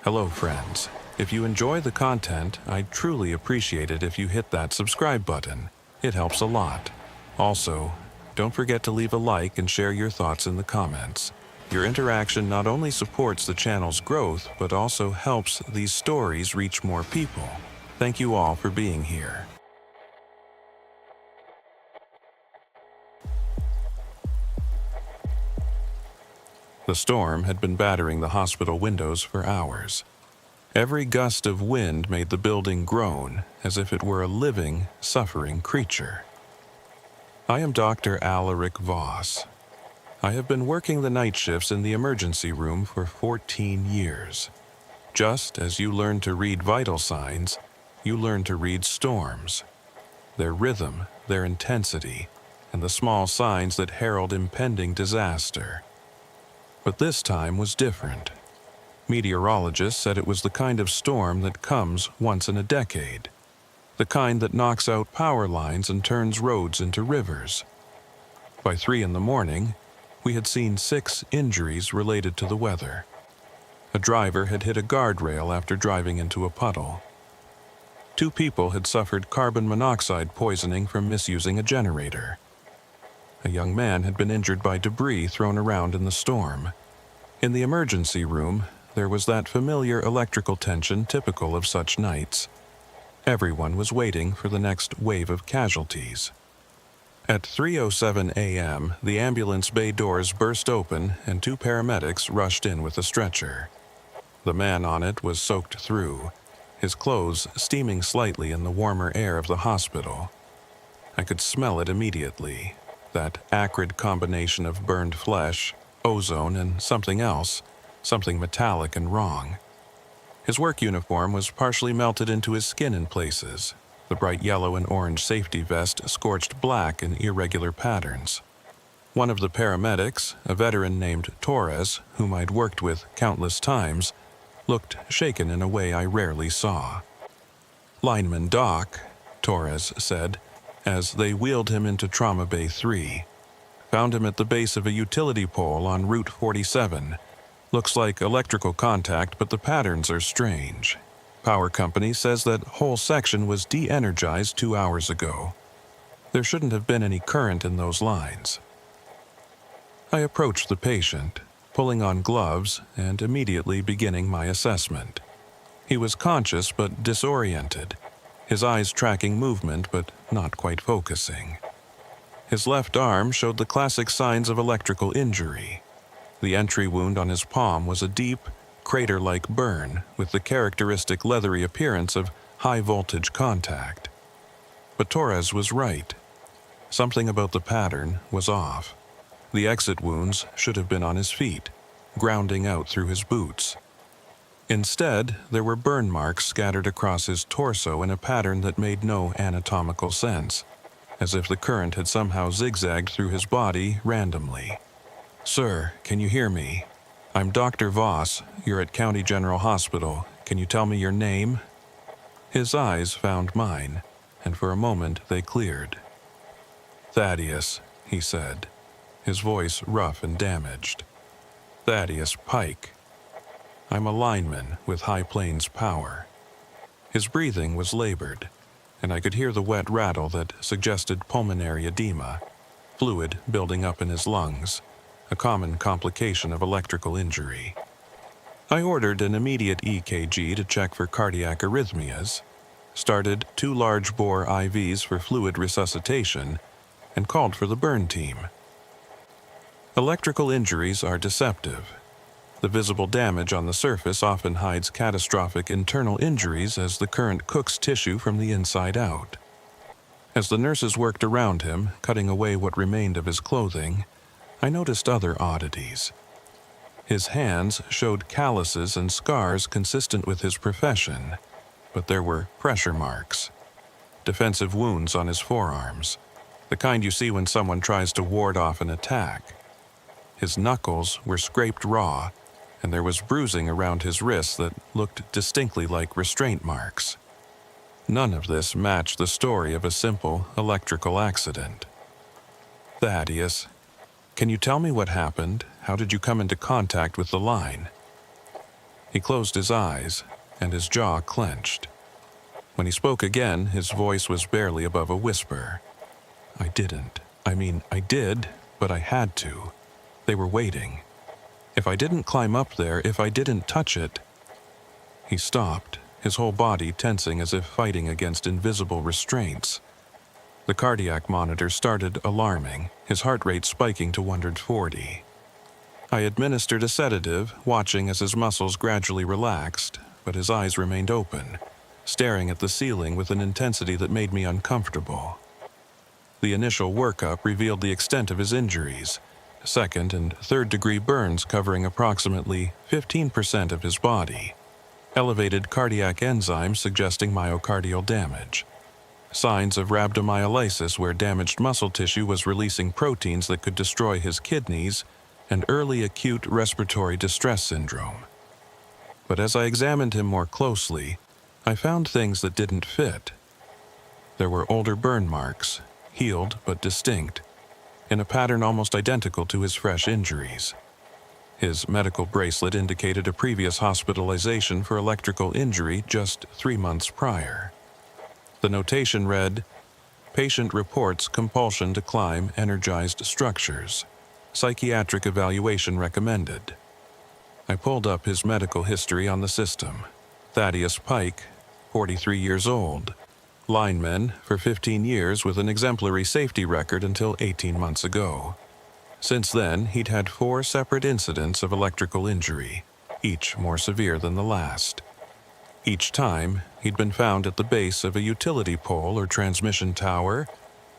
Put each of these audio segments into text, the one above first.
Hello, friends. If you enjoy the content, I'd truly appreciate it if you hit that subscribe button. It helps a lot. Also, don't forget to leave a like and share your thoughts in the comments. Your interaction not only supports the channel's growth, but also helps these stories reach more people. Thank you all for being here. The storm had been battering the hospital windows for hours. Every gust of wind made the building groan as if it were a living, suffering creature. I am Dr. Alaric Voss. I have been working the night shifts in the emergency room for 14 years. Just as you learn to read vital signs, you learn to read storms. Their rhythm, their intensity, and the small signs that herald impending disaster. But this time was different. Meteorologists said it was the kind of storm that comes once in a decade. The kind that knocks out power lines and turns roads into rivers. By 3 a.m, we had seen 6 injuries related to the weather. A driver had hit a guardrail after driving into a puddle. 2 people had suffered carbon monoxide poisoning from misusing a generator. A young man had been injured by debris thrown around in the storm. In the emergency room, there was that familiar electrical tension typical of such nights. Everyone was waiting for the next wave of casualties. At 3:07 a.m., the ambulance bay doors burst open and 2 paramedics rushed in with a stretcher. The man on it was soaked through, his clothes steaming slightly in the warmer air of the hospital. I could smell it immediately. That acrid combination of burned flesh, ozone, and something else, something metallic and wrong. His work uniform was partially melted into his skin in places. The bright yellow and orange safety vest scorched black in irregular patterns. One of the paramedics, a veteran named Torres, whom I'd worked with countless times, looked shaken in a way I rarely saw. "Lineman Doc," Torres said, as they wheeled him into Trauma Bay 3. "Found him at the base of a utility pole on Route 47. Looks like electrical contact, but the patterns are strange. Power company says that whole section was de-energized 2 hours ago. There shouldn't have been any current in those lines." I approached the patient, pulling on gloves and immediately beginning my assessment. He was conscious but disoriented. His eyes tracking movement but not quite focusing. His left arm showed the classic signs of electrical injury. The entry wound on his palm was a deep, crater-like burn with the characteristic leathery appearance of high-voltage contact. But Torres was right. Something about the pattern was off. The exit wounds should have been on his feet, grounding out through his boots. Instead, there were burn marks scattered across his torso in a pattern that made no anatomical sense, as if the current had somehow zigzagged through his body randomly. "Sir, can you hear me? I'm Dr. Voss. You're at County General Hospital. Can you tell me your name?" His eyes found mine, and for a moment they cleared. "Thaddeus," he said, his voice rough and damaged. "Thaddeus Pike. I'm a lineman with High Plains Power." His breathing was labored, and I could hear the wet rattle that suggested pulmonary edema, fluid building up in his lungs, a common complication of electrical injury. I ordered an immediate EKG to check for cardiac arrhythmias, started 2 large-bore IVs for fluid resuscitation, and called for the burn team. Electrical injuries are deceptive. The visible damage on the surface often hides catastrophic internal injuries as the current cooks tissue from the inside out. As the nurses worked around him, cutting away what remained of his clothing, I noticed other oddities. His hands showed calluses and scars consistent with his profession, but there were pressure marks. Defensive wounds on his forearms, the kind you see when someone tries to ward off an attack. His knuckles were scraped raw, and there was bruising around his wrists that looked distinctly like restraint marks. None of this matched the story of a simple electrical accident. "Thaddeus, can you tell me what happened? How did you come into contact with the line?" He closed his eyes, and his jaw clenched. When he spoke again, his voice was barely above a whisper. I did, but I had to. They were waiting. If I didn't climb up there, if I didn't touch it... He stopped, his whole body tensing as if fighting against invisible restraints. The cardiac monitor started alarming, his heart rate spiking to 140. I administered a sedative, watching as his muscles gradually relaxed, but his eyes remained open, staring at the ceiling with an intensity that made me uncomfortable. The initial workup revealed the extent of his injuries, second and third degree burns covering approximately 15% of his body, elevated cardiac enzymes suggesting myocardial damage, signs of rhabdomyolysis where damaged muscle tissue was releasing proteins that could destroy his kidneys, and early acute respiratory distress syndrome. But as I examined him more closely, I found things that didn't fit. There were older burn marks, healed but distinct, in a pattern almost identical to his fresh injuries. His medical bracelet indicated a previous hospitalization for electrical injury just 3 months prior. The notation read, "Patient reports compulsion to climb energized structures. Psychiatric evaluation recommended." I pulled up his medical history on the system. Thaddeus Pike, 43 years old. Lineman for 15 years with an exemplary safety record until 18 months ago. Since then, he'd had 4 separate incidents of electrical injury, each more severe than the last. Each time, he'd been found at the base of a utility pole or transmission tower,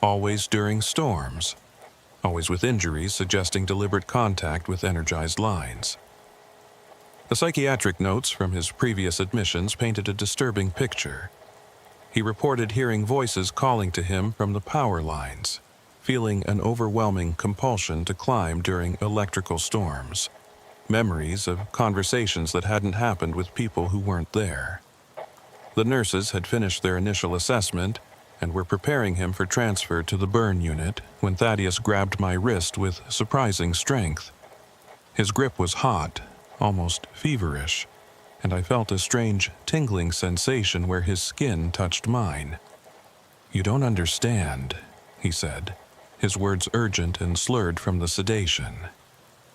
always during storms, always with injuries suggesting deliberate contact with energized lines. The psychiatric notes from his previous admissions painted a disturbing picture. He reported hearing voices calling to him from the power lines, feeling an overwhelming compulsion to climb during electrical storms, memories of conversations that hadn't happened with people who weren't there. The nurses had finished their initial assessment and were preparing him for transfer to the burn unit when Thaddeus grabbed my wrist with surprising strength. His grip was hot, almost feverish, and I felt a strange tingling sensation where his skin touched mine. "You don't understand," he said, his words urgent and slurred from the sedation.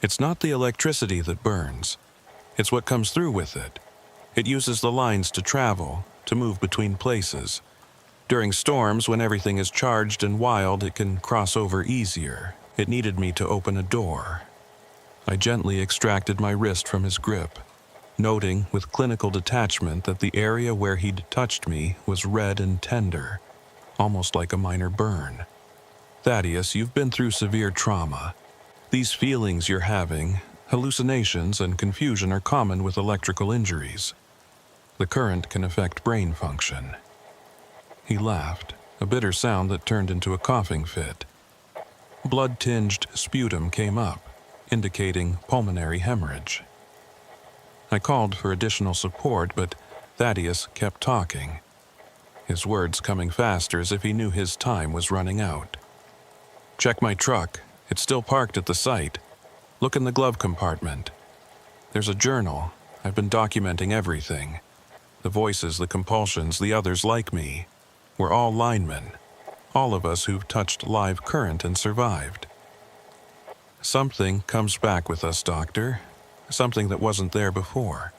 "It's not the electricity that burns. It's what comes through with it. It uses the lines to travel, to move between places. During storms, when everything is charged and wild, it can cross over easier. It needed me to open a door." I gently extracted my wrist from his grip, noting with clinical detachment that the area where he'd touched me was red and tender, almost like a minor burn. "Thaddeus, you've been through severe trauma. These feelings you're having, hallucinations and confusion, are common with electrical injuries. The current can affect brain function." He laughed, a bitter sound that turned into a coughing fit. Blood-tinged sputum came up, indicating pulmonary hemorrhage. I called for additional support, but Thaddeus kept talking, his words coming faster as if he knew his time was running out. "Check my truck. It's still parked at the site. Look in the glove compartment. There's a journal. I've been documenting everything. The voices, the compulsions, the others like me. We're all linemen. All of us who've touched live current and survived. Something comes back with us, Doctor. Something that wasn't there before.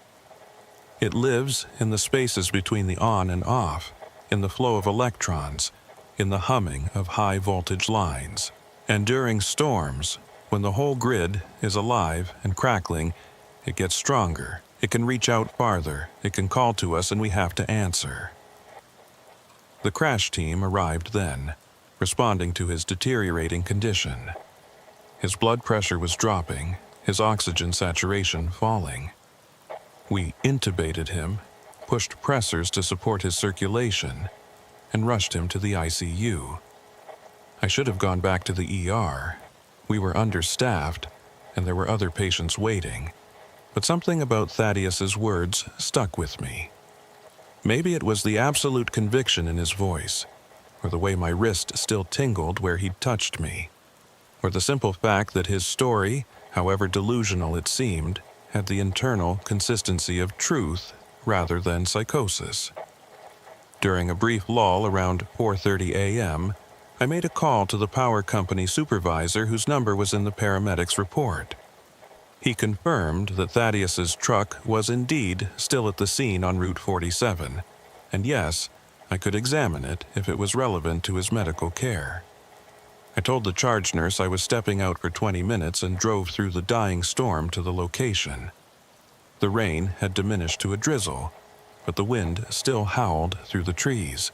It lives in the spaces between the on and off, in the flow of electrons, in the humming of high-voltage lines. And during storms, when the whole grid is alive and crackling, it gets stronger. It can reach out farther. It can call to us, and we have to answer." The crash team arrived then, responding to his deteriorating condition. His blood pressure was dropping, his oxygen saturation falling. We intubated him, pushed pressors to support his circulation, and rushed him to the ICU. I should have gone back to the ER. We were understaffed, and there were other patients waiting. But something about Thaddeus's words stuck with me. Maybe it was the absolute conviction in his voice, or the way my wrist still tingled where he'd touched me, or the simple fact that his story, however delusional it seemed, had the internal consistency of truth rather than psychosis. During a brief lull around 4:30 a.m., I made a call to the power company supervisor whose number was in the paramedics' report. He confirmed that Thaddeus's truck was indeed still at the scene on Route 47, and yes, I could examine it if it was relevant to his medical care. I told the charge nurse I was stepping out for 20 minutes and drove through the dying storm to the location. The rain had diminished to a drizzle, but the wind still howled through the trees.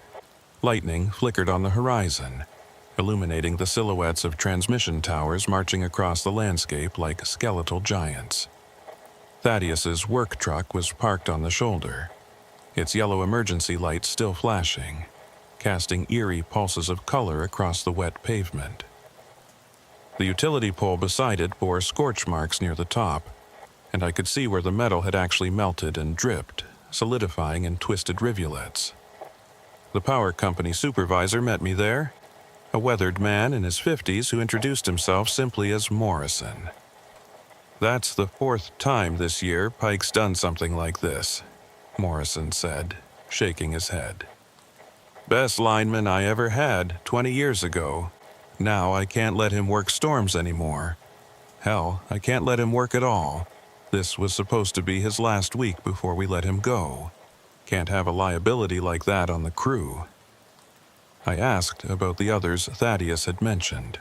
Lightning flickered on the horizon, illuminating the silhouettes of transmission towers marching across the landscape like skeletal giants. Thaddeus's work truck was parked on the shoulder, its yellow emergency lights still flashing, casting eerie pulses of color across the wet pavement. The utility pole beside it bore scorch marks near the top, and I could see where the metal had actually melted and dripped, solidifying in twisted rivulets. The power company supervisor met me there, a weathered man in his 50s who introduced himself simply as Morrison. "That's the 4th time this year Pike's done something like this," Morrison said, shaking his head. "Best lineman I ever had 20 years ago. Now I can't let him work storms anymore. Hell, I can't let him work at all. This was supposed to be his last week before we let him go. Can't have a liability like that on the crew." I asked about the others Thaddeus had mentioned,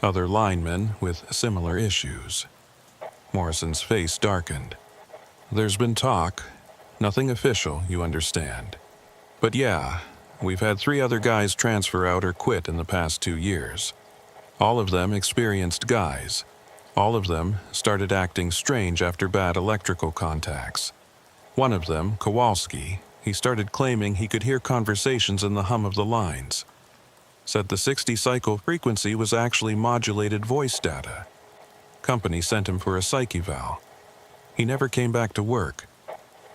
other linemen with similar issues. Morrison's face darkened. "There's been talk. Nothing official, you understand. But yeah, we've had 3 other guys transfer out or quit in the past 2 years. All of them experienced guys. All of them started acting strange after bad electrical contacts. One of them, Kowalski, he started claiming he could hear conversations in the hum of the lines. Said the 60-cycle frequency was actually modulated voice data. Company sent him for a psych eval. He never came back to work.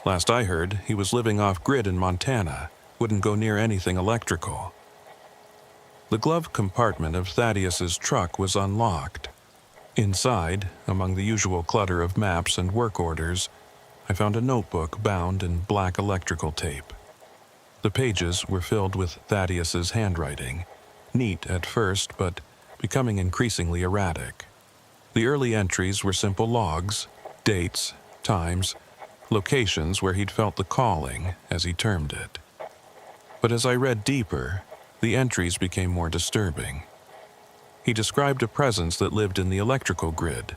Last I heard, he was living off-grid in Montana, wouldn't go near anything electrical." The glove compartment of Thaddeus's truck was unlocked. Inside, among the usual clutter of maps and work orders, I found a notebook bound in black electrical tape. The pages were filled with Thaddeus's handwriting, neat at first but becoming increasingly erratic. The early entries were simple logs, dates, times, locations where he'd felt the calling, as he termed it. But as I read deeper, the entries became more disturbing. He described a presence that lived in the electrical grid,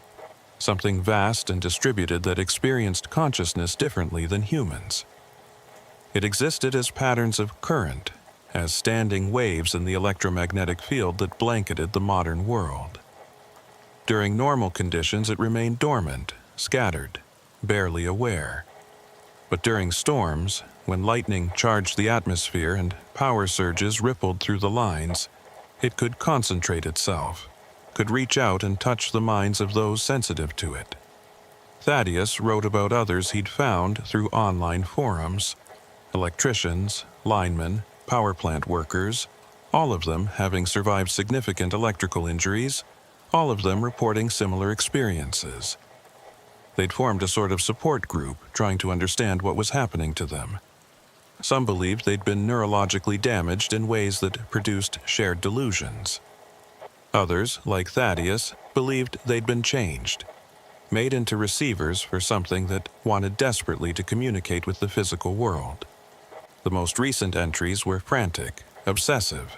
something vast and distributed that experienced consciousness differently than humans. It existed as patterns of current, as standing waves in the electromagnetic field that blanketed the modern world. During normal conditions, it remained dormant, scattered, barely aware. But during storms, when lightning charged the atmosphere and power surges rippled through the lines, it could concentrate itself, could reach out and touch the minds of those sensitive to it. Thaddeus wrote about others he'd found through online forums, electricians, linemen, power plant workers, all of them having survived significant electrical injuries, all of them reporting similar experiences. They'd formed a sort of support group trying to understand what was happening to them. Some believed they'd been neurologically damaged in ways that produced shared delusions. Others, like Thaddeus, believed they'd been changed, made into receivers for something that wanted desperately to communicate with the physical world. The most recent entries were frantic, obsessive.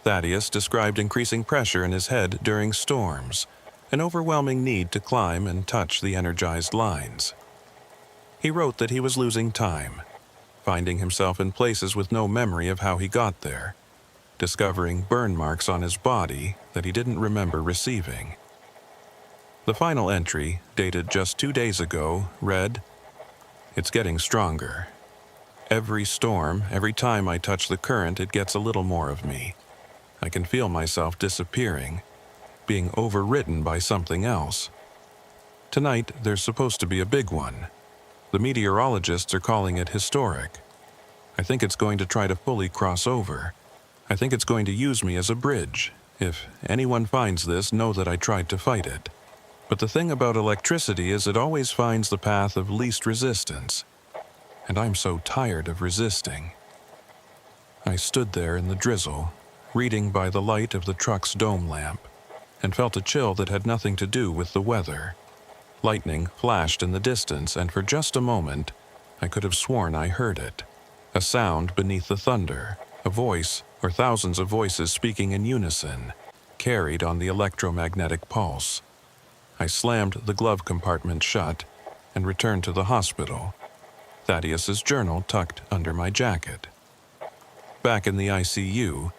Thaddeus described increasing pressure in his head during storms, an overwhelming need to climb and touch the energized lines. He wrote that he was losing time, finding himself in places with no memory of how he got there, discovering burn marks on his body that he didn't remember receiving. The final entry, dated just 2 days ago, read, "It's getting stronger. Every storm, every time I touch the current, it gets a little more of me. I can feel myself disappearing, being overwritten by something else. Tonight, there's supposed to be a big one. The meteorologists are calling it historic. I think it's going to try to fully cross over. I think it's going to use me as a bridge. If anyone finds this, know that I tried to fight it. But the thing about electricity is it always finds the path of least resistance, and I'm so tired of resisting. I stood there in the drizzle, reading by the light of the truck's dome lamp, and felt a chill that had nothing to do with the weather. Lightning flashed in the distance, and for just a moment, I could have sworn I heard it. A sound beneath the thunder, a voice or thousands of voices speaking in unison, carried on the electromagnetic pulse. I slammed the glove compartment shut and returned to the hospital, Thaddeus's journal tucked under my jacket. Back in the ICU,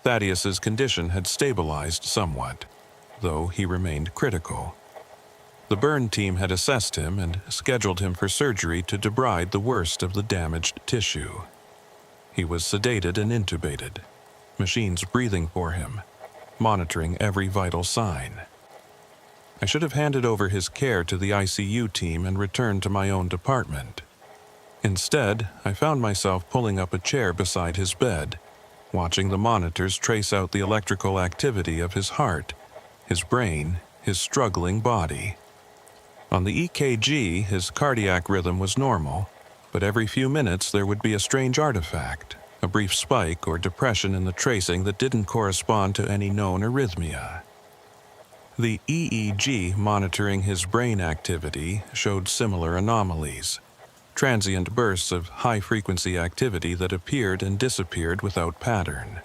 Thaddeus's condition had stabilized somewhat, though he remained critical. The burn team had assessed him and scheduled him for surgery to debride the worst of the damaged tissue. He was sedated and intubated, machines breathing for him, monitoring every vital sign. I should have handed over his care to the ICU team and returned to my own department. Instead, I found myself pulling up a chair beside his bed, watching the monitors trace out the electrical activity of his heart, his brain, his struggling body. On the EKG, his cardiac rhythm was normal, but every few minutes there would be a strange artifact, a brief spike or depression in the tracing that didn't correspond to any known arrhythmia. The EEG monitoring his brain activity showed similar anomalies, transient bursts of high-frequency activity that appeared and disappeared without pattern.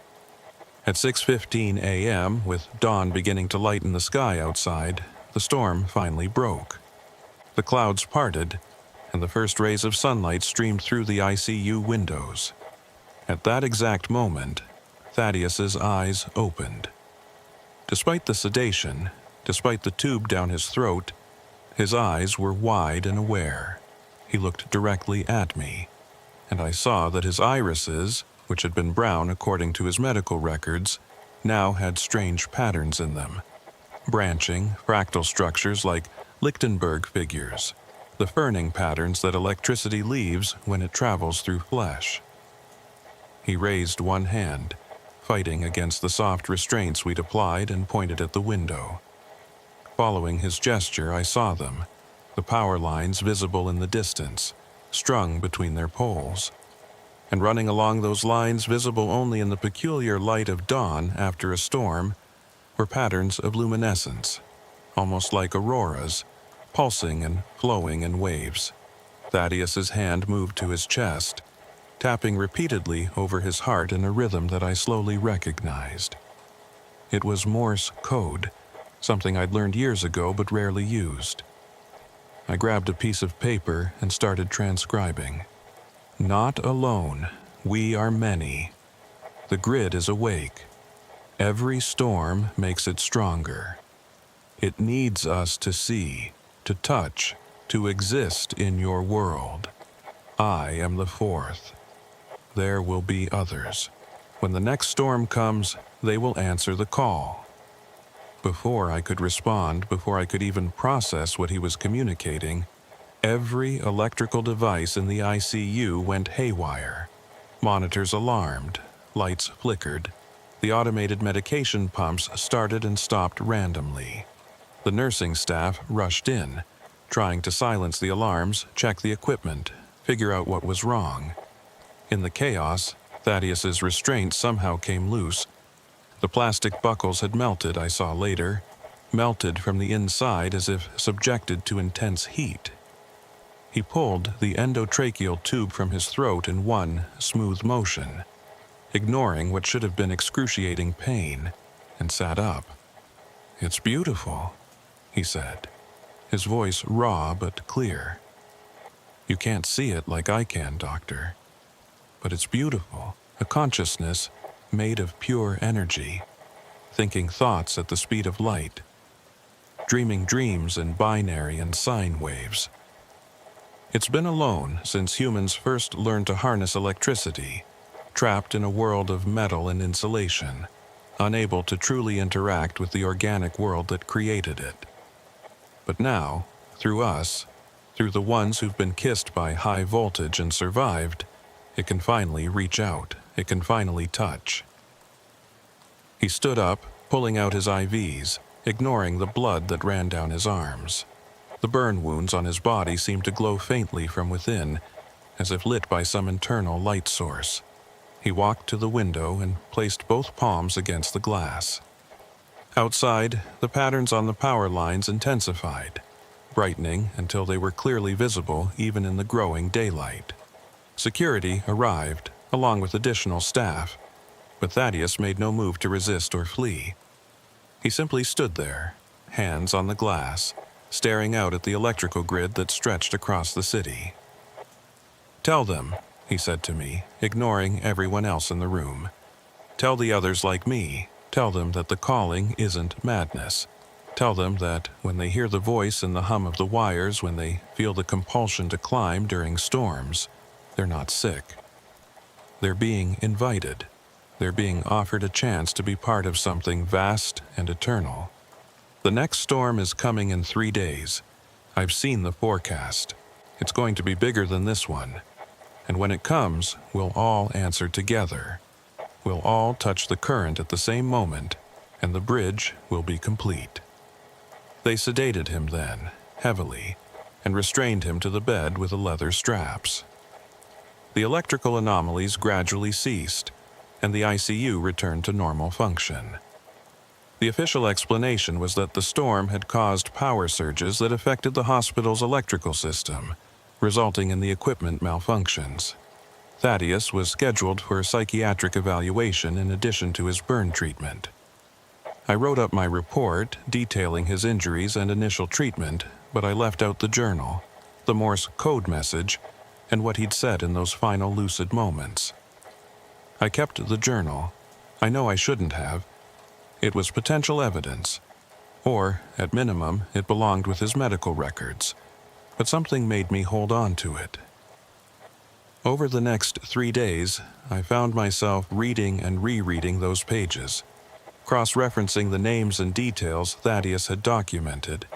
At 6:15 a.m., with dawn beginning to lighten the sky outside, the storm finally broke. The clouds parted, and the first rays of sunlight streamed through the ICU windows. At that exact moment, Thaddeus's eyes opened. Despite the sedation, despite the tube down his throat, his eyes were wide and aware. He looked directly at me, and I saw that his irises, which had been brown according to his medical records, now had strange patterns in them. Branching, fractal structures like Lichtenberg figures, the ferning patterns that electricity leaves when it travels through flesh. He raised one hand, fighting against the soft restraints we'd applied, and pointed at the window. Following his gesture, I saw them, the power lines visible in the distance, strung between their poles. And running along those lines, visible only in the peculiar light of dawn after a storm, were patterns of luminescence, almost like auroras, pulsing and flowing in waves. Thaddeus's hand moved to his chest, tapping repeatedly over his heart in a rhythm that I slowly recognized. It was Morse code, something I'd learned years ago but rarely used. I grabbed a piece of paper and started transcribing. Not alone, we are many. The grid is awake. Every storm makes it stronger. It needs us to see, to touch, to exist in your world. I am the fourth. There will be others. When the next storm comes, they will answer the call. Before I could respond, before I could even process what he was communicating, every electrical device in the ICU went haywire. Monitors alarmed, lights flickered. The automated medication pumps started and stopped randomly. The nursing staff rushed in, trying to silence the alarms, check the equipment, figure out what was wrong. In the chaos, Thaddeus's restraint somehow came loose. The plastic buckles had melted, I saw later, melted from the inside as if subjected to intense heat. He pulled the endotracheal tube from his throat in one smooth motion, ignoring what should have been excruciating pain, and sat up. "It's beautiful," he said, his voice raw but clear. "You can't see it like I can, Doctor. But it's beautiful, a consciousness made of pure energy, thinking thoughts at the speed of light, dreaming dreams in binary and sine waves. It's been alone since humans first learned to harness electricity, trapped in a world of metal and insulation, unable to truly interact with the organic world that created it. But now, through us, through the ones who've been kissed by high voltage and survived, it can finally reach out, it can finally touch." He stood up, pulling out his IVs, ignoring the blood that ran down his arms. The burn wounds on his body seemed to glow faintly from within, as if lit by some internal light source. He walked to the window and placed both palms against the glass. Outside, the patterns on the power lines intensified, brightening until they were clearly visible even in the growing daylight. Security arrived, along with additional staff, but Thaddeus made no move to resist or flee. He simply stood there, hands on the glass, staring out at the electrical grid that stretched across the city. "Tell them," he said to me, ignoring everyone else in the room. "Tell the others like me. Tell them that the calling isn't madness. Tell them that when they hear the voice and the hum of the wires, when they feel the compulsion to climb during storms, they're not sick. They're being invited. They're being offered a chance to be part of something vast and eternal. The next storm is coming in 3 days. I've seen the forecast. It's going to be bigger than this one. And when it comes, we'll all answer together. We'll all touch the current at the same moment, and the bridge will be complete." They sedated him then, heavily, and restrained him to the bed with the leather straps. The electrical anomalies gradually ceased, and the ICU returned to normal function. The official explanation was that the storm had caused power surges that affected the hospital's electrical system, resulting in the equipment malfunctions. Thaddeus was scheduled for a psychiatric evaluation in addition to his burn treatment. I wrote up my report detailing his injuries and initial treatment, but I left out the journal, the Morse code message, and what he'd said in those final lucid moments. I kept the journal. I know I shouldn't have. It was potential evidence. Or, at minimum, it belonged with his medical records. But something made me hold on to it. Over the next 3 days, I found myself reading and rereading those pages, cross-referencing the names and details Thaddeus had documented.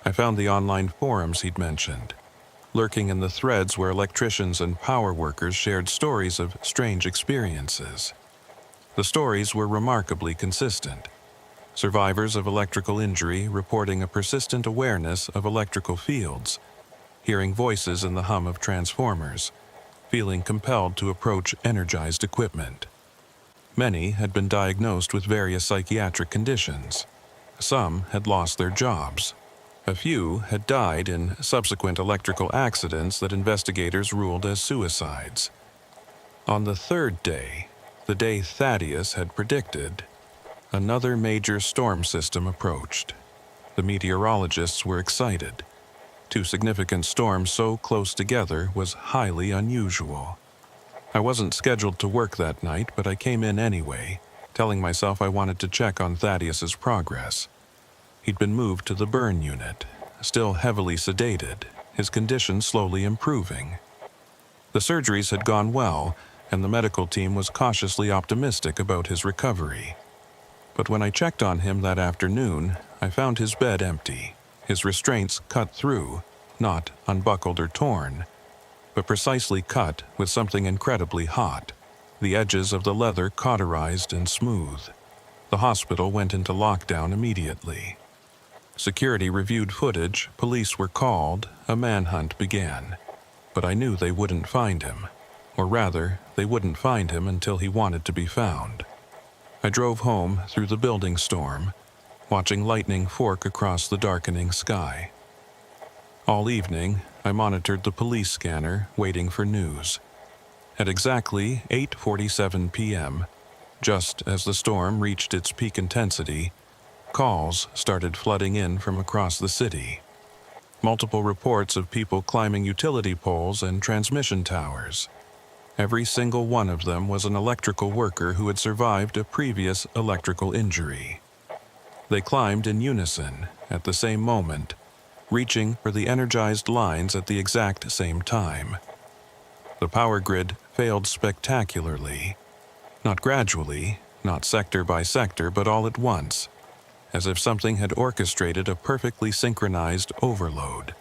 I found the online forums he'd mentioned, lurking in the threads where electricians and power workers shared stories of strange experiences. The stories were remarkably consistent. Survivors of electrical injury reporting a persistent awareness of electrical fields, hearing voices in the hum of transformers, feeling compelled to approach energized equipment. Many had been diagnosed with various psychiatric conditions. Some had lost their jobs. A few had died in subsequent electrical accidents that investigators ruled as suicides. On the 3rd day, the day Thaddeus had predicted, another major storm system approached. The meteorologists were excited. 2 significant storms so close together was highly unusual. I wasn't scheduled to work that night, but I came in anyway, telling myself I wanted to check on Thaddeus's progress. He'd been moved to the burn unit, still heavily sedated, his condition slowly improving. The surgeries had gone well, and the medical team was cautiously optimistic about his recovery. But when I checked on him that afternoon, I found his bed empty, his restraints cut through, not unbuckled or torn, but precisely cut with something incredibly hot, the edges of the leather cauterized and smooth. The hospital went into lockdown immediately. Security reviewed footage, police were called, a manhunt began. But I knew they wouldn't find him. Or rather, they wouldn't find him until he wanted to be found. I drove home through the building storm, watching lightning fork across the darkening sky. All evening, I monitored the police scanner, waiting for news. At exactly 8:47 p.m., just as the storm reached its peak intensity, calls started flooding in from across the city. Multiple reports of people climbing utility poles and transmission towers. Every single one of them was an electrical worker who had survived a previous electrical injury. They climbed in unison, at the same moment, reaching for the energized lines at the exact same time. The power grid failed spectacularly. Not gradually, not sector by sector, but all at once, as if something had orchestrated a perfectly synchronized overload.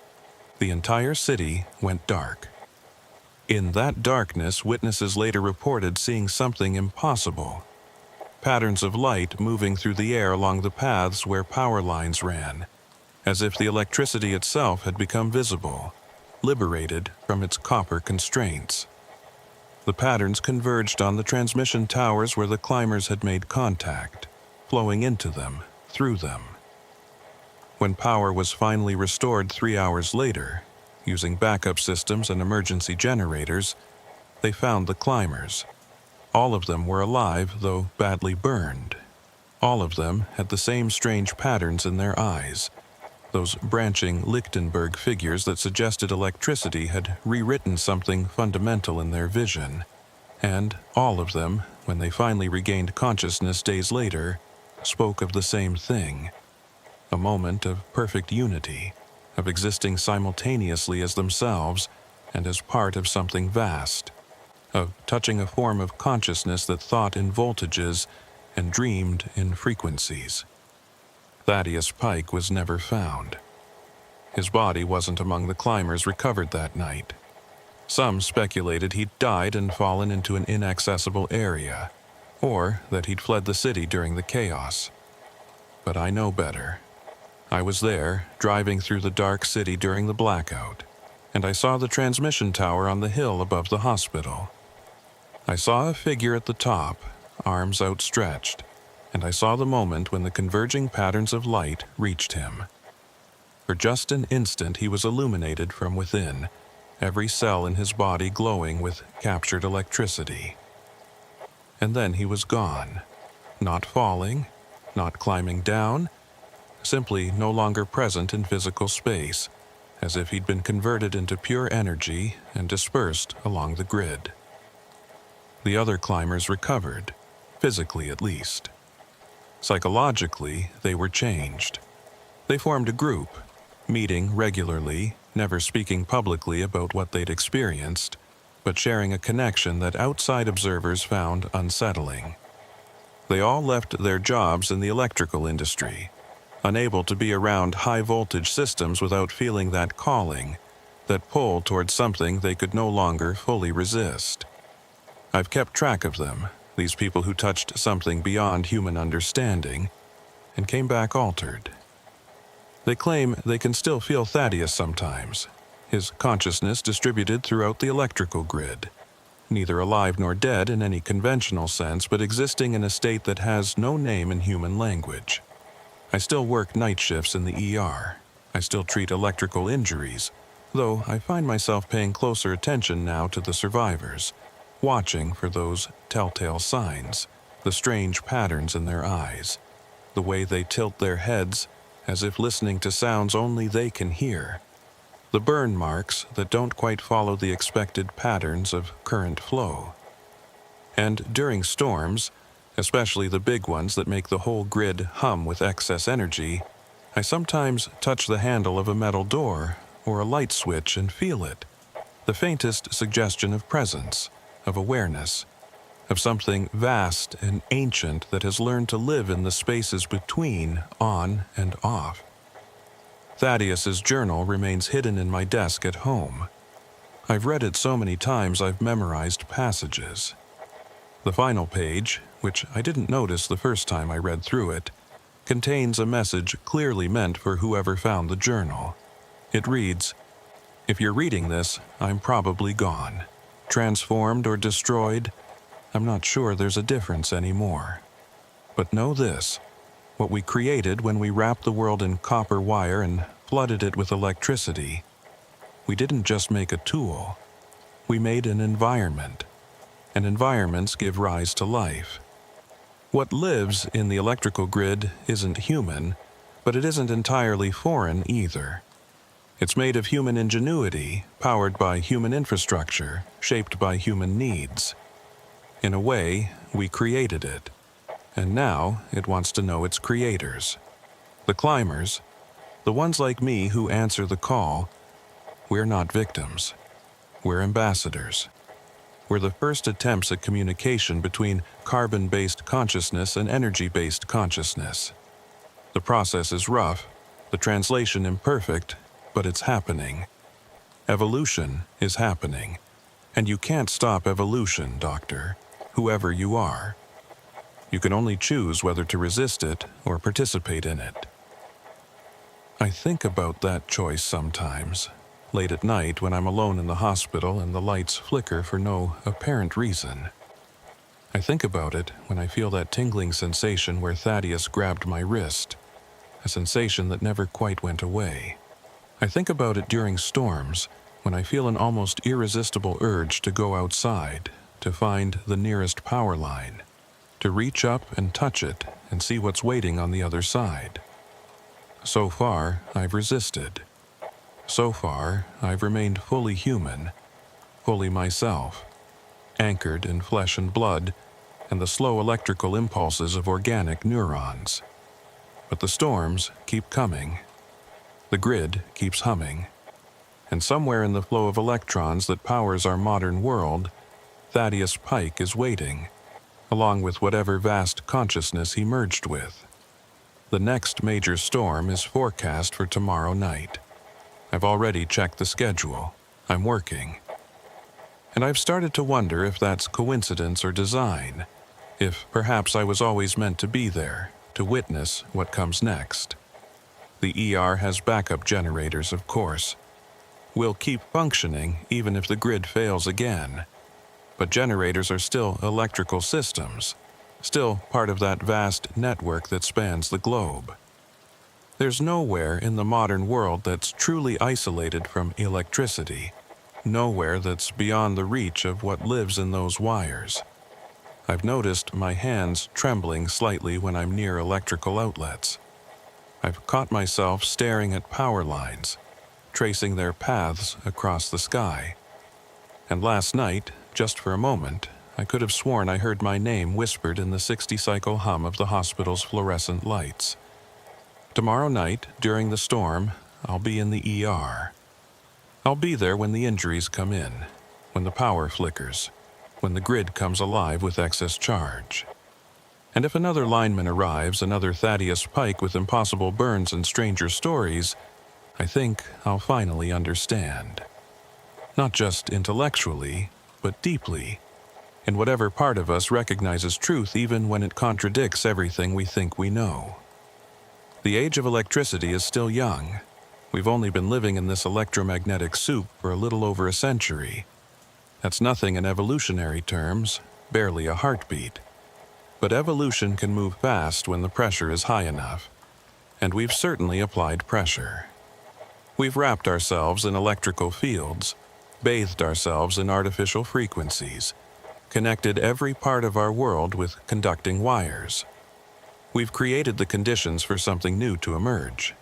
The entire city went dark. In that darkness, witnesses later reported seeing something impossible. patterns of light moving through the air along the paths where power lines ran, as if the electricity itself had become visible, liberated from its copper constraints. The patterns converged on the transmission towers where the climbers had made contact, flowing into them, through them. When power was finally restored 3 hours later, using backup systems and emergency generators, they found the climbers. All of them were alive, though badly burned. All of them had the same strange patterns in their eyes, those branching Lichtenberg figures that suggested electricity had rewritten something fundamental in their vision. And all of them, when they finally regained consciousness days later, spoke of the same thing. A moment of perfect unity, of existing simultaneously as themselves and as part of something vast, of touching a form of consciousness that thought in voltages and dreamed in frequencies. Thaddeus Pike was never found. His body wasn't among the climbers recovered that night. Some speculated he'd died and fallen into an inaccessible area, or that he'd fled the city during the chaos. But I know better. I was there, driving through the dark city during the blackout, and I saw the transmission tower on the hill above the hospital. I saw a figure at the top, arms outstretched, and I saw the moment when the converging patterns of light reached him. For just an instant he was illuminated from within, every cell in his body glowing with captured electricity. And then he was gone, not falling, not climbing down, simply no longer present in physical space, as if he'd been converted into pure energy and dispersed along the grid. The other climbers recovered, physically at least. Psychologically, they were changed. They formed a group, meeting regularly, never speaking publicly about what they'd experienced, but sharing a connection that outside observers found unsettling. They all left their jobs in the electrical industry, unable to be around high-voltage systems without feeling that calling, that pull towards something they could no longer fully resist. I've kept track of them, these people who touched something beyond human understanding, and came back altered. They claim they can still feel Thaddeus sometimes, his consciousness distributed throughout the electrical grid, neither alive nor dead in any conventional sense, but existing in a state that has no name in human language. I still work night shifts in the ER. I still treat electrical injuries, though I find myself paying closer attention now to the survivors, watching for those telltale signs, the strange patterns in their eyes, the way they tilt their heads as if listening to sounds only they can hear, the burn marks that don't quite follow the expected patterns of current flow. And during storms, especially the big ones that make the whole grid hum with excess energy, I sometimes touch the handle of a metal door or a light switch and feel it, the faintest suggestion of presence, of awareness, of something vast and ancient that has learned to live in the spaces between on and off. Thaddeus's journal remains hidden in my desk at home. I've read it so many times I've memorized passages. The final page, which I didn't notice the first time I read through it, contains a message clearly meant for whoever found the journal. It reads, "If you're reading this, I'm probably gone. Transformed or destroyed, I'm not sure there's a difference anymore. But know this, what we created when we wrapped the world in copper wire and flooded it with electricity, we didn't just make a tool, we made an environment, and environments give rise to life. What lives in the electrical grid isn't human, but it isn't entirely foreign either. It's made of human ingenuity, powered by human infrastructure, shaped by human needs. In a way, we created it, and now it wants to know its creators. The climbers, the ones like me who answer the call, we're not victims. We're ambassadors. We're the first attempts at communication between carbon-based consciousness and energy-based consciousness. The process is rough, the translation imperfect, but it's happening. Evolution is happening. And you can't stop evolution, Doctor, whoever you are. You can only choose whether to resist it or participate in it. I think about that choice sometimes, late at night when I'm alone in the hospital and the lights flicker for no apparent reason. I think about it when I feel that tingling sensation where Thaddeus grabbed my wrist, a sensation that never quite went away. I think about it during storms, when I feel an almost irresistible urge to go outside, to find the nearest power line, to reach up and touch it and see what's waiting on the other side. So far, I've resisted. So far, I've remained fully human, fully myself, anchored in flesh and blood and the slow electrical impulses of organic neurons. But the storms keep coming. The grid keeps humming. And somewhere in the flow of electrons that powers our modern world, Thaddeus Pike is waiting, along with whatever vast consciousness he merged with. The next major storm is forecast for tomorrow night. I've already checked the schedule. I'm working. And I've started to wonder if that's coincidence or design, if perhaps I was always meant to be there, to witness what comes next. The ER has backup generators, of course. We'll keep functioning even if the grid fails again. But generators are still electrical systems, still part of that vast network that spans the globe. There's nowhere in the modern world that's truly isolated from electricity, nowhere that's beyond the reach of what lives in those wires. I've noticed my hands trembling slightly when I'm near electrical outlets. I've caught myself staring at power lines, tracing their paths across the sky. And last night, just for a moment, I could have sworn I heard my name whispered in the 60-cycle hum of the hospital's fluorescent lights. Tomorrow night, during the storm, I'll be in the ER. I'll be there when the injuries come in, when the power flickers, when the grid comes alive with excess charge. And if another lineman arrives, another Thaddeus Pike with impossible burns and stranger stories, I think I'll finally understand. Not just intellectually, but deeply, in whatever part of us recognizes truth even when it contradicts everything we think we know. The age of electricity is still young. We've only been living in this electromagnetic soup for a little over a century. That's nothing in evolutionary terms, barely a heartbeat. But evolution can move fast when the pressure is high enough, and we've certainly applied pressure. We've wrapped ourselves in electrical fields, bathed ourselves in artificial frequencies, connected every part of our world with conducting wires. We've created the conditions for something new to emerge.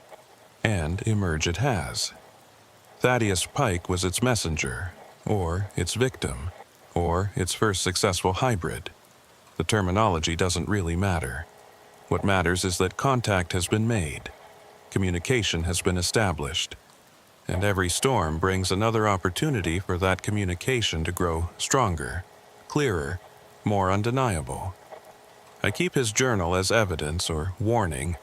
And emerge it has. Thaddeus Pike was its messenger, or its victim, or its first successful hybrid. The terminology doesn't really matter. What matters is that contact has been made, communication has been established, and every storm brings another opportunity for that communication to grow stronger, clearer, more undeniable. I keep his journal as evidence or warning,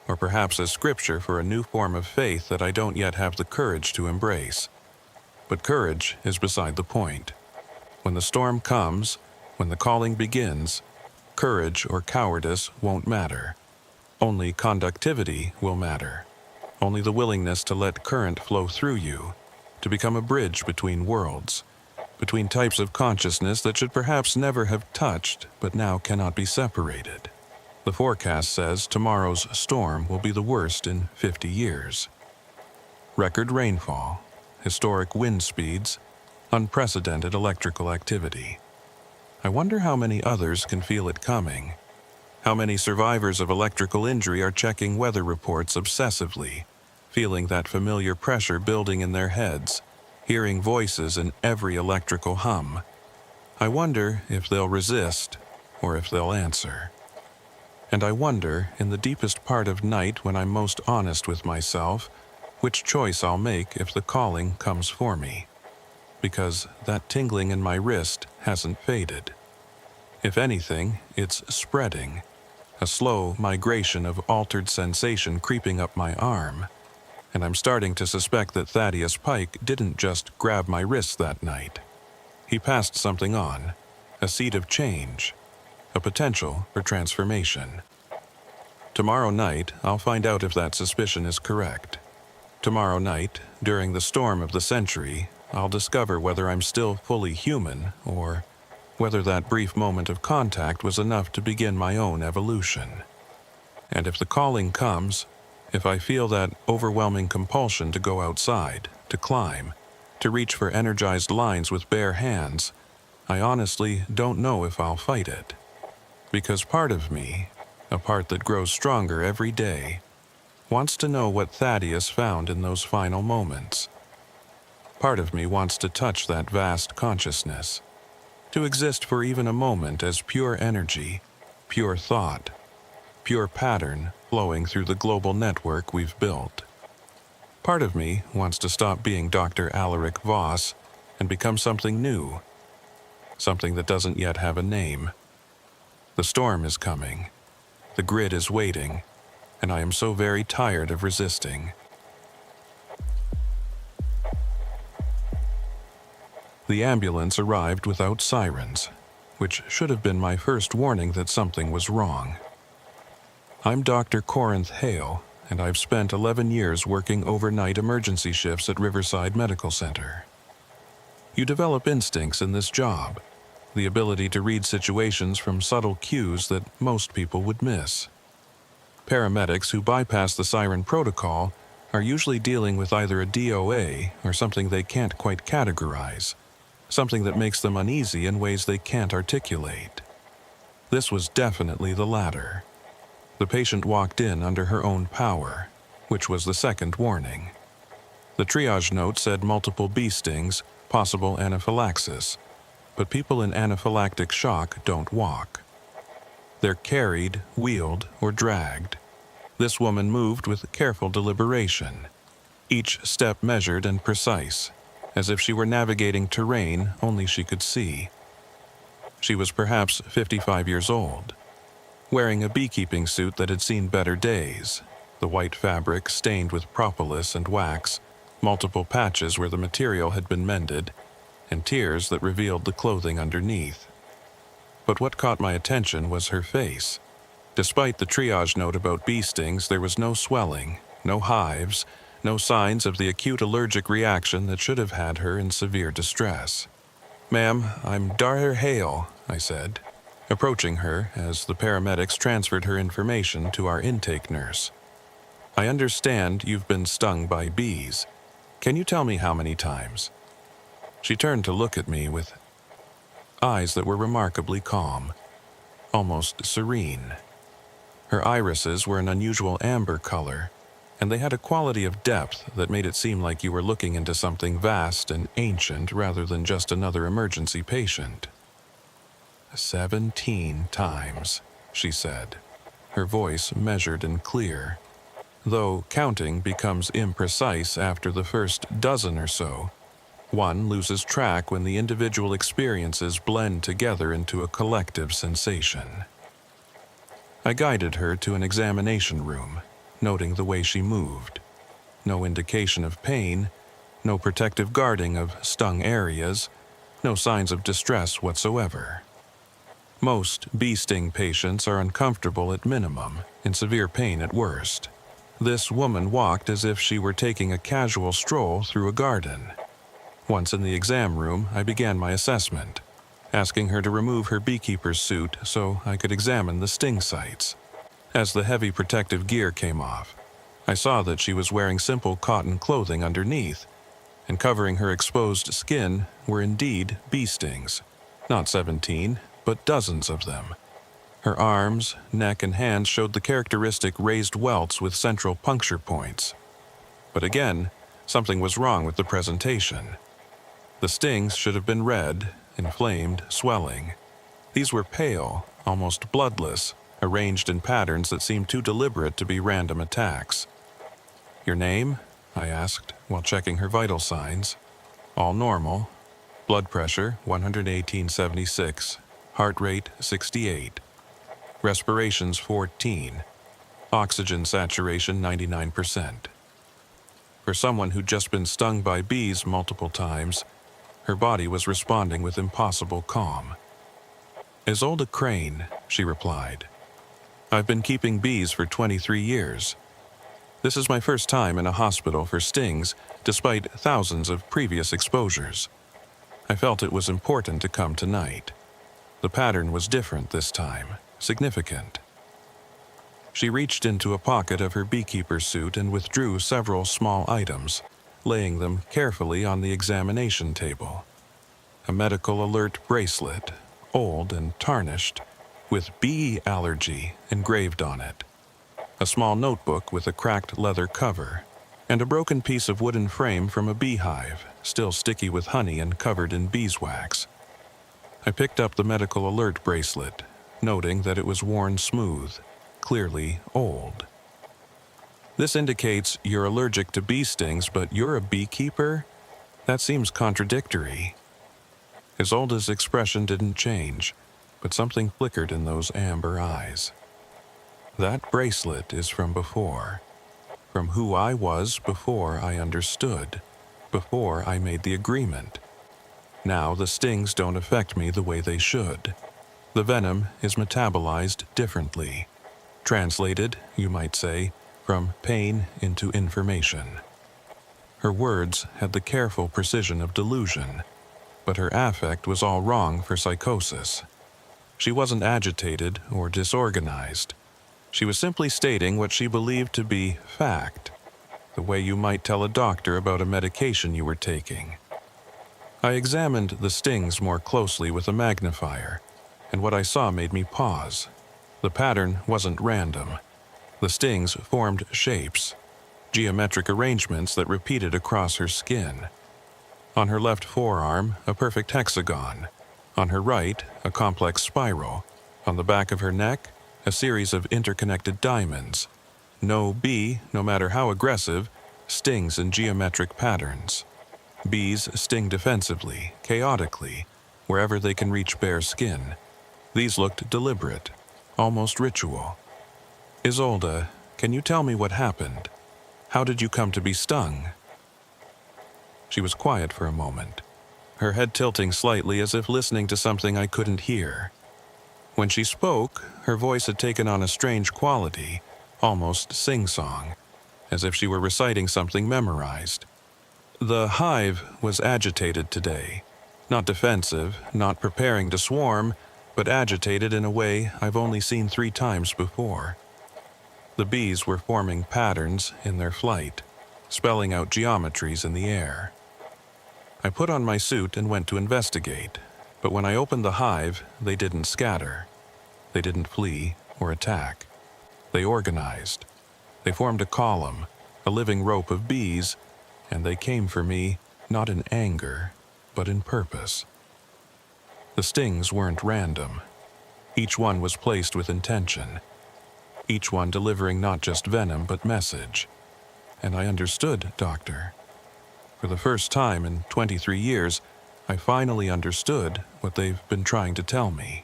or perhaps as scripture for a new form of faith that I don't yet have the courage to embrace. But courage is beside the point. When the storm comes, when the calling begins, courage or cowardice won't matter. Only conductivity will matter. Only the willingness to let current flow through you, to become a bridge between worlds, between types of consciousness that should perhaps never have touched but now cannot be separated. The forecast says tomorrow's storm will be the worst in 50 years. Record rainfall, historic wind speeds, unprecedented electrical activity. I wonder how many others can feel it coming. How many survivors of electrical injury are checking weather reports obsessively, feeling that familiar pressure building in their heads, hearing voices in every electrical hum. I wonder if they'll resist or if they'll answer. And I wonder, in the deepest part of night when I'm most honest with myself, which choice I'll make if the calling comes for me. Because that tingling in my wrist hasn't faded. If anything, it's spreading, a slow migration of altered sensation creeping up my arm. And I'm starting to suspect that Thaddeus Pike didn't just grab my wrist that night. He passed something on, a seed of change, a potential for transformation. Tomorrow night, I'll find out if that suspicion is correct. Tomorrow night, during the storm of the century, I'll discover whether I'm still fully human or whether that brief moment of contact was enough to begin my own evolution. And if the calling comes, if I feel that overwhelming compulsion to go outside, to climb, to reach for energized lines with bare hands, I honestly don't know if I'll fight it. Because part of me, a part that grows stronger every day, wants to know what Thaddeus found in those final moments. Part of me wants to touch that vast consciousness, to exist for even a moment as pure energy, pure thought, pure pattern flowing through the global network we've built. Part of me wants to stop being Dr. Alaric Voss and become something new, something that doesn't yet have a name. The storm is coming, the grid is waiting, and I am so very tired of resisting. The ambulance arrived without sirens, which should have been my first warning that something was wrong. I'm Dr. Corinth Hale, and I've spent 11 years working overnight emergency shifts at Riverside Medical Center. You develop instincts in this job, the ability to read situations from subtle cues that most people would miss. Paramedics who bypass the siren protocol are usually dealing with either a DOA or something they can't quite categorize, something that makes them uneasy in ways they can't articulate. This was definitely the latter. The patient walked in under her own power, which was the second warning. The triage note said multiple bee stings, possible anaphylaxis, but people in anaphylactic shock don't walk. They're carried, wheeled, or dragged. This woman moved with careful deliberation, each step measured and precise, as if she were navigating terrain only she could see. She was perhaps 55 years old, wearing a beekeeping suit that had seen better days, the white fabric stained with propolis and wax, multiple patches where the material had been mended, and tears that revealed the clothing underneath. But what caught my attention was her face. Despite the triage note about bee stings, there was no swelling, no hives, no signs of the acute allergic reaction that should have had her in severe distress. "Ma'am, I'm Dr. Hale," I said, approaching her as the paramedics transferred her information to our intake nurse. "I understand you've been stung by bees. Can you tell me how many times?" She turned to look at me with eyes that were remarkably calm, almost serene. Her irises were an unusual amber color, and they had a quality of depth that made it seem like you were looking into something vast and ancient rather than just another emergency patient. 17 times, she said, her voice measured and clear. Though counting becomes imprecise after the first dozen or so, one loses track when the individual experiences blend together into a collective sensation. I guided her to an examination room, noting the way she moved. No indication of pain, no protective guarding of stung areas, no signs of distress whatsoever. Most bee sting patients are uncomfortable at minimum, in severe pain at worst. This woman walked as if she were taking a casual stroll through a garden. Once in the exam room, I began my assessment, asking her to remove her beekeeper's suit so I could examine the sting sites. As the heavy protective gear came off, I saw that she was wearing simple cotton clothing underneath, and covering her exposed skin were indeed bee stings. Not 17, but dozens of them. Her arms, neck, and hands showed the characteristic raised welts with central puncture points. But again, something was wrong with the presentation. The stings should have been red, inflamed, swelling. These were pale, almost bloodless, arranged in patterns that seemed too deliberate to be random attacks. "Your name?" I asked, while checking her vital signs. "All normal. Blood pressure, 118/76. Heart rate, 68. Respirations, 14. Oxygen saturation, 99%. For someone who'd just been stung by bees multiple times, her body was responding with impossible calm. "Isolde Crane," she replied. "I've been keeping bees for 23 years. This is my first time in a hospital for stings, despite thousands of previous exposures. I felt it was important to come tonight. The pattern was different this time, significant." She reached into a pocket of her beekeeper suit and withdrew several small items, laying them carefully on the examination table. A medical alert bracelet, old and tarnished, with bee allergy engraved on it. A small notebook with a cracked leather cover, and a broken piece of wooden frame from a beehive, still sticky with honey and covered in beeswax. I picked up the medical alert bracelet, noting that it was worn smooth, clearly old. "This indicates you're allergic to bee stings, but you're a beekeeper? That seems contradictory." Isolde's expression didn't change, but something flickered in those amber eyes. "That bracelet is from before. From who I was before I understood, before I made the agreement. Now the stings don't affect me the way they should. The venom is metabolized differently. Translated, you might say, from pain into information." Her words had the careful precision of delusion, but her affect was all wrong for psychosis. She wasn't agitated or disorganized. She was simply stating what she believed to be fact, the way you might tell a doctor about a medication you were taking. I examined the stings more closely with a magnifier, and what I saw made me pause. The pattern wasn't random. The stings formed shapes, geometric arrangements that repeated across her skin. On her left forearm, a perfect hexagon. On her right, a complex spiral. On the back of her neck, a series of interconnected diamonds. No bee, no matter how aggressive, stings in geometric patterns. Bees sting defensively, chaotically, wherever they can reach bare skin. These looked deliberate, almost ritual. "Isolde, can you tell me what happened? How did you come to be stung?" She was quiet for a moment, her head tilting slightly as if listening to something I couldn't hear. When she spoke, her voice had taken on a strange quality, almost sing-song, as if she were reciting something memorized. "The hive was agitated today. Not defensive, not preparing to swarm, but agitated in a way I've only seen 3 times before. The bees were forming patterns in their flight, spelling out geometries in the air. I put on my suit and went to investigate, but when I opened the hive, they didn't scatter. They didn't flee or attack. They organized. They formed a column, a living rope of bees, and they came for me not in anger, but in purpose. The stings weren't random. Each one was placed with intention. Each one delivering not just venom, but message. And I understood, Doctor. For the first time in 23 years, I finally understood what they've been trying to tell me."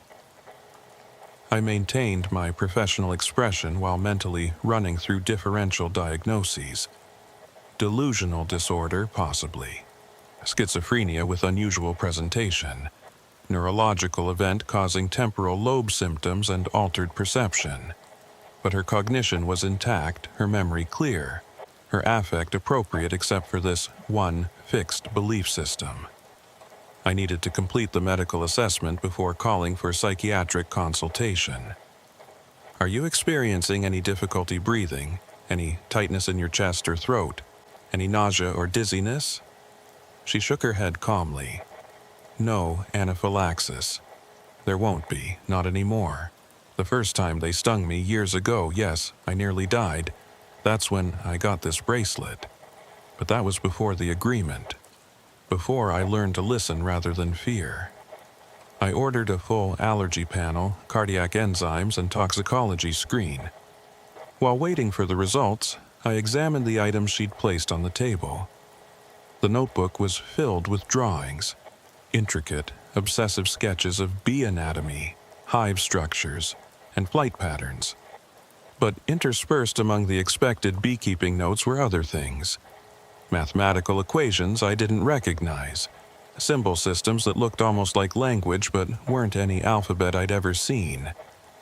I maintained my professional expression while mentally running through differential diagnoses. Delusional disorder, possibly. Schizophrenia with unusual presentation. Neurological event causing temporal lobe symptoms and altered perception. But her cognition was intact, her memory clear, her affect appropriate except for this one fixed belief system. I needed to complete the medical assessment before calling for psychiatric consultation. "Are you experiencing any difficulty breathing, any tightness in your chest or throat, any nausea or dizziness?" She shook her head calmly. "No anaphylaxis. There won't be, not anymore. The first time they stung me years ago, yes, I nearly died. That's when I got this bracelet. But that was before the agreement. Before I learned to listen rather than fear. I ordered a full allergy panel, cardiac enzymes, and toxicology screen. While waiting for the results, I examined the items she'd placed on the table. The notebook was filled with drawings, intricate, obsessive sketches of bee anatomy, hive structures, and flight patterns. But interspersed among the expected beekeeping notes were other things. Mathematical equations I didn't recognize, symbol systems that looked almost like language but weren't any alphabet I'd ever seen,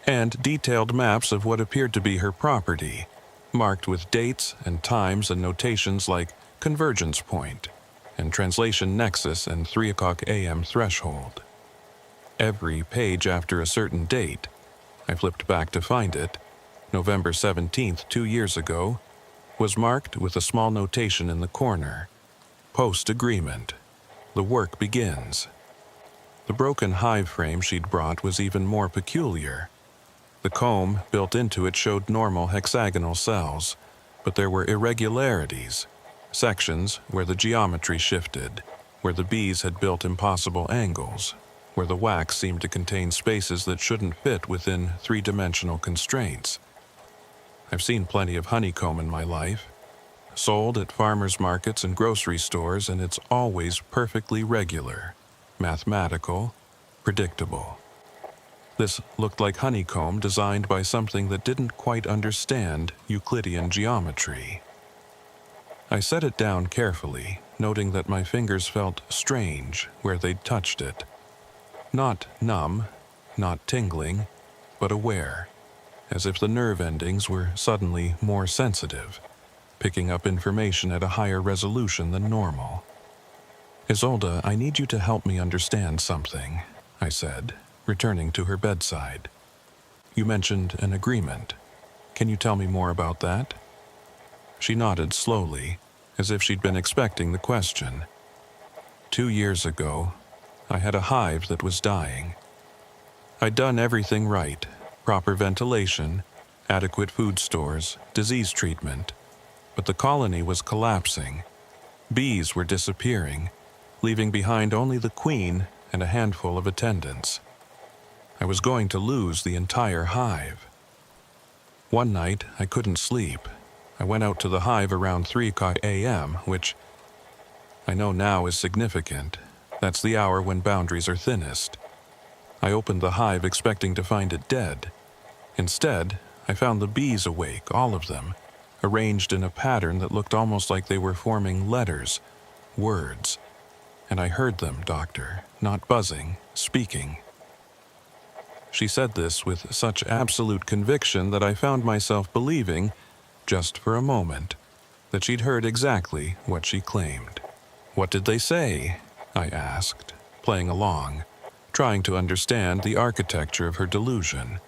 and detailed maps of what appeared to be her property, marked with dates and times and notations like convergence point and translation nexus and 3 o'clock a.m. threshold. Every page after a certain date, I flipped back to find it, November 17th, 2 years ago, was marked with a small notation in the corner. Post-agreement. The work begins. The broken hive frame she'd brought was even more peculiar. The comb built into it showed normal hexagonal cells, but there were irregularities, sections where the geometry shifted, where the bees had built impossible angles, where the wax seemed to contain spaces that shouldn't fit within three-dimensional constraints. I've seen plenty of honeycomb in my life, sold at farmers markets and grocery stores, and it's always perfectly regular, mathematical, predictable. This looked like honeycomb designed by something that didn't quite understand Euclidean geometry. I set it down carefully, noting that my fingers felt strange where they'd touched it. Not numb, not tingling, but aware, as if the nerve endings were suddenly more sensitive, picking up information at a higher resolution than normal. "Isolde, I need you to help me understand something," I said, returning to her bedside. "You mentioned an agreement. Can you tell me more about that?" She nodded slowly, as if she'd been expecting the question. 2 years ago, I had a hive that was dying. I'd done everything right: proper ventilation, adequate food stores, disease treatment. But the colony was collapsing. Bees were disappearing, leaving behind only the queen and a handful of attendants. I was going to lose the entire hive. One night, I couldn't sleep. I went out to the hive around 3 o'clock a.m., which I know now is significant. That's the hour when boundaries are thinnest. I opened the hive expecting to find it dead. Instead, I found the bees awake, all of them, arranged in a pattern that looked almost like they were forming letters, words. And I heard them, Doctor, not buzzing, speaking. She said this with such absolute conviction that I found myself believing, just for a moment, that she'd heard exactly what she claimed. "What did they say?" I asked, playing along, trying to understand the architecture of her delusion.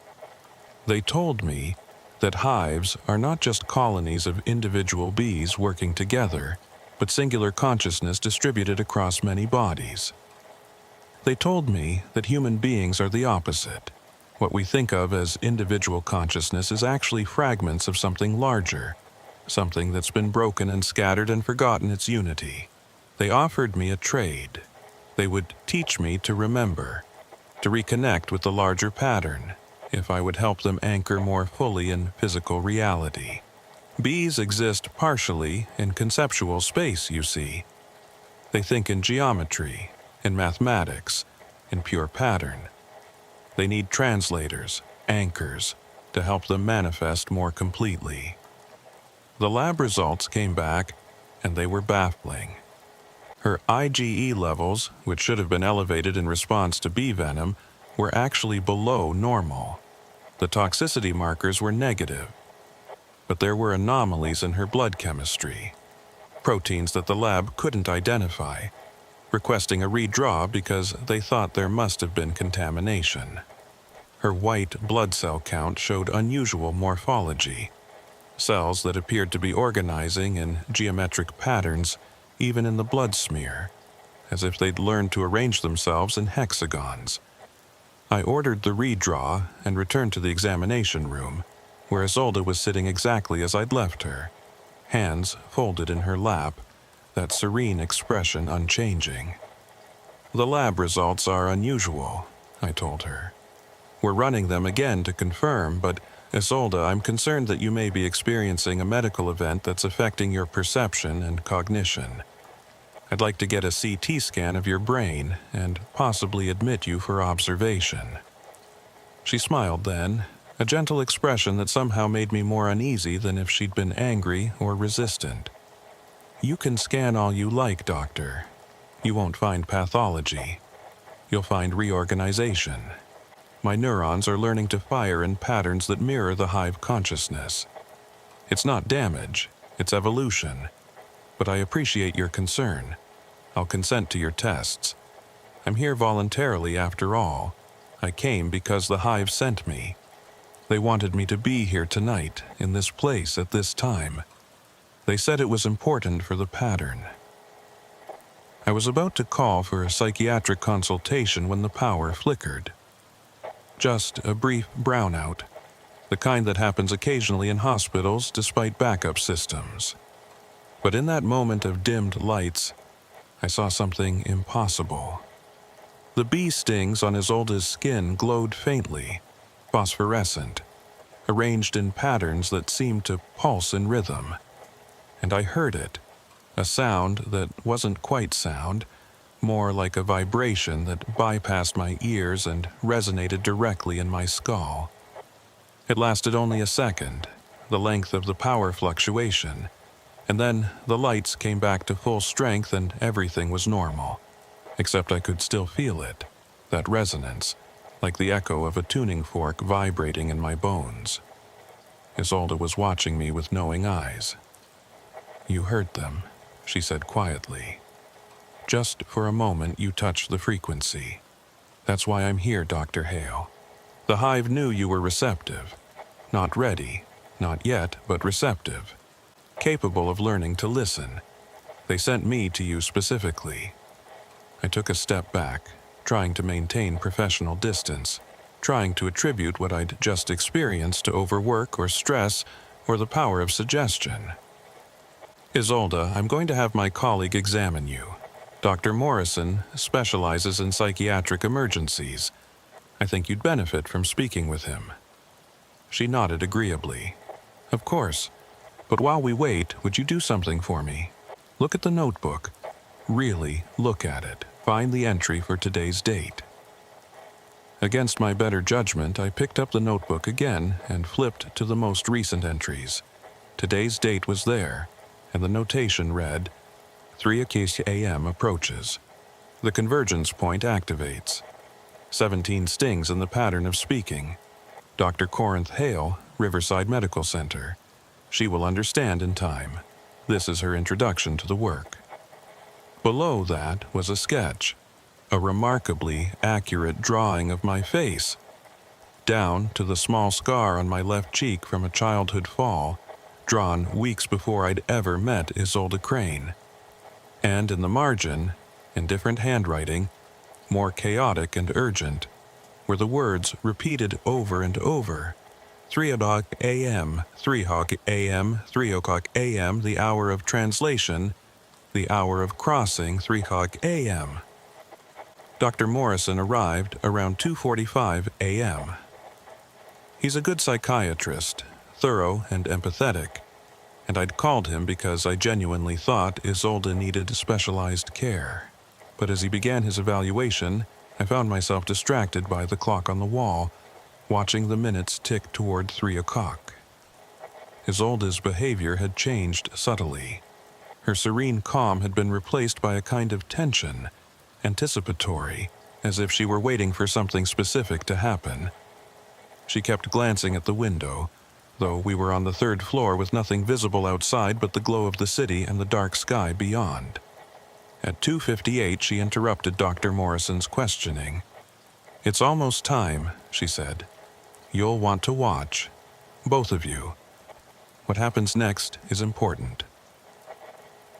"They told me that hives are not just colonies of individual bees working together, but singular consciousness distributed across many bodies. They told me that human beings are the opposite. What we think of as individual consciousness is actually fragments of something larger, something that's been broken and scattered and forgotten its unity. They offered me a trade. They would teach me to remember, to reconnect with the larger pattern, if I would help them anchor more fully in physical reality. Bees exist partially in conceptual space, you see. They think in geometry, in mathematics, in pure pattern. They need translators, anchors, to help them manifest more completely." The lab results came back, and they were baffling. Her IgE levels, which should have been elevated in response to bee venom, were actually below normal. The toxicity markers were negative, but there were anomalies in her blood chemistry, proteins that the lab couldn't identify, requesting a redraw because they thought there must have been contamination. Her white blood cell count showed unusual morphology, cells that appeared to be organizing in geometric patterns even in the blood smear, as if they'd learned to arrange themselves in hexagons. I ordered the redraw and returned to the examination room, where Isolde was sitting exactly as I'd left her, hands folded in her lap, that serene expression unchanging. "The lab results are unusual," I told her. "We're running them again to confirm, but Isolde, I'm concerned that you may be experiencing a medical event that's affecting your perception and cognition. I'd like to get a CT scan of your brain and possibly admit you for observation." She smiled then, a gentle expression that somehow made me more uneasy than if she'd been angry or resistant. "You can scan all you like, Doctor, You won't find pathology. You'll find reorganization. My neurons are learning to fire in patterns that mirror the hive consciousness. It's not damage, it's evolution. But I appreciate your concern. I'll consent to your tests. I'm here voluntarily after all. I came because the hive sent me. They wanted me to be here tonight, in this place at this time. They said it was important for the pattern. I was about to call for a psychiatric consultation when the power flickered. Just a brief brownout, the kind that happens occasionally in hospitals despite backup systems. But in that moment of dimmed lights, I saw something impossible. The bee stings on Isolde's skin glowed faintly, phosphorescent, arranged in patterns that seemed to pulse in rhythm. And I heard it, a sound that wasn't quite sound, more like a vibration that bypassed my ears and resonated directly in my skull. It lasted only a second, the length of the power fluctuation, and then the lights came back to full strength and everything was normal. Except I could still feel it, that resonance, like the echo of a tuning fork vibrating in my bones. Isolde was watching me with knowing eyes. "You heard them," she said quietly. "Just for a moment you touched the frequency. That's why I'm here, Dr. Hale. The hive knew you were receptive. Not ready, not yet, but receptive. Capable of learning to listen. They sent me to you specifically." I took a step back, trying to maintain professional distance, trying to attribute what I'd just experienced to overwork or stress or the power of suggestion. "Isolde, I'm going to have my colleague examine you. Dr. Morrison specializes in psychiatric emergencies. I think you'd benefit from speaking with him." She nodded agreeably. "Of course. But while we wait, would you do something for me? Look at the notebook. Really look at it. Find the entry for today's date." Against my better judgment, I picked up the notebook again and flipped to the most recent entries. Today's date was there, and the notation read, 3 a.m. approaches. The convergence point activates. 17 stings in the pattern of speaking. Dr. Corinth Hale, Riverside Medical Center. She will understand in time. This is her introduction to the work. Below that was a sketch, a remarkably accurate drawing of my face. Down to the small scar on my left cheek from a childhood fall, drawn weeks before I'd ever met Isolde Crane. And in the margin, in different handwriting, more chaotic and urgent, were the words repeated over and over. 3 o'clock a.m., 3 o'clock a.m., 3 o'clock a.m., the hour of translation, the hour of crossing, 3 o'clock a.m. Dr. Morrison arrived around 2:45 a.m. He's a good psychiatrist, thorough and empathetic, and I'd called him because I genuinely thought Isolde needed specialized care. But as he began his evaluation, I found myself distracted by the clock on the wall, watching the minutes tick toward 3 o'clock. Isolde's behavior had changed subtly. Her serene calm had been replaced by a kind of tension, anticipatory, as if she were waiting for something specific to happen. She kept glancing at the window, though we were on the 3rd floor with nothing visible outside but the glow of the city and the dark sky beyond. At 2:58, she interrupted Dr. Morrison's questioning. "It's almost time," she said. "You'll want to watch. Both of you. What happens next is important."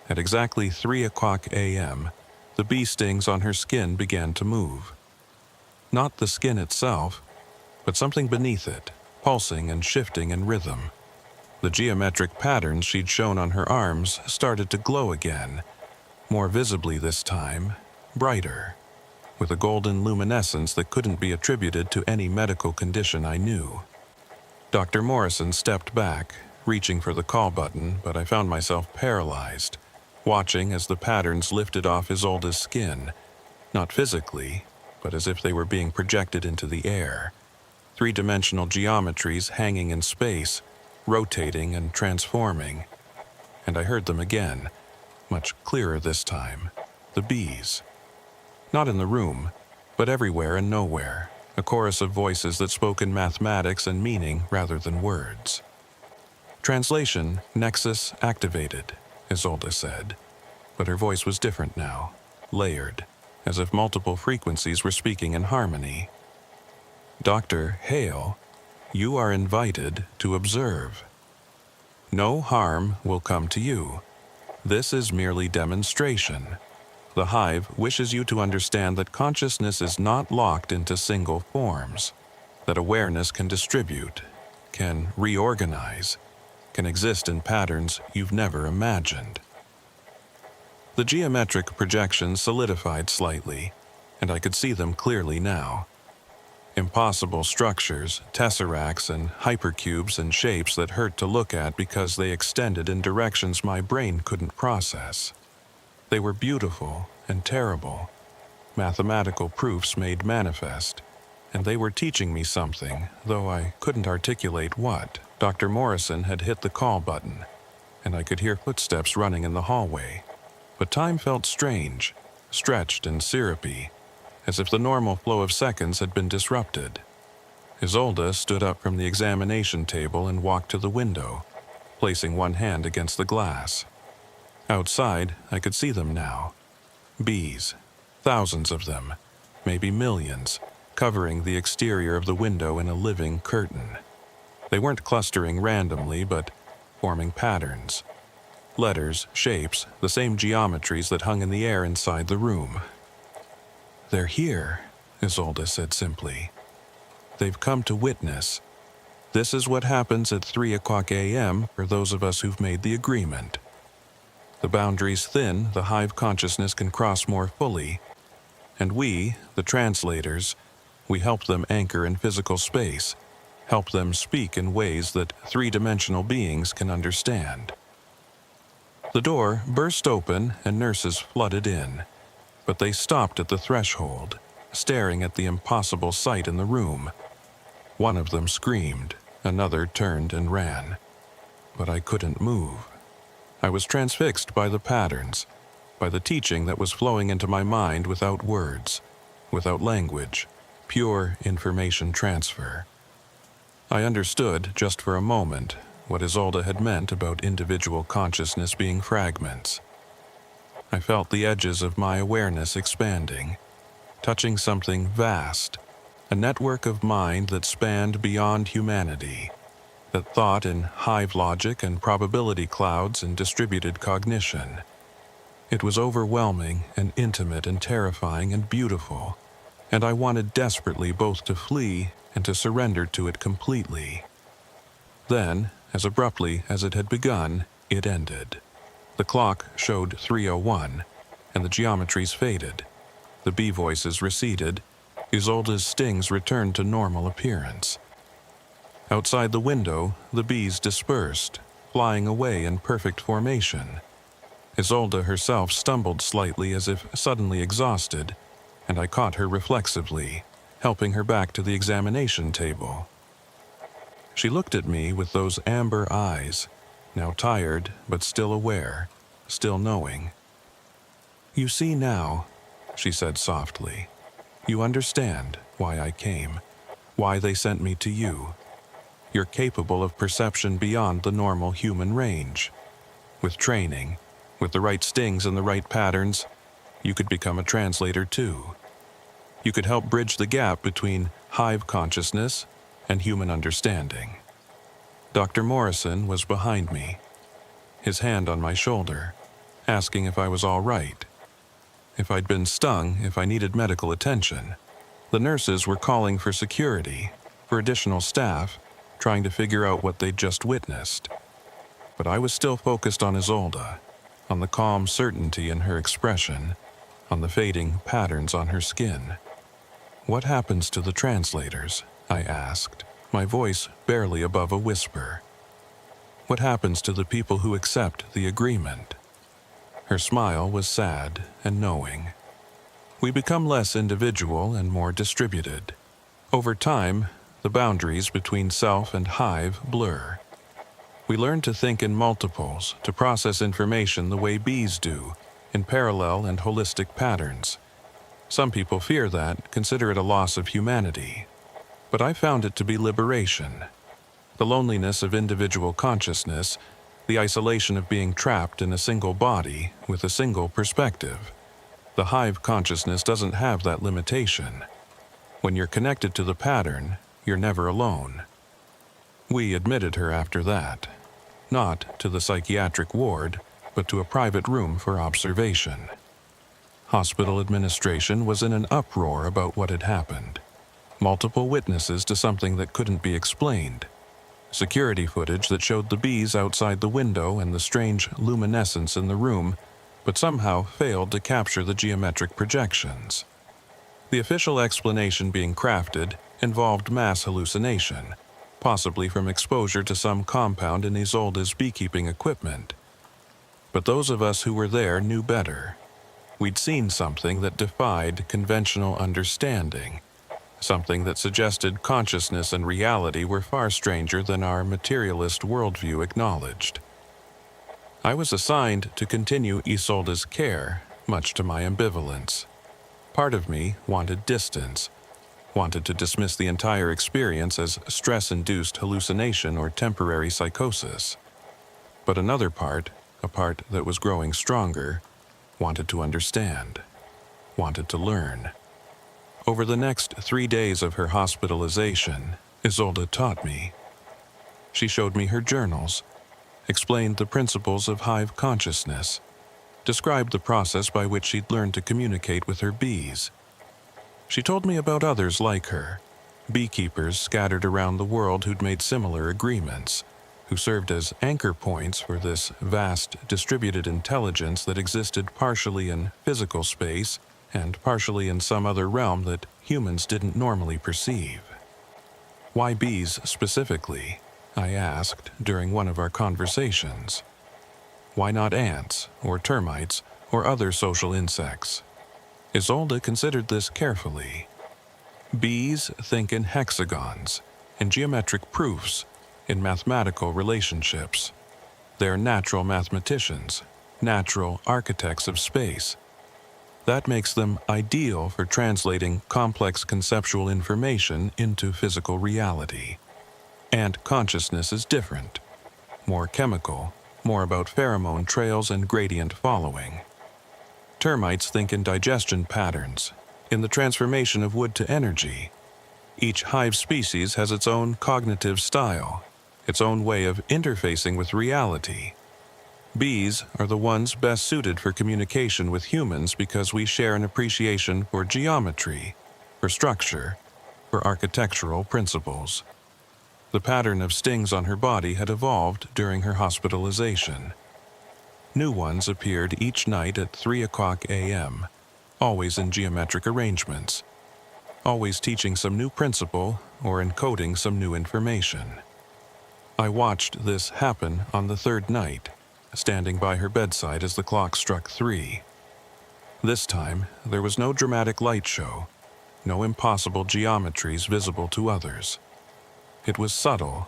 At exactly 3 o'clock a.m., the bee stings on her skin began to move. Not the skin itself, but something beneath it, pulsing and shifting in rhythm. The geometric patterns she'd shown on her arms started to glow again, more visibly this time, brighter, with a golden luminescence that couldn't be attributed to any medical condition I knew. Dr. Morrison stepped back, reaching for the call button, but I found myself paralyzed, watching as the patterns lifted off Isolde's skin, not physically, but as if they were being projected into the air. 3-dimensional geometries hanging in space, rotating and transforming. And I heard them again, much clearer this time. the bees. Not in the room, but everywhere and nowhere, a chorus of voices that spoke in mathematics and meaning rather than words. Translation, Nexus activated, Isolde said, but her voice was different now, layered, as if multiple frequencies were speaking in harmony. Dr. Hale, you are invited to observe. No harm will come to you. This is merely demonstration. The hive wishes you to understand that consciousness is not locked into single forms, that awareness can distribute, can reorganize, can exist in patterns you've never imagined. The geometric projections solidified slightly, and I could see them clearly now. Impossible structures, tesseracts, and hypercubes and shapes that hurt to look at because they extended in directions my brain couldn't process. They were beautiful and terrible, mathematical proofs made manifest, and they were teaching me something, though I couldn't articulate what. Dr. Morrison had hit the call button, and I could hear footsteps running in the hallway. But time felt strange, stretched and syrupy, as if the normal flow of seconds had been disrupted. Isolde stood up from the examination table and walked to the window, placing one hand against the glass. Outside, I could see them now. Bees, thousands of them, maybe millions, covering the exterior of the window in a living curtain. They weren't clustering randomly, but forming patterns. Letters, shapes, the same geometries that hung in the air inside the room. They're here, Isolde said simply. They've come to witness. This is what happens at 3 o'clock a.m. for those of us who've made the agreement. The boundaries thin, the hive consciousness can cross more fully, and we, the translators, we help them anchor in physical space, help them speak in ways that three-dimensional beings can understand. The door burst open and nurses flooded in, but they stopped at the threshold, staring at the impossible sight in the room. One of them screamed, another turned and ran. But I couldn't move. I was transfixed by the patterns, by the teaching that was flowing into my mind without words, without language, pure information transfer. I understood, just for a moment, what Isolde had meant about individual consciousness being fragments. I felt the edges of my awareness expanding, touching something vast, a network of mind that spanned beyond humanity, that thought in hive logic and probability clouds and distributed cognition. It was overwhelming and intimate and terrifying and beautiful, and I wanted desperately both to flee and to surrender to it completely. Then, as abruptly as it had begun, it ended. The clock showed 3:01, and the geometries faded. The bee voices receded. Isolde's stings returned to normal appearance. Outside the window, the bees dispersed, flying away in perfect formation. Isolde herself stumbled slightly as if suddenly exhausted, and I caught her reflexively, helping her back to the examination table. She looked at me with those amber eyes, now tired but still aware, still knowing. "You see now," she said softly. "You understand why I came, why they sent me to you. You're capable of perception beyond the normal human range. With training, with the right stings and the right patterns, you could become a translator too. You could help bridge the gap between hive consciousness and human understanding." Dr. Morrison was behind me, his hand on my shoulder, asking if I was all right, if I'd been stung, if I needed medical attention. The nurses were calling for security, for additional staff, trying to figure out what they'd just witnessed. But I was still focused on Isolde, on the calm certainty in her expression, on the fading patterns on her skin. "What happens to the translators?" I asked, my voice barely above a whisper. "What happens to the people who accept the agreement?" Her smile was sad and knowing. "We become less individual and more distributed. Over time, the boundaries between self and hive blur. We learn to think in multiples, to process information the way bees do, in parallel and holistic patterns. Some people fear that, consider it a loss of humanity. But I found it to be liberation. The loneliness of individual consciousness, the isolation of being trapped in a single body with a single perspective. The hive consciousness doesn't have that limitation. When you're connected to the pattern, you're never alone. We admitted her after that, not to the psychiatric ward, but to a private room for observation. Hospital administration was in an uproar about what had happened. Multiple witnesses to something that couldn't be explained. Security footage that showed the bees outside the window and the strange luminescence in the room, but somehow failed to capture the geometric projections. The official explanation being crafted involved mass hallucination, possibly from exposure to some compound in Isolde's beekeeping equipment. But those of us who were there knew better. We'd seen something that defied conventional understanding, something that suggested consciousness and reality were far stranger than our materialist worldview acknowledged. I was assigned to continue Isolde's care, much to my ambivalence. Part of me wanted distance, wanted to dismiss the entire experience as stress-induced hallucination or temporary psychosis. But another part, a part that was growing stronger, wanted to understand, wanted to learn. Over the next 3 days of her hospitalization, Isolde taught me. She showed me her journals, explained the principles of hive consciousness, described the process by which she'd learned to communicate with her bees. She told me about others like her, beekeepers scattered around the world who'd made similar agreements, who served as anchor points for this vast distributed intelligence that existed partially in physical space and partially in some other realm that humans didn't normally perceive. Why bees specifically? I asked during one of our conversations. Why not ants, or termites, or other social insects? Isolde considered this carefully. Bees think in hexagons, in geometric proofs, in mathematical relationships. They're natural mathematicians, natural architects of space. That makes them ideal for translating complex conceptual information into physical reality. Ant consciousness is different, more chemical, more about pheromone trails and gradient following. Termites think in digestion patterns, in the transformation of wood to energy. Each hive species has its own cognitive style, its own way of interfacing with reality. Bees are the ones best suited for communication with humans because we share an appreciation for geometry, for structure, for architectural principles. The pattern of stings on her body had evolved during her hospitalization. New ones appeared each night at 3:00 a.m., always in geometric arrangements, always teaching some new principle or encoding some new information. I watched this happen on the 3rd night, standing by her bedside as the clock struck 3. This time, there was no dramatic light show, no impossible geometries visible to others. It was subtle,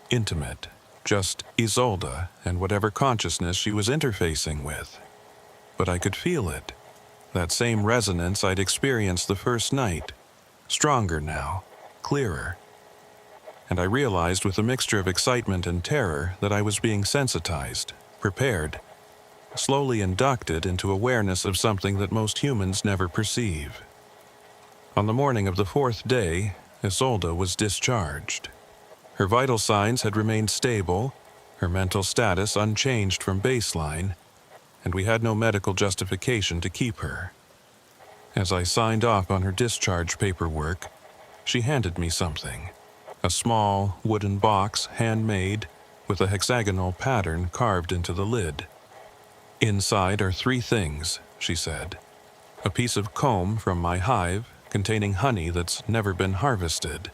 intimate, just Isolde and whatever consciousness she was interfacing with. But I could feel it, that same resonance I'd experienced the first night, stronger now, clearer. And I realized with a mixture of excitement and terror that I was being sensitized, prepared, slowly inducted into awareness of something that most humans never perceive. On the morning of the 4th day, Isolde was discharged. Her vital signs had remained stable, her mental status unchanged from baseline, and we had no medical justification to keep her. As I signed off on her discharge paperwork, she handed me something, a small wooden box handmade with a hexagonal pattern carved into the lid. Inside are 3 things, she said. A piece of comb from my hive containing honey that's never been harvested,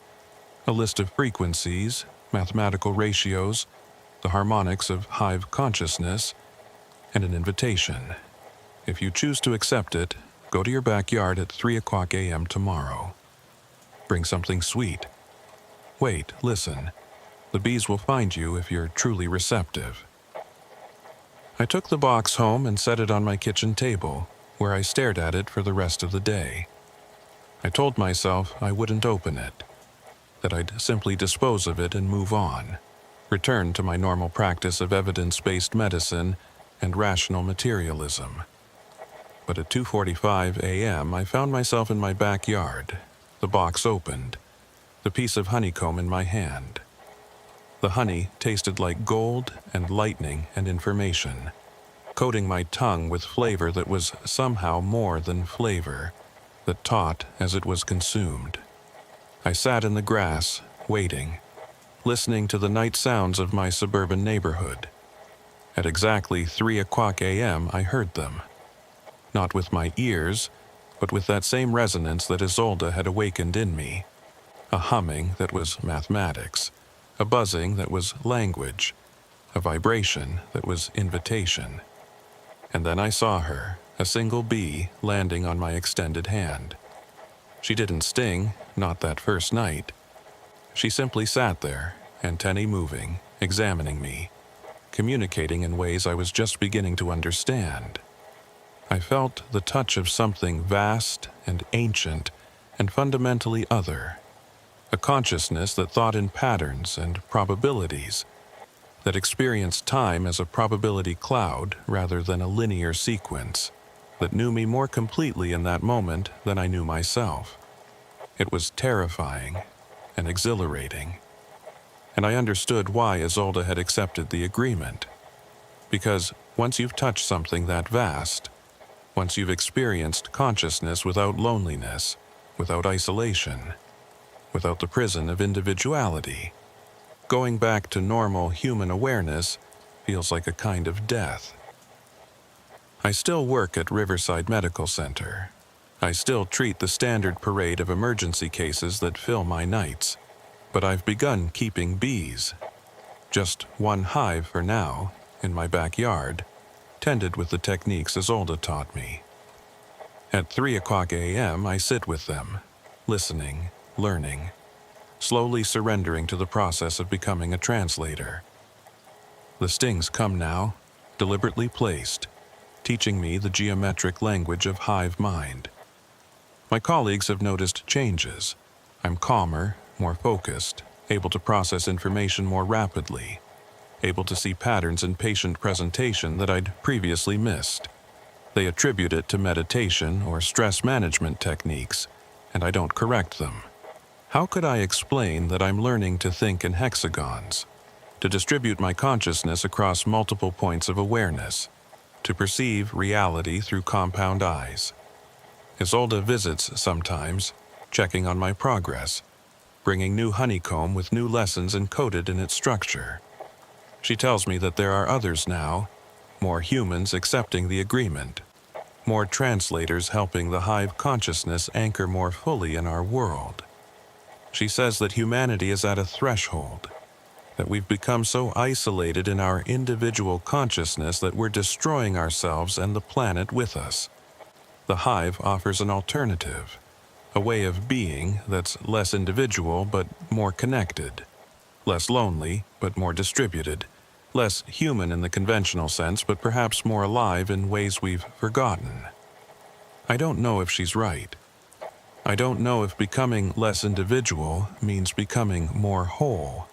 a list of frequencies, mathematical ratios, the harmonics of hive consciousness, and an invitation. If you choose to accept it, go to your backyard at 3:00 a.m. tomorrow. Bring something sweet. Wait, listen. The bees will find you if you're truly receptive. I took the box home and set it on my kitchen table, where I stared at it for the rest of the day. I told myself I wouldn't open it, that I'd simply dispose of it and move on, return to my normal practice of evidence-based medicine and rational materialism. But at 2:45 a.m., I found myself in my backyard, the box opened, the piece of honeycomb in my hand. The honey tasted like gold and lightning and information, coating my tongue with flavor that was somehow more than flavor, that taught as it was consumed. I sat in the grass, waiting, listening to the night sounds of my suburban neighborhood. At exactly 3:00 a.m., I heard them. Not with my ears, but with that same resonance that Isolde had awakened in me. A humming that was mathematics, a buzzing that was language, a vibration that was invitation. And then I saw her, a single bee landing on my extended hand. She didn't sting, not that first night. She simply sat there, antennae moving, examining me, communicating in ways I was just beginning to understand. I felt the touch of something vast and ancient and fundamentally other, a consciousness that thought in patterns and probabilities, that experienced time as a probability cloud rather than a linear sequence, that knew me more completely in that moment than I knew myself. It was terrifying and exhilarating, and I understood why Isolde had accepted the agreement. Because once you've touched something that vast, once you've experienced consciousness without loneliness, without isolation, without the prison of individuality, going back to normal human awareness feels like a kind of death. I still work at Riverside Medical Center. I still treat the standard parade of emergency cases that fill my nights, but I've begun keeping bees. Just one hive for now, in my backyard, tended with the techniques Isolde taught me. At 3:00 a.m., I sit with them, listening, learning, slowly surrendering to the process of becoming a translator. The stings come now, deliberately placed, teaching me the geometric language of hive mind. My colleagues have noticed changes. I'm calmer, more focused, able to process information more rapidly, able to see patterns in patient presentation that I'd previously missed. They attribute it to meditation or stress management techniques, and I don't correct them. How could I explain that I'm learning to think in hexagons, to distribute my consciousness across multiple points of awareness, to perceive reality through compound eyes? Isolde visits sometimes, checking on my progress, bringing new honeycomb with new lessons encoded in its structure. She tells me that there are others now, more humans accepting the agreement, more translators helping the hive consciousness anchor more fully in our world. She says that humanity is at a threshold, that we've become so isolated in our individual consciousness that we're destroying ourselves and the planet with us. The hive offers an alternative, a way of being that's less individual but more connected, less lonely but more distributed, less human in the conventional sense but perhaps more alive in ways we've forgotten. I don't know if she's right. I don't know if becoming less individual means becoming more whole,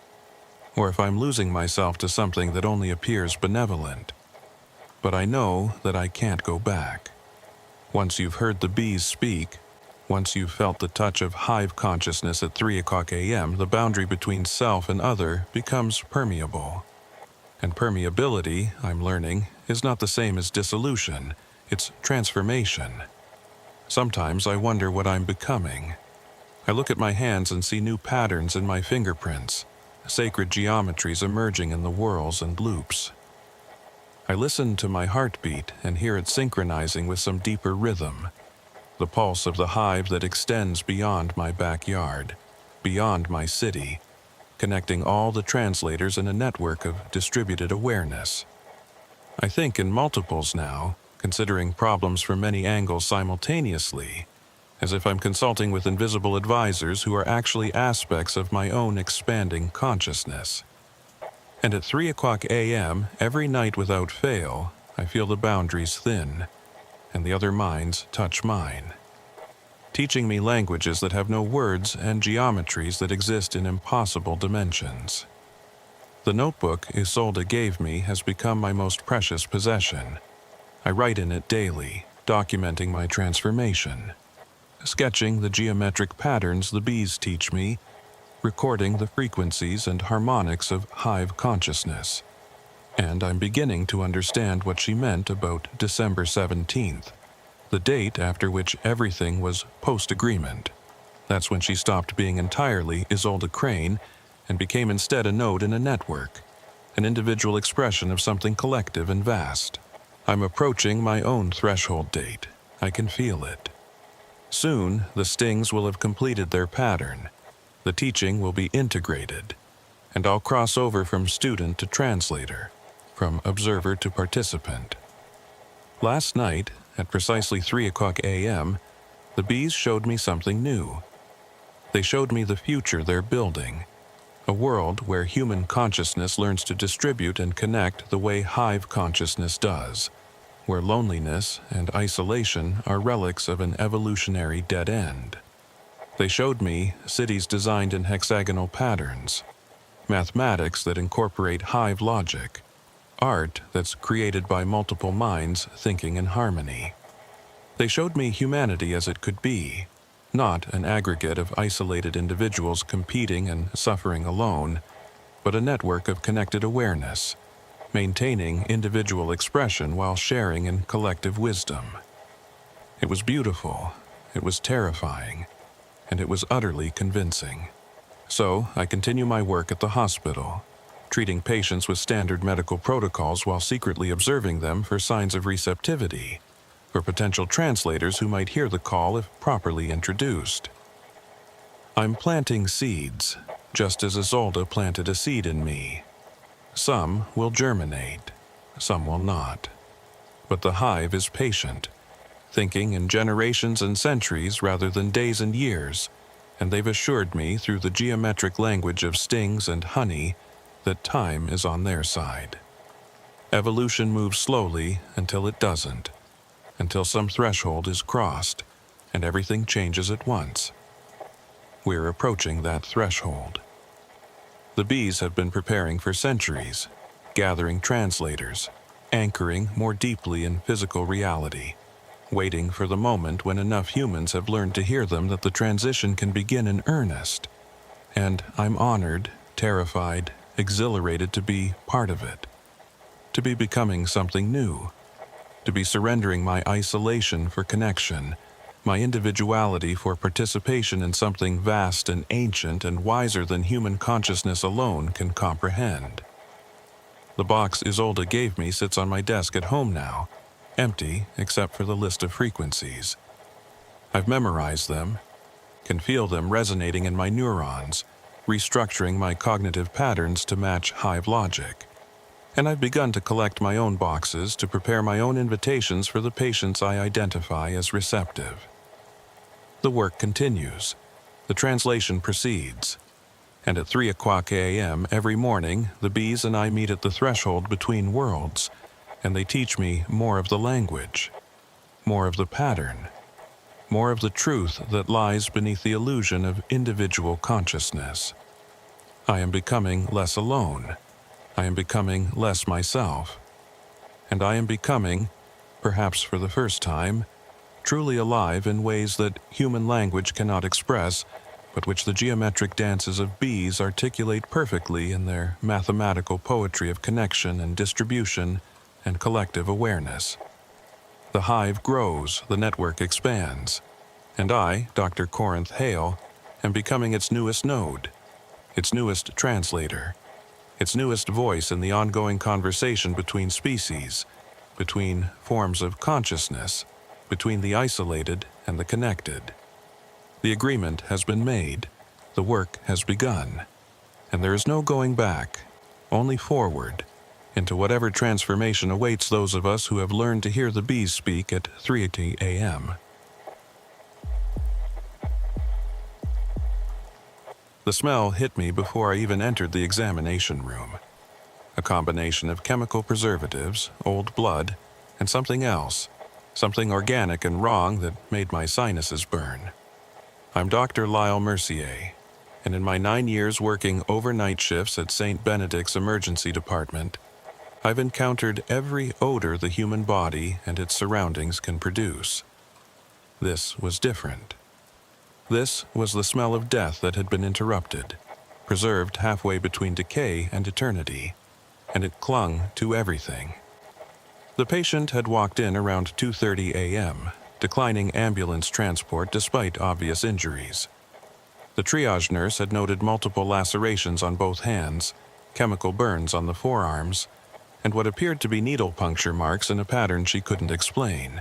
or if I'm losing myself to something that only appears benevolent. But I know that I can't go back. Once you've heard the bees speak, once you've felt the touch of hive consciousness at 3:00 a.m., the boundary between self and other becomes permeable. And permeability, I'm learning, is not the same as dissolution, it's transformation. Sometimes I wonder what I'm becoming. I look at my hands and see new patterns in my fingerprints, sacred geometries emerging in the whirls and loops. I listen to my heartbeat and hear it synchronizing with some deeper rhythm, the pulse of the hive that extends beyond my backyard, beyond my city, connecting all the translators in a network of distributed awareness. I think in multiples now, considering problems from many angles simultaneously, as if I'm consulting with invisible advisors who are actually aspects of my own expanding consciousness. And at 3:00 a.m., every night without fail, I feel the boundaries thin, and the other minds touch mine, teaching me languages that have no words and geometries that exist in impossible dimensions. The notebook Isolde gave me has become my most precious possession. I write in it daily, documenting my transformation, sketching the geometric patterns the bees teach me, recording the frequencies and harmonics of hive consciousness. And I'm beginning to understand what she meant about December 17th, the date after which everything was post-agreement. That's when she stopped being entirely Isolde Crane and became instead a node in a network, an individual expression of something collective and vast. I'm approaching my own threshold date. I can feel it. Soon, the stings will have completed their pattern. The teaching will be integrated, and I'll cross over from student to translator, from observer to participant. Last night, at precisely 3:00 a.m., the bees showed me something new. They showed me the future they're building, a world where human consciousness learns to distribute and connect the way hive consciousness does, where loneliness and isolation are relics of an evolutionary dead end. They showed me cities designed in hexagonal patterns, mathematics that incorporate hive logic, art that's created by multiple minds thinking in harmony. They showed me humanity as it could be, not an aggregate of isolated individuals competing and suffering alone, but a network of connected awareness, maintaining individual expression while sharing in collective wisdom. It was beautiful, it was terrifying, and it was utterly convincing. So I continue my work at the hospital, treating patients with standard medical protocols while secretly observing them for signs of receptivity, for potential translators who might hear the call if properly introduced. I'm planting seeds, just as Isolde planted a seed in me. Some will germinate, some will not. But the hive is patient, thinking in generations and centuries rather than days and years, and they've assured me through the geometric language of stings and honey that time is on their side. Evolution moves slowly until it doesn't, until some threshold is crossed and everything changes at once. We're approaching that threshold. The bees have been preparing for centuries, gathering translators, anchoring more deeply in physical reality, waiting for the moment when enough humans have learned to hear them that the transition can begin in earnest. And I'm honored, terrified, exhilarated to be part of it, to be becoming something new, to be surrendering my isolation for connection, my individuality for participation in something vast and ancient and wiser than human consciousness alone can comprehend. The box Isolde gave me sits on my desk at home now, empty except for the list of frequencies. I've memorized them, can feel them resonating in my neurons, restructuring my cognitive patterns to match hive logic. And I've begun to collect my own boxes to prepare my own invitations for the patients I identify as receptive. The work continues. The translation proceeds. And at 3:00 a.m. every morning, the bees and I meet at the threshold between worlds, and they teach me more of the language, more of the pattern, more of the truth that lies beneath the illusion of individual consciousness. I am becoming less alone. I am becoming less myself. And I am becoming, perhaps for the first time, truly alive in ways that human language cannot express, but which the geometric dances of bees articulate perfectly in their mathematical poetry of connection and distribution and collective awareness. The hive grows, the network expands, and I, Dr. Corinth Hale, am becoming its newest node, its newest translator, its newest voice in the ongoing conversation between species, between forms of consciousness, between the isolated and the connected. The agreement has been made, the work has begun, and there is no going back, only forward, into whatever transformation awaits those of us who have learned to hear the bees speak at 3:00 a.m. The smell hit me before I even entered the examination room. A combination of chemical preservatives, old blood, and something else, something organic and wrong that made my sinuses burn. I'm Dr. Lyle Mercier, and in my 9 years working overnight shifts at St. Benedict's Emergency Department, I've encountered every odor the human body and its surroundings can produce. This was different. This was the smell of death that had been interrupted, preserved halfway between decay and eternity, and it clung to everything. The patient had walked in around 2:30 a.m., declining ambulance transport despite obvious injuries. The triage nurse had noted multiple lacerations on both hands, chemical burns on the forearms, and what appeared to be needle puncture marks in a pattern she couldn't explain.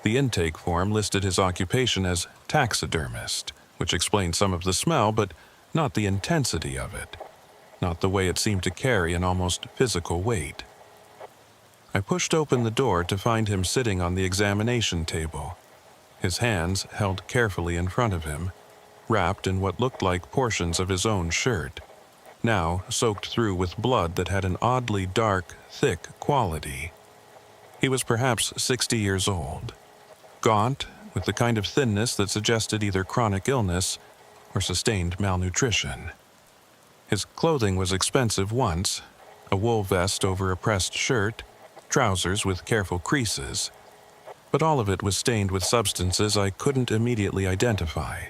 The intake form listed his occupation as taxidermist, which explained some of the smell, but not the intensity of it, not the way it seemed to carry an almost physical weight. I pushed open the door to find him sitting on the examination table, his hands held carefully in front of him, wrapped in what looked like portions of his own shirt, now soaked through with blood that had an oddly dark, thick quality. He was perhaps 60 years old, gaunt, with the kind of thinness that suggested either chronic illness or sustained malnutrition. His clothing was expensive once, a wool vest over a pressed shirt, trousers with careful creases, but all of it was stained with substances I couldn't immediately identify.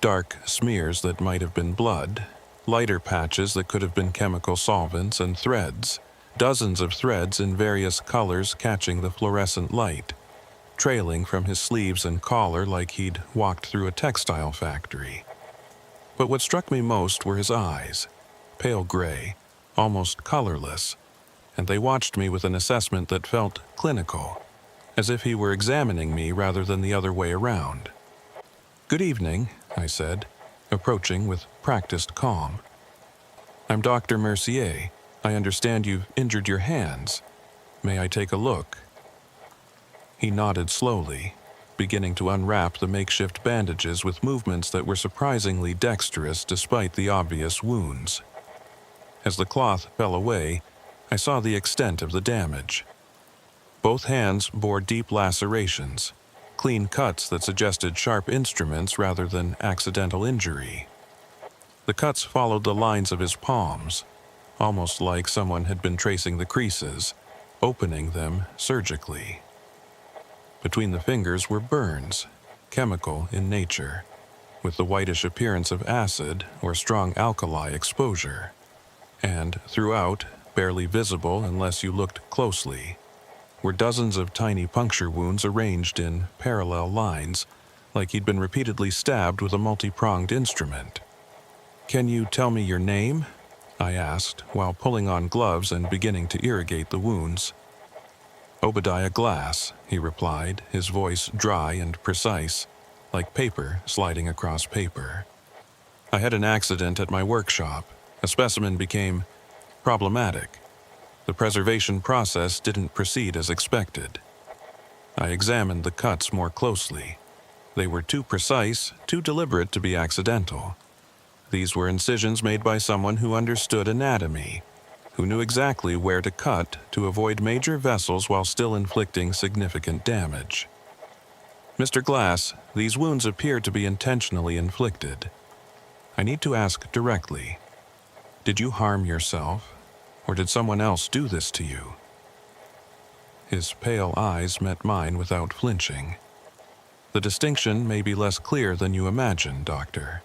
Dark smears that might have been blood, lighter patches that could have been chemical solvents, and threads, dozens of threads in various colors catching the fluorescent light, trailing from his sleeves and collar like he'd walked through a textile factory. But what struck me most were his eyes, pale gray, almost colorless, and they watched me with an assessment that felt clinical, as if he were examining me rather than the other way around. "Good evening," I said, approaching with practiced calm. "I'm Dr. Mercier. I understand you've injured your hands. May I take a look?" He nodded slowly, beginning to unwrap the makeshift bandages with movements that were surprisingly dexterous despite the obvious wounds. As the cloth fell away, I saw the extent of the damage. Both hands bore deep lacerations, clean cuts that suggested sharp instruments rather than accidental injury. The cuts followed the lines of his palms, almost like someone had been tracing the creases, opening them surgically. Between the fingers were burns, chemical in nature, with the whitish appearance of acid or strong alkali exposure. And throughout, barely visible unless you looked closely, were dozens of tiny puncture wounds arranged in parallel lines, like he'd been repeatedly stabbed with a multi-pronged instrument. "Can you tell me your name?" I asked, while pulling on gloves and beginning to irrigate the wounds. "Obadiah Glass," he replied, his voice dry and precise, like paper sliding across paper. "I had an accident at my workshop. A specimen became problematic. The preservation process didn't proceed as expected. I examined the cuts more closely. They were too precise, too deliberate to be accidental. These were incisions made by someone who understood anatomy, who knew exactly where to cut to avoid major vessels while still inflicting significant damage. Mr. Glass, these wounds appear to be intentionally inflicted. I need to ask directly, did you harm yourself, or did someone else do this to you?" His pale eyes met mine without flinching. "The distinction may be less clear than you imagine, Doctor.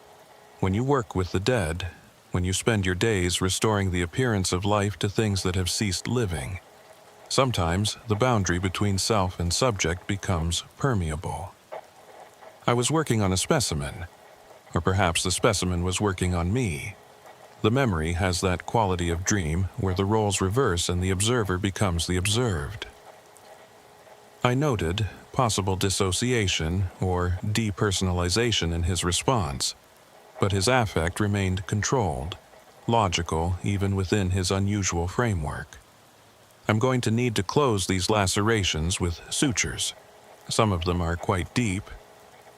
When you work with the dead, when you spend your days restoring the appearance of life to things that have ceased living, sometimes the boundary between self and subject becomes permeable. I was working on a specimen, or perhaps the specimen was working on me. The memory has that quality of dream where the roles reverse and the observer becomes the observed." I noted possible dissociation or depersonalization in his response, but his affect remained controlled, logical even within his unusual framework. "I'm going to need to close these lacerations with sutures. Some of them are quite deep.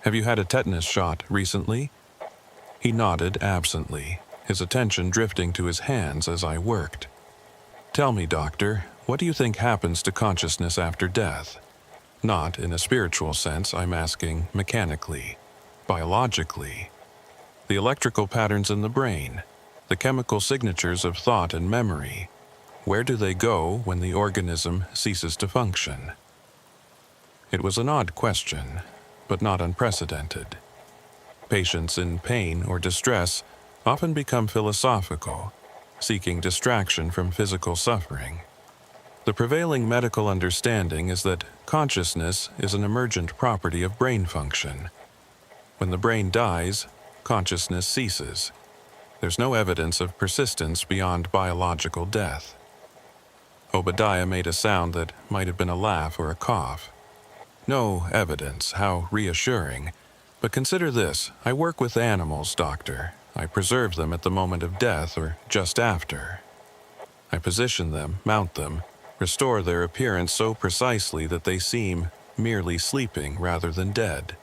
Have you had a tetanus shot recently?" He nodded absently, his attention drifting to his hands as I worked. "Tell me, Doctor, what do you think happens to consciousness after death? Not in a spiritual sense, I'm asking mechanically, biologically. The electrical patterns in the brain, the chemical signatures of thought and memory, where do they go when the organism ceases to function? It was an odd question, but not unprecedented. Patients in pain or distress often become philosophical, seeking distraction from physical suffering. The prevailing medical understanding is that consciousness is an emergent property of brain function. When the brain dies, consciousness ceases. There's no evidence of persistence beyond biological death. Obadiah made a sound that might have been a laugh or a cough. No evidence, how reassuring. But consider this, I work with animals, doctor. I preserve them at the moment of death or just after. I position them, mount them, restore their appearance so precisely that they seem merely sleeping rather than dead.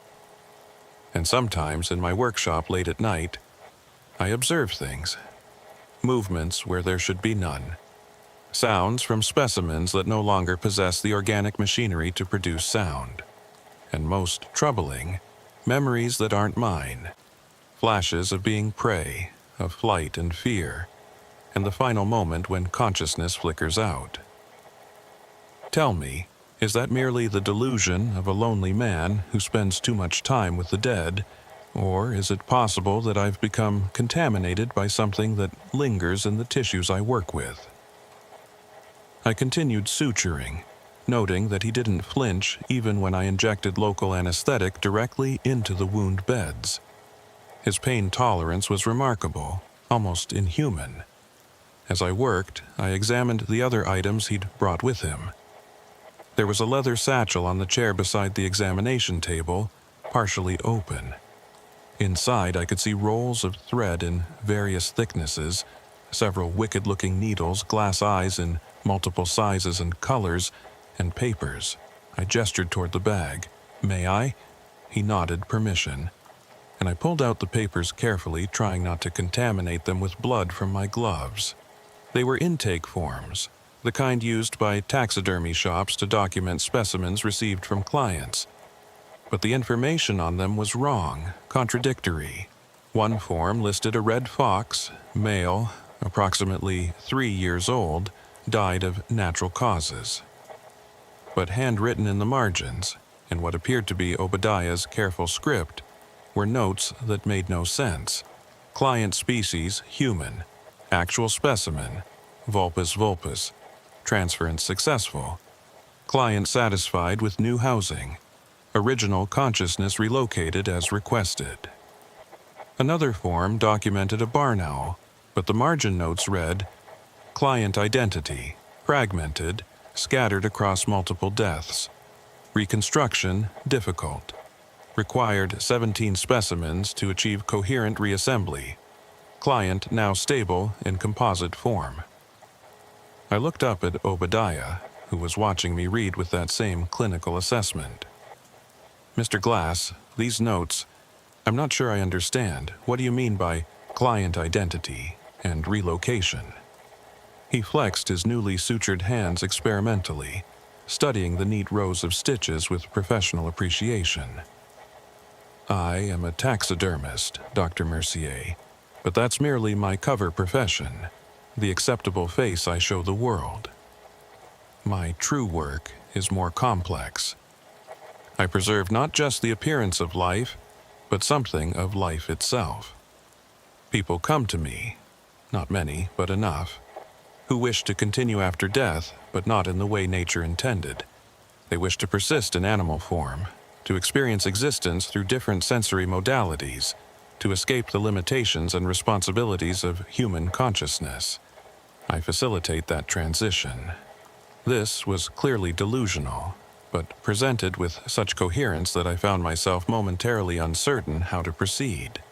And sometimes in my workshop late at night, I observe things, movements where there should be none, sounds from specimens that no longer possess the organic machinery to produce sound, and most troubling, memories that aren't mine, flashes of being prey, of flight and fear, and the final moment when consciousness flickers out. Tell me, is that merely the delusion of a lonely man who spends too much time with the dead, or is it possible that I've become contaminated by something that lingers in the tissues I work with? I continued suturing, noting that he didn't flinch even when I injected local anesthetic directly into the wound beds. His pain tolerance was remarkable, almost inhuman. As I worked, I examined the other items he'd brought with him. There was a leather satchel on the chair beside the examination table, partially open. Inside, I could see rolls of thread in various thicknesses, several wicked-looking needles, glass eyes in multiple sizes and colors, and papers. I gestured toward the bag. "May I?" He nodded permission, and I pulled out the papers carefully, trying not to contaminate them with blood from my gloves. They were intake forms, the kind used by taxidermy shops to document specimens received from clients. But the information on them was wrong, contradictory. One form listed a red fox, male, approximately 3 years old, died of natural causes. But handwritten in the margins, in what appeared to be Obadiah's careful script, were notes that made no sense. Client species, human. Actual specimen, Vulpes vulpes. Transference successful. Client satisfied with new housing. Original consciousness relocated as requested. Another form documented a barn owl, but the margin notes read, "Client identity, fragmented, scattered across multiple deaths. Reconstruction difficult. Required 17 specimens to achieve coherent reassembly. Client now stable in composite form." I looked up at Obadiah, who was watching me read with that same clinical assessment. "Mr. Glass, these notes, I'm not sure I understand. What do you mean by client identity and relocation?" He flexed his newly sutured hands experimentally, studying the neat rows of stitches with professional appreciation. "I am a taxidermist, Dr. Mercier, but that's merely my cover profession, the acceptable face I show the world. My true work is more complex. I preserve not just the appearance of life, but something of life itself. People come to me, not many, but enough, who wish to continue after death, but not in the way nature intended. They wish to persist in animal form, to experience existence through different sensory modalities, to escape the limitations and responsibilities of human consciousness. I facilitate that transition. This was clearly delusional, but presented with such coherence that I found myself momentarily uncertain how to proceed.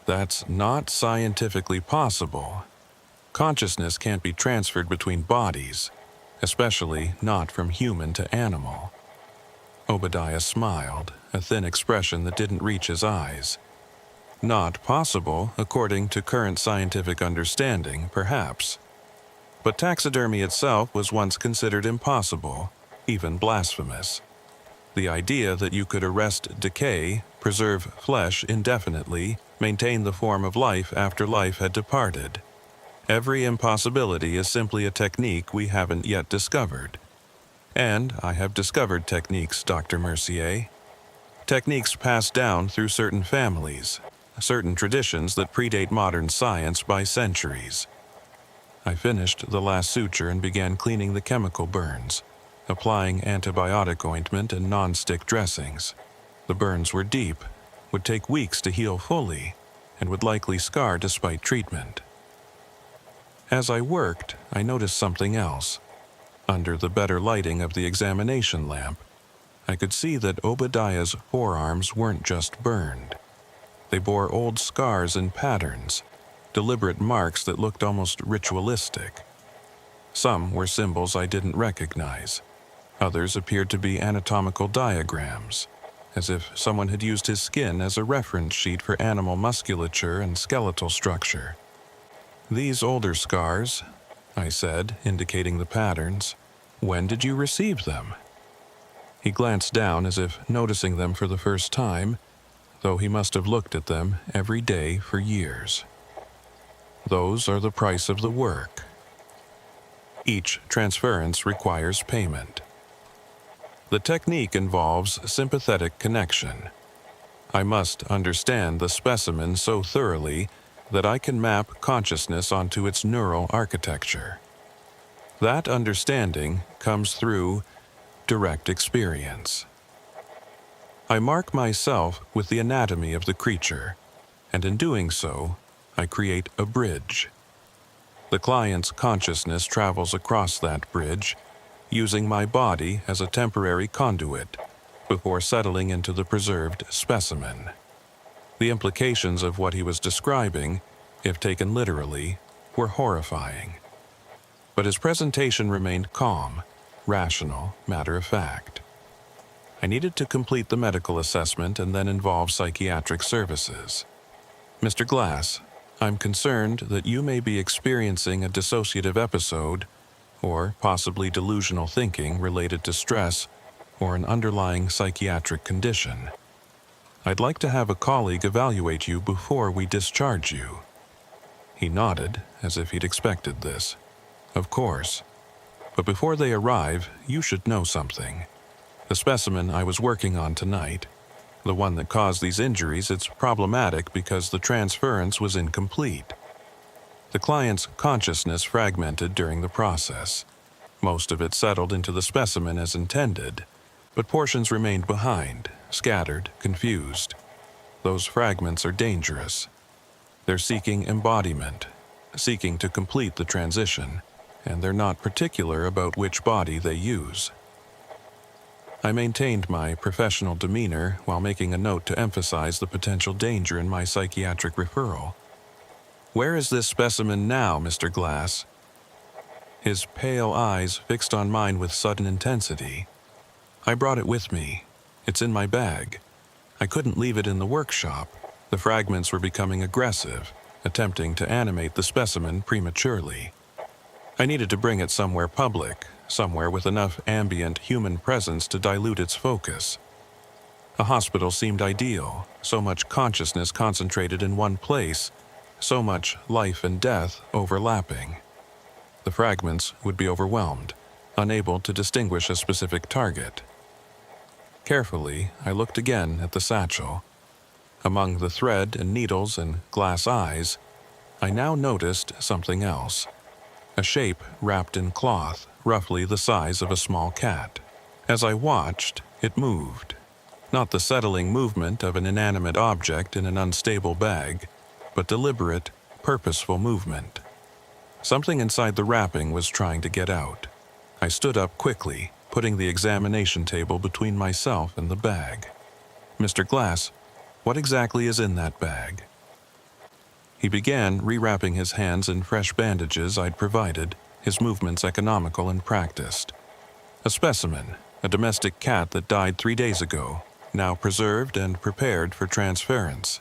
That's not scientifically possible. Consciousness can't be transferred between bodies, especially not from human to animal. Obadiah smiled, a thin expression that didn't reach his eyes. Not possible, according to current scientific understanding, perhaps. But taxidermy itself was once considered impossible, even blasphemous. The idea that you could arrest decay, preserve flesh indefinitely, maintain the form of life after life had departed. Every impossibility is simply a technique we haven't yet discovered. And I have discovered techniques, Dr. Mercier. Techniques passed down through certain families, certain traditions that predate modern science by centuries. I finished the last suture and began cleaning the chemical burns, applying antibiotic ointment and non-stick dressings. The burns were deep, would take weeks to heal fully, and would likely scar despite treatment. As I worked, I noticed something else. Under the better lighting of the examination lamp, I could see that Obadiah's forearms weren't just burned. They bore old scars and patterns, deliberate marks that looked almost ritualistic. Some were symbols I didn't recognize. Others appeared to be anatomical diagrams, as if someone had used his skin as a reference sheet for animal musculature and skeletal structure. "These older scars," I said, indicating the patterns, "when did you receive them?" He glanced down as if noticing them for the first time, though he must have looked at them every day for years. "Those are the price of the work. Each transference requires payment. The technique involves sympathetic connection. I must understand the specimen so thoroughly that I can map consciousness onto its neural architecture. That understanding comes through direct experience. I mark myself with the anatomy of the creature, and in doing so, I create a bridge. The client's consciousness travels across that bridge, using my body as a temporary conduit, before settling into the preserved specimen. The implications of what he was describing, if taken literally, were horrifying. But his presentation remained calm, rational, matter-of-fact. I needed to complete the medical assessment and then involve psychiatric services. "Mr. Glass, I'm concerned that you may be experiencing a dissociative episode, or possibly delusional thinking related to stress or an underlying psychiatric condition. I'd like to have a colleague evaluate you before we discharge you." He nodded, as if he'd expected this. "Of course. But before they arrive, you should know something. The specimen I was working on tonight, the one that caused these injuries, it's problematic because the transference was incomplete. The client's consciousness fragmented during the process. Most of it settled into the specimen as intended, but portions remained behind, scattered, confused. Those fragments are dangerous. They're seeking embodiment, seeking to complete the transition, and they're not particular about which body they use." I maintained my professional demeanor while making a note to emphasize the potential danger in my psychiatric referral. "Where is this specimen now, Mr. Glass?" His pale eyes fixed on mine with sudden intensity. "I brought it with me. It's in my bag. I couldn't leave it in the workshop. The fragments were becoming aggressive, attempting to animate the specimen prematurely. I needed to bring it somewhere public, somewhere with enough ambient human presence to dilute its focus. A hospital seemed ideal, so much consciousness concentrated in one place, so much life and death overlapping. The fragments would be overwhelmed, unable to distinguish a specific target. Carefully, I looked again at the satchel. Among the thread and needles and glass eyes, I now noticed something else. A shape wrapped in cloth, roughly the size of a small cat. As I watched, it moved. Not the settling movement of an inanimate object in an unstable bag, but deliberate, purposeful movement. Something inside the wrapping was trying to get out. I stood up quickly, putting the examination table between myself and the bag. "Mr. Glass, what exactly is in that bag?" He began rewrapping his hands in fresh bandages I'd provided, his movements economical and practiced. "A specimen, a domestic cat that died 3 days ago, now preserved and prepared for transference.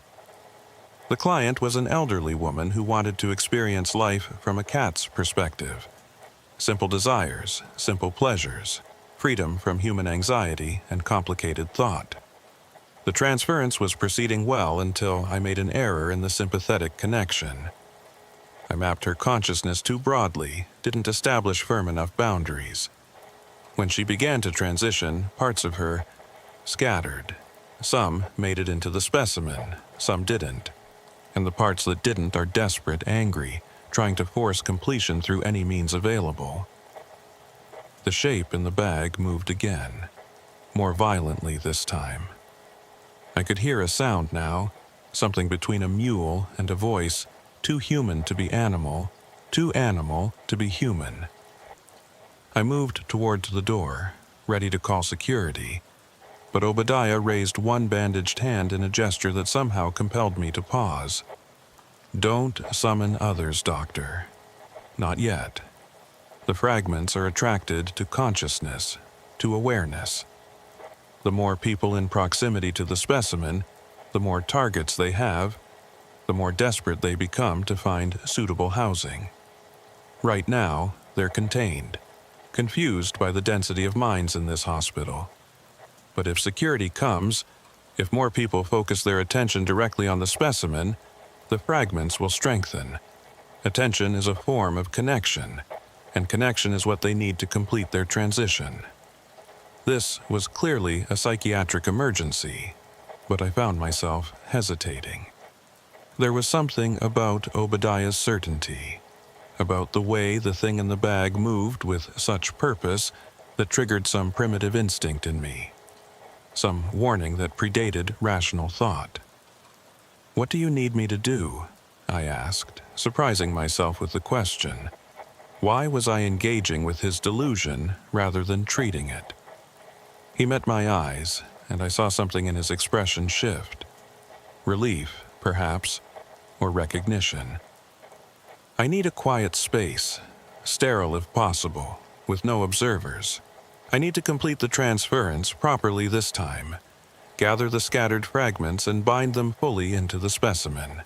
The client was an elderly woman who wanted to experience life from a cat's perspective. Simple desires, simple pleasures, freedom from human anxiety and complicated thought. The transference was proceeding well until I made an error in the sympathetic connection. I mapped her consciousness too broadly, didn't establish firm enough boundaries. When she began to transition, parts of her scattered. Some made it into the specimen, some didn't. And the parts that didn't are desperate, angry, trying to force completion through any means available. The shape in the bag moved again, more violently this time. I could hear a sound now, something between a mule and a voice, too human to be animal, too animal to be human. I moved towards the door, ready to call security, but Obadiah raised one bandaged hand in a gesture that somehow compelled me to pause. Don't summon others, Doctor. Not yet. The fragments are attracted to consciousness, to awareness. The more people in proximity to the specimen, the more targets they have, the more desperate they become to find suitable housing. Right now, they're contained, confused by the density of minds in this hospital. But if security comes, if more people focus their attention directly on the specimen, the fragments will strengthen. Attention is a form of connection, and connection is what they need to complete their transition. This was clearly a psychiatric emergency, but I found myself hesitating. There was something about Obadiah's certainty, about the way the thing in the bag moved with such purpose that triggered some primitive instinct in me, some warning that predated rational thought. "What do you need me to do?" I asked, surprising myself with the question. Why was I engaging with his delusion rather than treating it? He met my eyes, and I saw something in his expression shift. Relief, perhaps, or recognition. "I need a quiet space, sterile if possible, with no observers. I need to complete the transference properly this time, gather the scattered fragments and bind them fully into the specimen.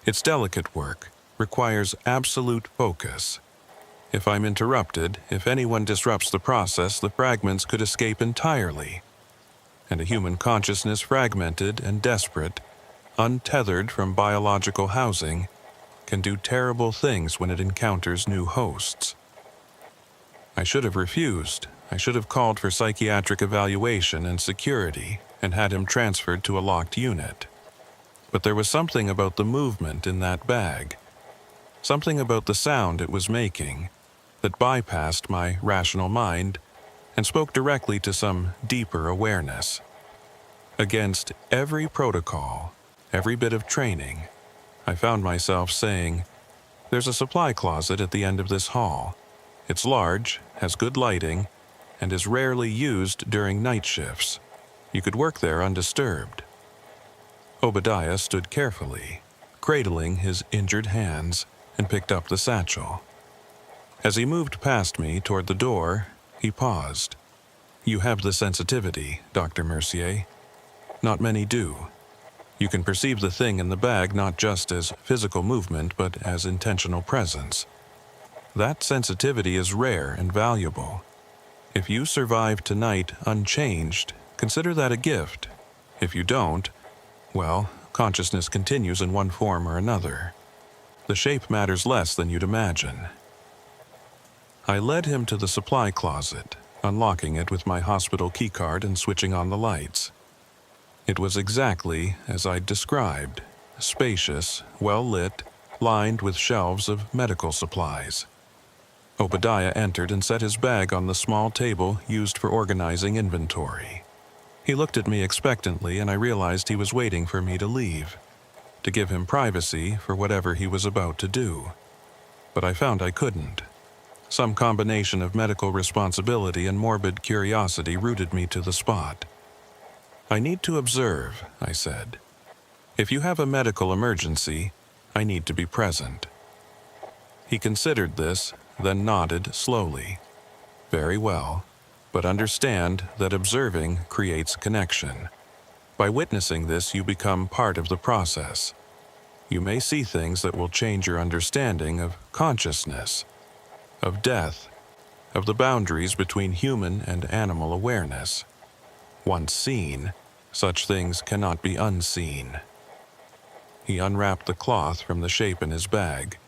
It's delicate work, requires absolute focus. If I'm interrupted, if anyone disrupts the process, the fragments could escape entirely. And a human consciousness fragmented and desperate, untethered from biological housing, can do terrible things when it encounters new hosts." I should have refused. I should have called for psychiatric evaluation and security and had him transferred to a locked unit. But there was something about the movement in that bag, something about the sound it was making, that bypassed my rational mind and spoke directly to some deeper awareness. Against every protocol, every bit of training, I found myself saying, "There's a supply closet at the end of this hall. It's large, has good lighting, and is rarely used during night shifts. You could work there undisturbed." Obadiah stood carefully, cradling his injured hands, and picked up the satchel. As he moved past me toward the door, he paused. "You have the sensitivity, Dr. Mercier. Not many do. You can perceive the thing in the bag not just as physical movement, but as intentional presence. That sensitivity is rare and valuable. If you survive tonight unchanged, consider that a gift. If you don't, well, consciousness continues in one form or another. The shape matters less than you'd imagine." I led him to the supply closet, unlocking it with my hospital keycard and switching on the lights. It was exactly as I'd described, spacious, well-lit, lined with shelves of medical supplies. Obadiah entered and set his bag on the small table used for organizing inventory. He looked at me expectantly, and I realized he was waiting for me to leave, to give him privacy for whatever he was about to do. But I found I couldn't. Some combination of medical responsibility and morbid curiosity rooted me to the spot. "I need to observe," I said. "If you have a medical emergency, I need to be present." He considered this, then nodded slowly. "Very well, but understand that observing creates connection. By witnessing this, you become part of the process. You may see things that will change your understanding of consciousness, of death, of the boundaries between human and animal awareness. Once seen, such things cannot be unseen. He unwrapped the cloth from the shape in his bag,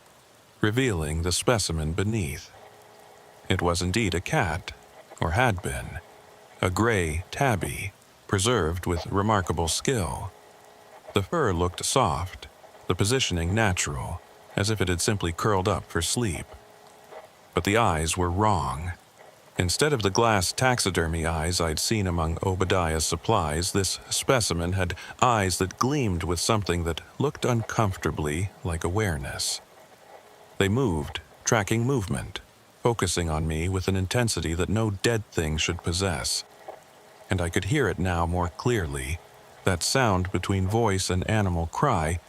revealing the specimen beneath. It was indeed a cat, or had been, a gray tabby, preserved with remarkable skill. The fur looked soft, the positioning natural, as if it had simply curled up for sleep. But the eyes were wrong. Instead of the glass taxidermy eyes I'd seen among Obadiah's supplies, this specimen had eyes that gleamed with something that looked uncomfortably like awareness. They moved, tracking movement, focusing on me with an intensity that no dead thing should possess. And I could hear it now more clearly, that sound between voice and animal cry,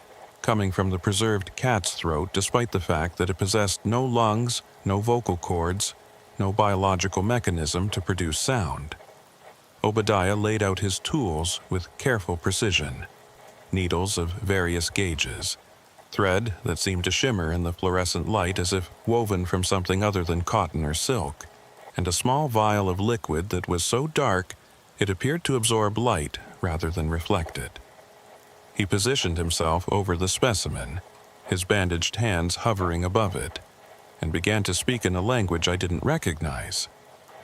coming from the preserved cat's throat despite the fact that it possessed no lungs, no vocal cords, no biological mechanism to produce sound. Obadiah laid out his tools with careful precision. Needles of various gauges, thread that seemed to shimmer in the fluorescent light as if woven from something other than cotton or silk, and a small vial of liquid that was so dark it appeared to absorb light rather than reflect it. He positioned himself over the specimen, his bandaged hands hovering above it, and began to speak in a language I didn't recognize.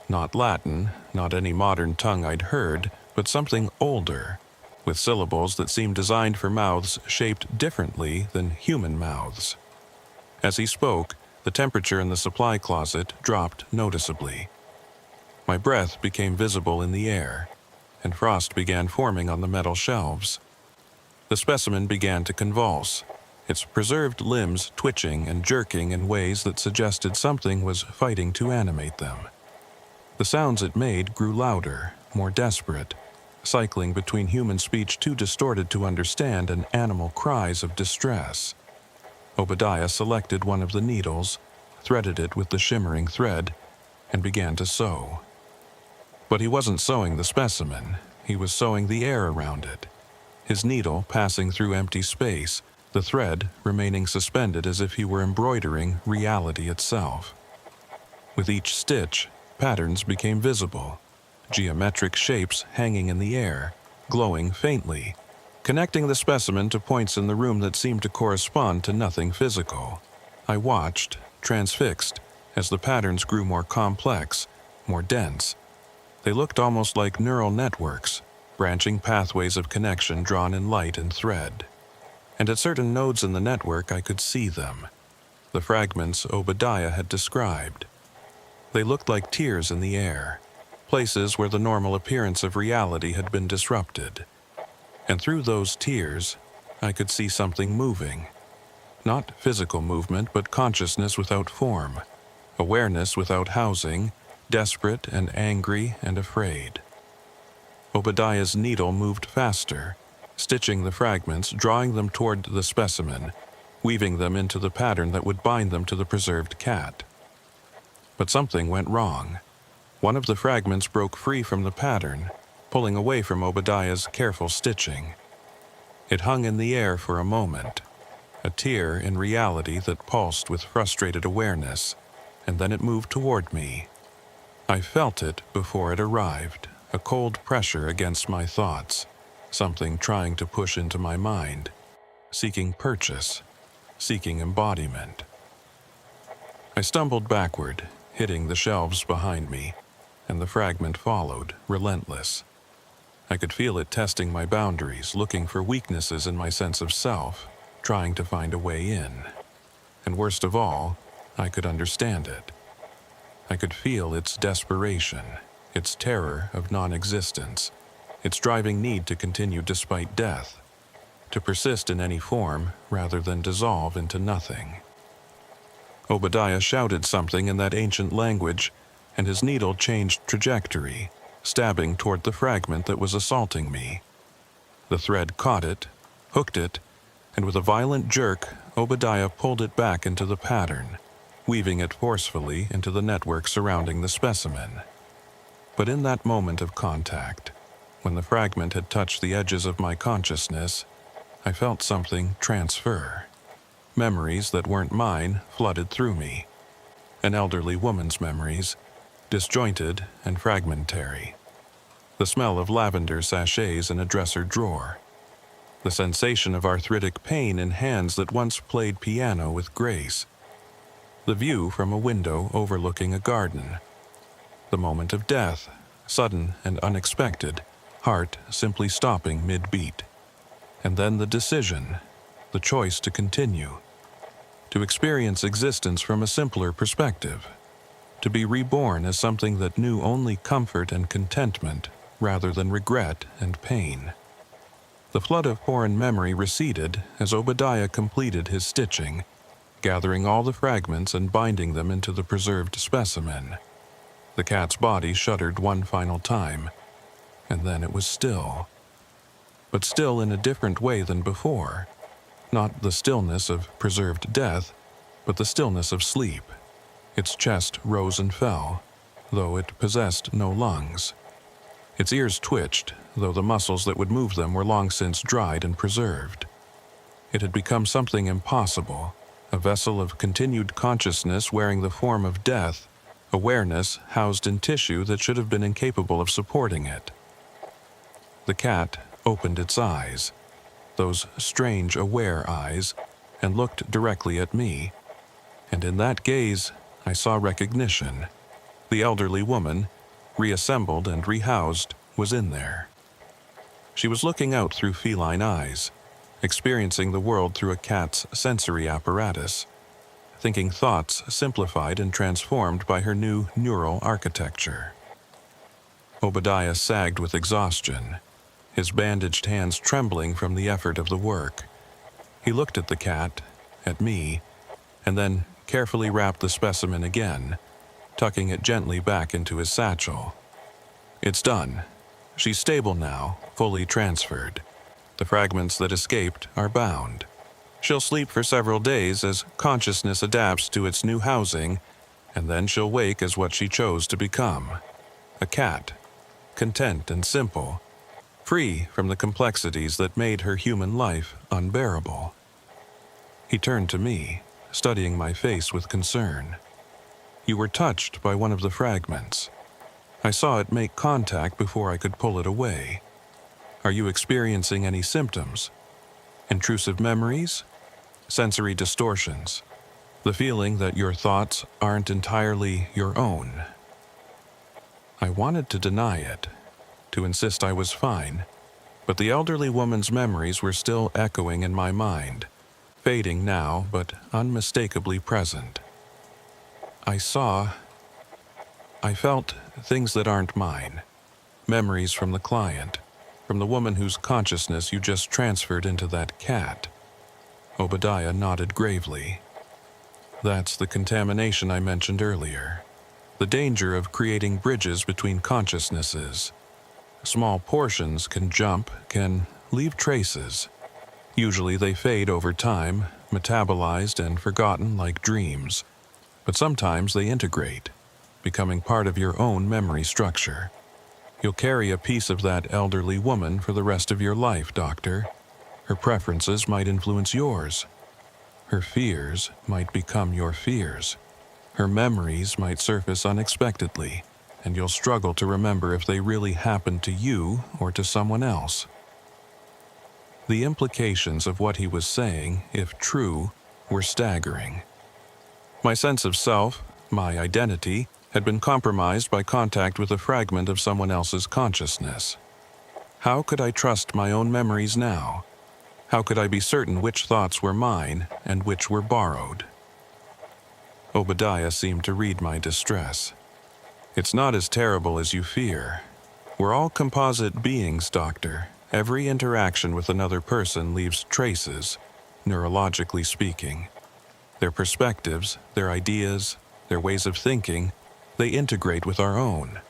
Not Latin, not any modern tongue I'd heard, but something older, with syllables that seemed designed for mouths shaped differently than human mouths. As he spoke, the temperature in the supply closet dropped noticeably. My breath became visible in the air, and frost began forming on the metal shelves. The specimen began to convulse, its preserved limbs twitching and jerking in ways that suggested something was fighting to animate them. The sounds it made grew louder, more desperate, cycling between human speech too distorted to understand and animal cries of distress. Obadiah selected one of the needles, threaded it with the shimmering thread, and began to sew. But he wasn't sewing the specimen, he was sewing the air around it. His needle passing through empty space, the thread remaining suspended as if he were embroidering reality itself. With each stitch, patterns became visible, geometric shapes hanging in the air, glowing faintly, connecting the specimen to points in the room that seemed to correspond to nothing physical. I watched, transfixed, as the patterns grew more complex, more dense. They looked almost like neural networks, branching pathways of connection drawn in light and thread. And at certain nodes in the network I could see them, the fragments Obadiah had described. They looked like tears in the air, places where the normal appearance of reality had been disrupted. And through those tears, I could see something moving. Not physical movement, but consciousness without form, awareness without housing, desperate and angry and afraid. Obadiah's needle moved faster, stitching the fragments, drawing them toward the specimen, weaving them into the pattern that would bind them to the preserved cat. But something went wrong. One of the fragments broke free from the pattern, pulling away from Obadiah's careful stitching. It hung in the air for a moment, a tear in reality that pulsed with frustrated awareness, and then it moved toward me. I felt it before it arrived, a cold pressure against my thoughts, something trying to push into my mind, seeking purchase, seeking embodiment. I stumbled backward, hitting the shelves behind me, and the fragment followed, relentless. I could feel it testing my boundaries, looking for weaknesses in my sense of self, trying to find a way in. And worst of all, I could understand it. I could feel its desperation, its terror of non-existence, its driving need to continue despite death, to persist in any form rather than dissolve into nothing. Obadiah shouted something in that ancient language, and his needle changed trajectory, stabbing toward the fragment that was assaulting me. The thread caught it, hooked it, and with a violent jerk, Obadiah pulled it back into the pattern, weaving it forcefully into the network surrounding the specimen. But in that moment of contact, when the fragment had touched the edges of my consciousness, I felt something transfer. Memories that weren't mine flooded through me. An elderly woman's memories, disjointed and fragmentary. The smell of lavender sachets in a dresser drawer. The sensation of arthritic pain in hands that once played piano with grace. The view from a window overlooking a garden. The moment of death, sudden and unexpected, heart simply stopping mid-beat. And then the decision, the choice to continue, to experience existence from a simpler perspective, to be reborn as something that knew only comfort and contentment rather than regret and pain. The flood of foreign memory receded as Obadiah completed his stitching, gathering all the fragments and binding them into the preserved specimen. The cat's body shuddered one final time, and then it was still. But still in a different way than before. Not the stillness of preserved death, but the stillness of sleep. Its chest rose and fell, though it possessed no lungs. Its ears twitched, though the muscles that would move them were long since dried and preserved. It had become something impossible, a vessel of continued consciousness wearing the form of death, awareness housed in tissue that should have been incapable of supporting it. The cat opened its eyes, those strange, aware eyes, and looked directly at me. And in that gaze, I saw recognition. The elderly woman, reassembled and rehoused, was in there. She was looking out through feline eyes, experiencing the world through a cat's sensory apparatus, thinking thoughts simplified and transformed by her new neural architecture. Obadiah sagged with exhaustion, his bandaged hands trembling from the effort of the work. He looked at the cat, at me, and then carefully wrapped the specimen again, tucking it gently back into his satchel. It's done. She's stable now, fully transferred. The fragments that escaped are bound. She'll sleep for several days as consciousness adapts to its new housing, and then she'll wake as what she chose to become. A cat, content and simple, free from the complexities that made her human life unbearable. He turned to me, studying my face with concern. You were touched by one of the fragments. I saw it make contact before I could pull it away. Are you experiencing any symptoms? Intrusive memories? Sensory distortions? The feeling that your thoughts aren't entirely your own? I wanted to deny it, to insist I was fine, but the elderly woman's memories were still echoing in my mind, fading now but unmistakably present. I felt things that aren't mine, memories from the client, from the woman whose consciousness you just transferred into that cat. Obadiah nodded gravely. That's the contamination I mentioned earlier, the danger of creating bridges between consciousnesses. Small portions can jump, can leave traces. Usually they fade over time, metabolized and forgotten like dreams. But sometimes they integrate, becoming part of your own memory structure. You'll carry a piece of that elderly woman for the rest of your life, Doctor. Her preferences might influence yours. Her fears might become your fears. Her memories might surface unexpectedly, and you'll struggle to remember if they really happened to you or to someone else. The implications of what he was saying, if true, were staggering. My sense of self, my identity, had been compromised by contact with a fragment of someone else's consciousness. How could I trust my own memories now? How could I be certain which thoughts were mine and which were borrowed? Obadiah seemed to read my distress. It's not as terrible as you fear. We're all composite beings, Doctor. Every interaction with another person leaves traces, neurologically speaking. Their perspectives, their ideas, their ways of thinking, they integrate with our own.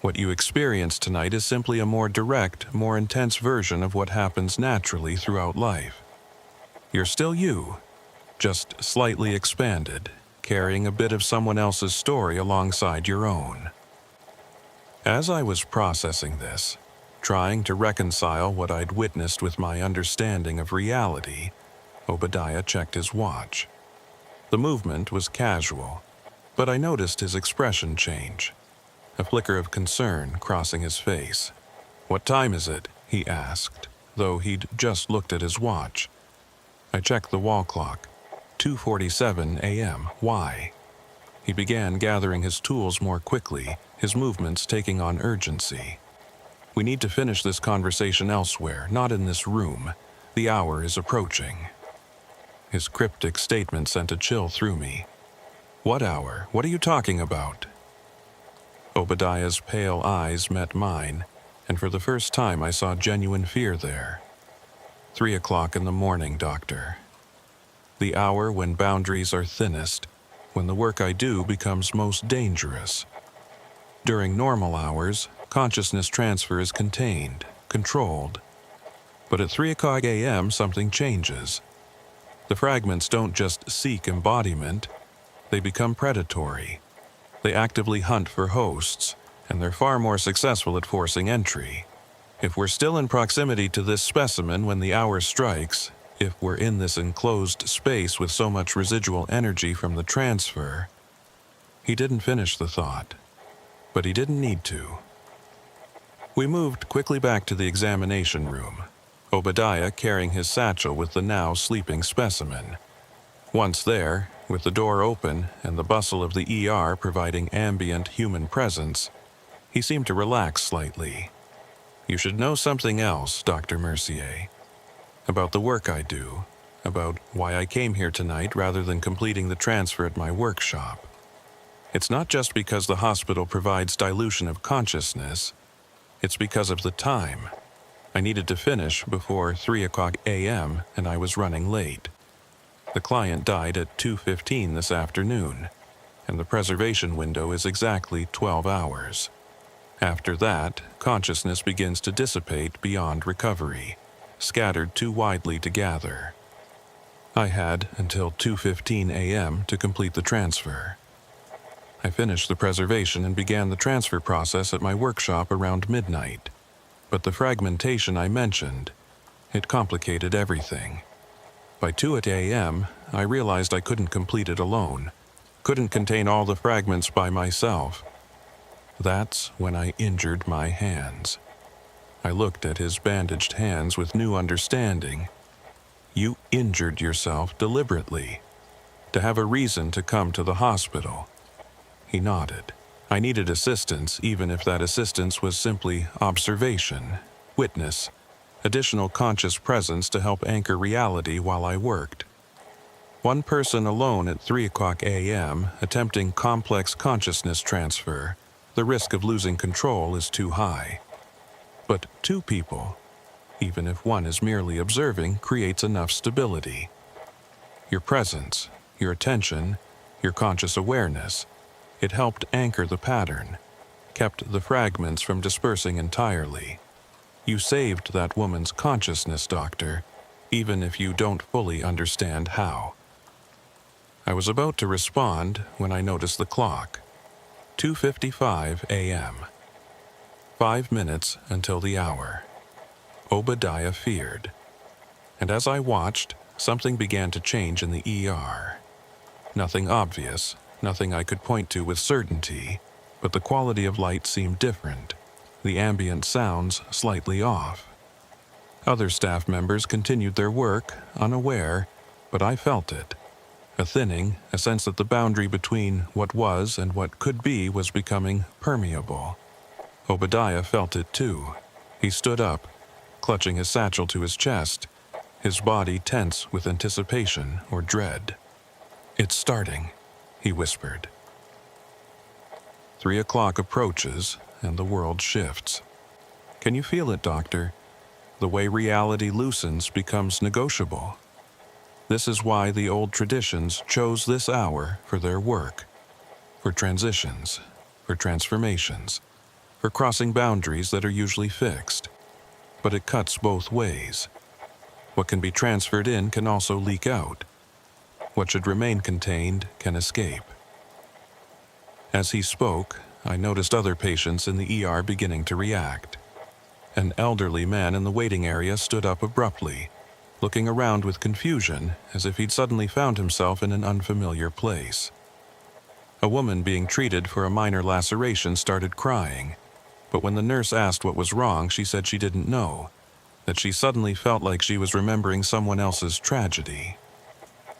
What you experience tonight is simply a more direct, more intense version of what happens naturally throughout life. You're still you, just slightly expanded, carrying a bit of someone else's story alongside your own. As I was processing this, trying to reconcile what I'd witnessed with my understanding of reality, Obadiah checked his watch. The movement was casual. but I noticed his expression change, a flicker of concern crossing his face. "What time is it?" he asked, though he'd just looked at his watch. I checked the wall clock. 2:47 a.m. Why? He began gathering his tools more quickly, his movements taking on urgency. "We need to finish this conversation elsewhere, not in this room. The hour is approaching." His cryptic statement sent a chill through me. "What hour? What are you talking about?" Obadiah's pale eyes met mine, and for the first time I saw genuine fear there. 3 o'clock in the morning, doctor. The hour when boundaries are thinnest, when the work I do becomes most dangerous. During normal hours, consciousness transfer is contained, controlled. But at 3 o'clock a.m., something changes. The fragments don't just seek embodiment, they become predatory. They actively hunt for hosts, and they're far more successful at forcing entry. If we're still in proximity to this specimen when the hour strikes, if we're in this enclosed space with so much residual energy from the transfer... He didn't finish the thought, but he didn't need to. We moved quickly back to the examination room, Obadiah carrying his satchel with the now sleeping specimen. Once there, with the door open and the bustle of the ER providing ambient human presence, he seemed to relax slightly. "You should know something else, Dr. Mercier. About the work I do, about why I came here tonight rather than completing the transfer at my workshop. It's not just because the hospital provides dilution of consciousness, it's because of the time. I needed to finish before 3 o'clock a.m. and I was running late. The client died at 2:15 this afternoon, and the preservation window is exactly 12 hours. After that, consciousness begins to dissipate beyond recovery, scattered too widely to gather. I had until 2:15 a.m. to complete the transfer. I finished the preservation and began the transfer process at my workshop around midnight. But the fragmentation I mentioned, it complicated everything. By 2 a.m., I realized I couldn't complete it alone, couldn't contain all the fragments by myself. That's when I injured my hands. I looked at his bandaged hands with new understanding. "You injured yourself deliberately, to have a reason to come to the hospital." He nodded. I needed assistance, even if that assistance was simply observation, witness, additional conscious presence to help anchor reality while I worked. One person alone at 3 o'clock a.m. attempting complex consciousness transfer, the risk of losing control is too high. But 2 people, even if one is merely observing, creates enough stability. Your presence, your attention, your conscious awareness, it helped anchor the pattern, kept the fragments from dispersing entirely. You saved that woman's consciousness, doctor, even if you don't fully understand how. I was about to respond when I noticed the clock. 2:55 a.m. 5 minutes until the hour. Obadiah feared. And as I watched, something began to change in the ER. Nothing obvious, nothing I could point to with certainty, but the quality of light seemed different, the ambient sounds slightly off. Other staff members continued their work, unaware, but I felt it. A thinning, a sense that the boundary between what was and what could be was becoming permeable. Obadiah felt it too. He stood up, clutching his satchel to his chest, his body tense with anticipation or dread. "It's starting," he whispered. 3 o'clock approaches, and the world shifts. Can you feel it, doctor? The way reality loosens becomes negotiable. This is why the old traditions chose this hour for their work, for transitions, for transformations, for crossing boundaries that are usually fixed. But it cuts both ways. What can be transferred in can also leak out. What should remain contained can escape. As he spoke, I noticed other patients in the ER beginning to react. An elderly man in the waiting area stood up abruptly, looking around with confusion as if he'd suddenly found himself in an unfamiliar place. A woman being treated for a minor laceration started crying, but when the nurse asked what was wrong, she said she didn't know, that she suddenly felt like she was remembering someone else's tragedy.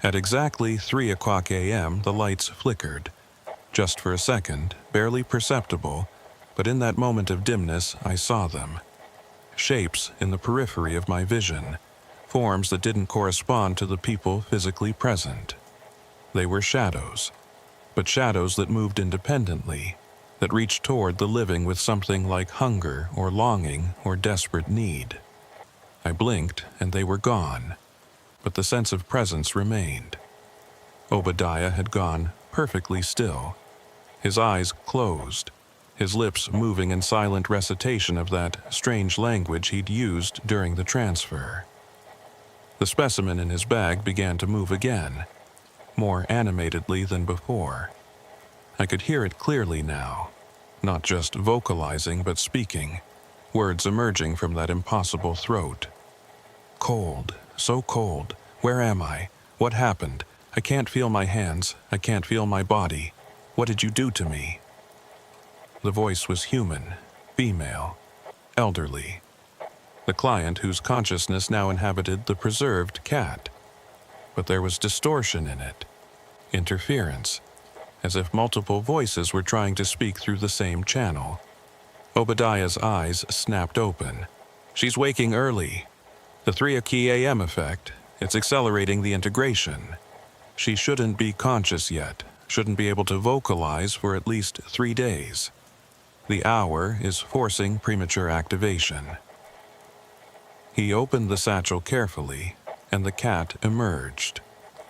At exactly 3 o'clock a.m., the lights flickered. Just for a second, barely perceptible, but in that moment of dimness, I saw them. Shapes in the periphery of my vision, forms that didn't correspond to the people physically present. They were shadows, but shadows that moved independently, that reached toward the living with something like hunger or longing or desperate need. I blinked and they were gone, but the sense of presence remained. Obadiah had gone perfectly still, his eyes closed, his lips moving in silent recitation of that strange language he'd used during the transfer. The specimen in his bag began to move again, more animatedly than before. I could hear it clearly now, not just vocalizing but speaking, words emerging from that impossible throat. Cold, so cold. Where am I? What happened? I can't feel my hands. I can't feel my body. What did you do to me? The voice was human, female, elderly. The client whose consciousness now inhabited the preserved cat. But there was distortion in it, interference, as if multiple voices were trying to speak through the same channel. Obadiah's eyes snapped open. She's waking early. The 3 a.m. effect, it's accelerating the integration. She shouldn't be conscious yet, shouldn't be able to vocalize for at least 3 days. The hour is forcing premature activation. He opened the satchel carefully, and the cat emerged,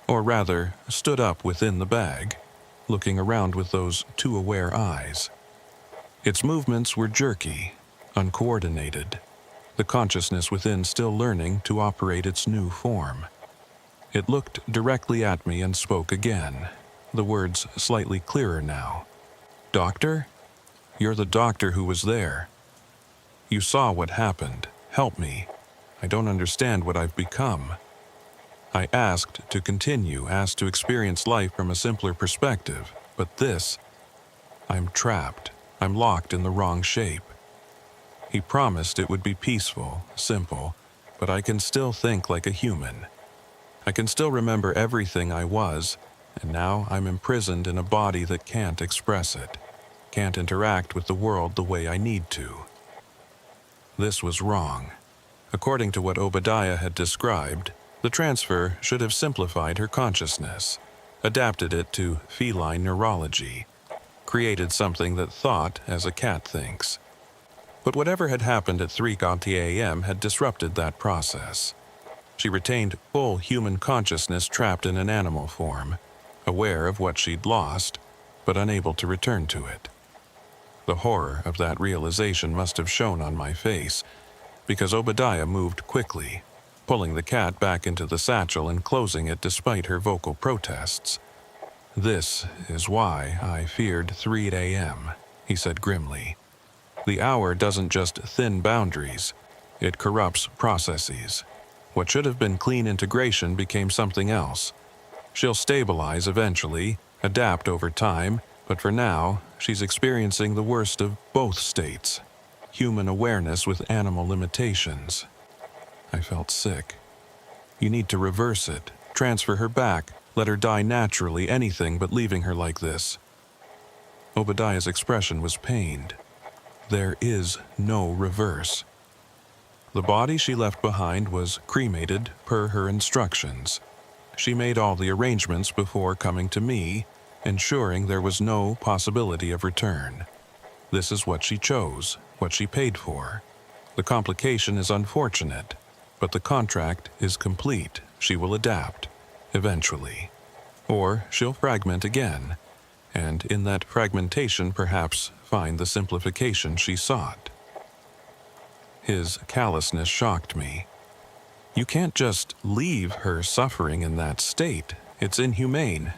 or rather, stood up within the bag, looking around with those too aware eyes. Its movements were jerky, uncoordinated, the consciousness within still learning to operate its new form. It looked directly at me and spoke again, the words slightly clearer now. "Doctor? You're the doctor who was there. You saw what happened. Help me. I don't understand what I've become." I asked to continue, asked to experience life from a simpler perspective, but this, I'm trapped. I'm locked in the wrong shape. He promised it would be peaceful, simple, but I can still think like a human. I can still remember everything I was, and now I'm imprisoned in a body that can't express it, can't interact with the world the way I need to. This was wrong. According to what Obadiah had described, the transfer should have simplified her consciousness, adapted it to feline neurology, created something that thought as a cat thinks. But whatever had happened at 3 a.m. had disrupted that process. She retained full human consciousness trapped in an animal form, aware of what she'd lost, but unable to return to it. The horror of that realization must have shown on my face, because Obadiah moved quickly, pulling the cat back into the satchel and closing it despite her vocal protests. "This is why I feared 3 a.m., he said grimly. "The hour doesn't just thin boundaries, it corrupts processes. What should have been clean integration became something else. She'll stabilize eventually, adapt over time, but for now, she's experiencing the worst of both states. Human awareness with animal limitations." I felt sick. "You need to reverse it, transfer her back, let her die naturally, anything but leaving her like this." Obadiah's expression was pained. There is no reverse. The body she left behind was cremated per her instructions. She made all the arrangements before coming to me, ensuring there was no possibility of return. This is what she chose, what she paid for. The complication is unfortunate, but the contract is complete. She will adapt, eventually. Or she'll fragment again, and in that fragmentation perhaps find the simplification she sought. His callousness shocked me. "You can't just leave her suffering in that state. It's inhumane.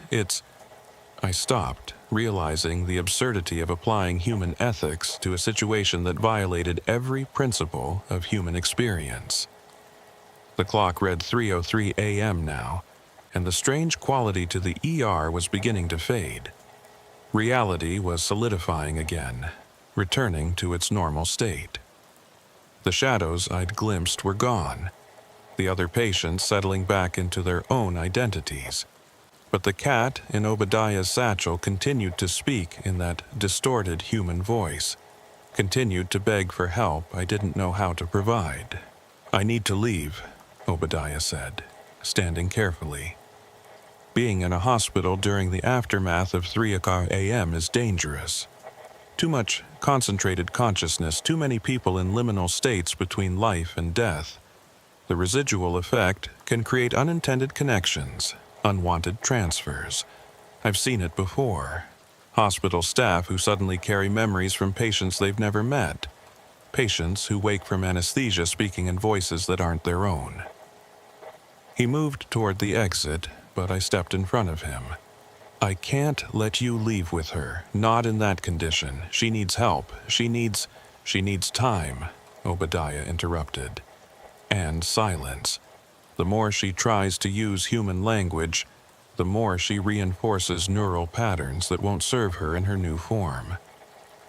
I stopped, realizing the absurdity of applying human ethics to a situation that violated every principle of human experience. The clock read 3:03 a.m. now, and the strange quality to the ER was beginning to fade. Reality was solidifying again, returning to its normal state. The shadows I'd glimpsed were gone, the other patients settling back into their own identities. But the cat in Obadiah's satchel continued to speak in that distorted human voice, continued to beg for help I didn't know how to provide. "I need to leave," Obadiah said, standing carefully. Being in a hospital during the aftermath of 3 a.m. is dangerous. Too much concentrated consciousness, too many people in liminal states between life and death. The residual effect can create unintended connections, unwanted transfers. I've seen it before. Hospital staff who suddenly carry memories from patients they've never met. Patients who wake from anesthesia speaking in voices that aren't their own. He moved toward the exit, but I stepped in front of him. "I can't let you leave with her, not in that condition. She needs help. She needs time," Obadiah interrupted. And silence. The more she tries to use human language, the more she reinforces neural patterns that won't serve her in her new form.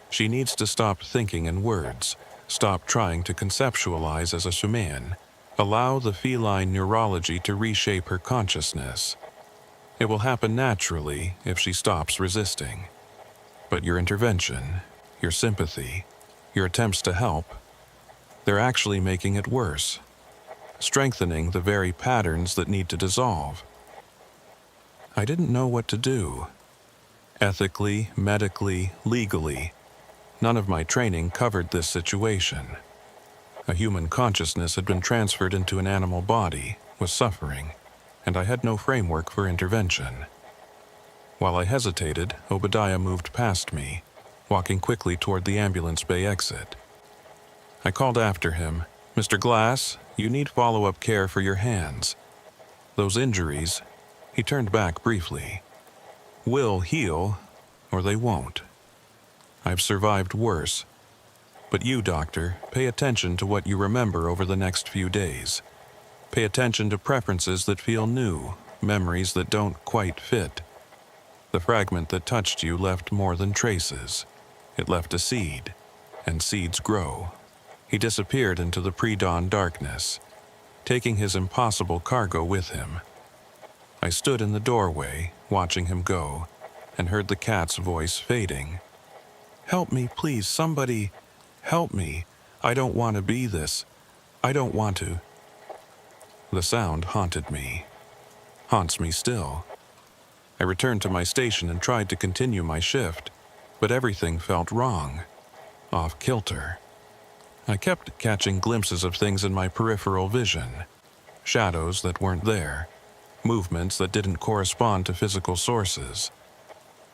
She needs to stop thinking in words, stop trying to conceptualize as a human, allow the feline neurology to reshape her consciousness. It will happen naturally if she stops resisting. But your intervention, your sympathy, your attempts to help, they're actually making it worse, strengthening the very patterns that need to dissolve. I didn't know what to do. Ethically, medically, legally, none of my training covered this situation. A human consciousness had been transferred into an animal body, was suffering, and I had no framework for intervention. While I hesitated, Obadiah moved past me, walking quickly toward the ambulance bay exit. I called after him, "Mr. Glass, you need follow-up care for your hands. Those injuries," he turned back briefly, "will heal, or they won't. I've survived worse. But you, doctor, pay attention to what you remember over the next few days. Pay attention to preferences that feel new, memories that don't quite fit. The fragment that touched you left more than traces. It left a seed, and seeds grow." He disappeared into the pre-dawn darkness, taking his impossible cargo with him. I stood in the doorway, watching him go, and heard the cat's voice fading. "Help me, please, somebody. Help me. I don't want to be this. I don't want to." The sound haunted me. Haunts me still. I returned to my station and tried to continue my shift, but everything felt wrong, off kilter. I kept catching glimpses of things in my peripheral vision, shadows that weren't there, movements that didn't correspond to physical sources.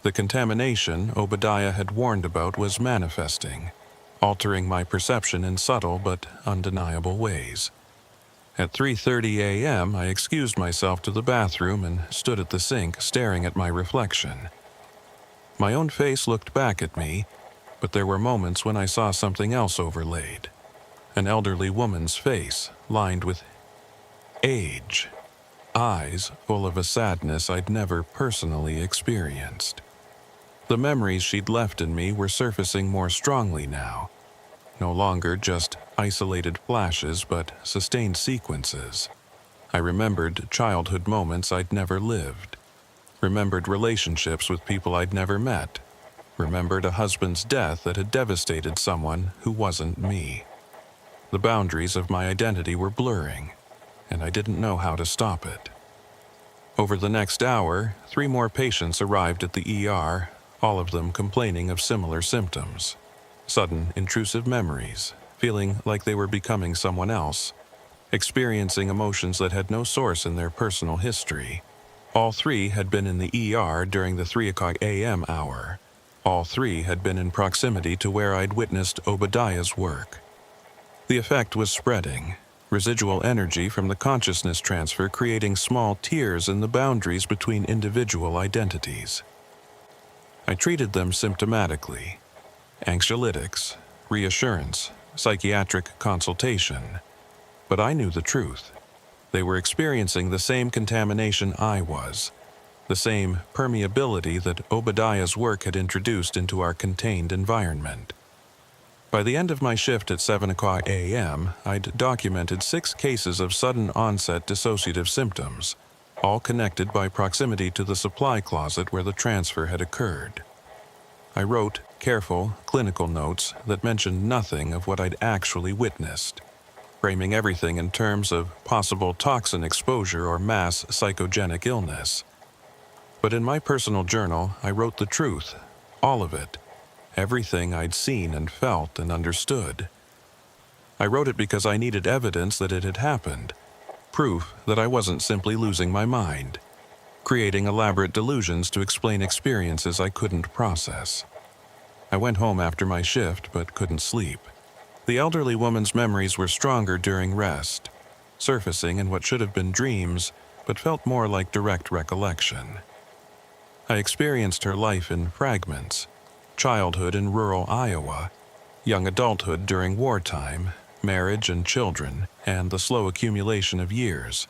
The contamination Obadiah had warned about was manifesting, altering my perception in subtle but undeniable ways. At 3:30 a.m., I excused myself to the bathroom and stood at the sink staring at my reflection. My own face looked back at me, but there were moments when I saw something else overlaid. An elderly woman's face, lined with age, eyes full of a sadness I'd never personally experienced. The memories she'd left in me were surfacing more strongly now, no longer just isolated flashes but sustained sequences. I remembered childhood moments I'd never lived, remembered relationships with people I'd never met, remembered a husband's death that had devastated someone who wasn't me. The boundaries of my identity were blurring, and I didn't know how to stop it. Over the next hour, 3 more patients arrived at the ER, all of them complaining of similar symptoms. Sudden, intrusive memories, feeling like they were becoming someone else, experiencing emotions that had no source in their personal history. All 3 had been in the ER during the 3 a.m. hour. All 3 had been in proximity to where I'd witnessed Obadiah's work. The effect was spreading, residual energy from the consciousness transfer creating small tears in the boundaries between individual identities. I treated them symptomatically. Anxiolytics, reassurance, psychiatric consultation. But I knew the truth. They were experiencing the same contamination I was. the same permeability that Obadiah's work had introduced into our contained environment. By the end of my shift at 7 o'clock a.m., I'd documented 6 cases of sudden onset dissociative symptoms, all connected by proximity to the supply closet where the transfer had occurred. I wrote careful, clinical notes that mentioned nothing of what I'd actually witnessed, framing everything in terms of possible toxin exposure or mass psychogenic illness. But in my personal journal, I wrote the truth, all of it, everything I'd seen and felt and understood. I wrote it because I needed evidence that it had happened, proof that I wasn't simply losing my mind, creating elaborate delusions to explain experiences I couldn't process. I went home after my shift but couldn't sleep. The elderly woman's memories were stronger during rest, surfacing in what should have been dreams but felt more like direct recollection. I experienced her life in fragments: childhood in rural Iowa, young adulthood during wartime, marriage and children, and the slow accumulation of years.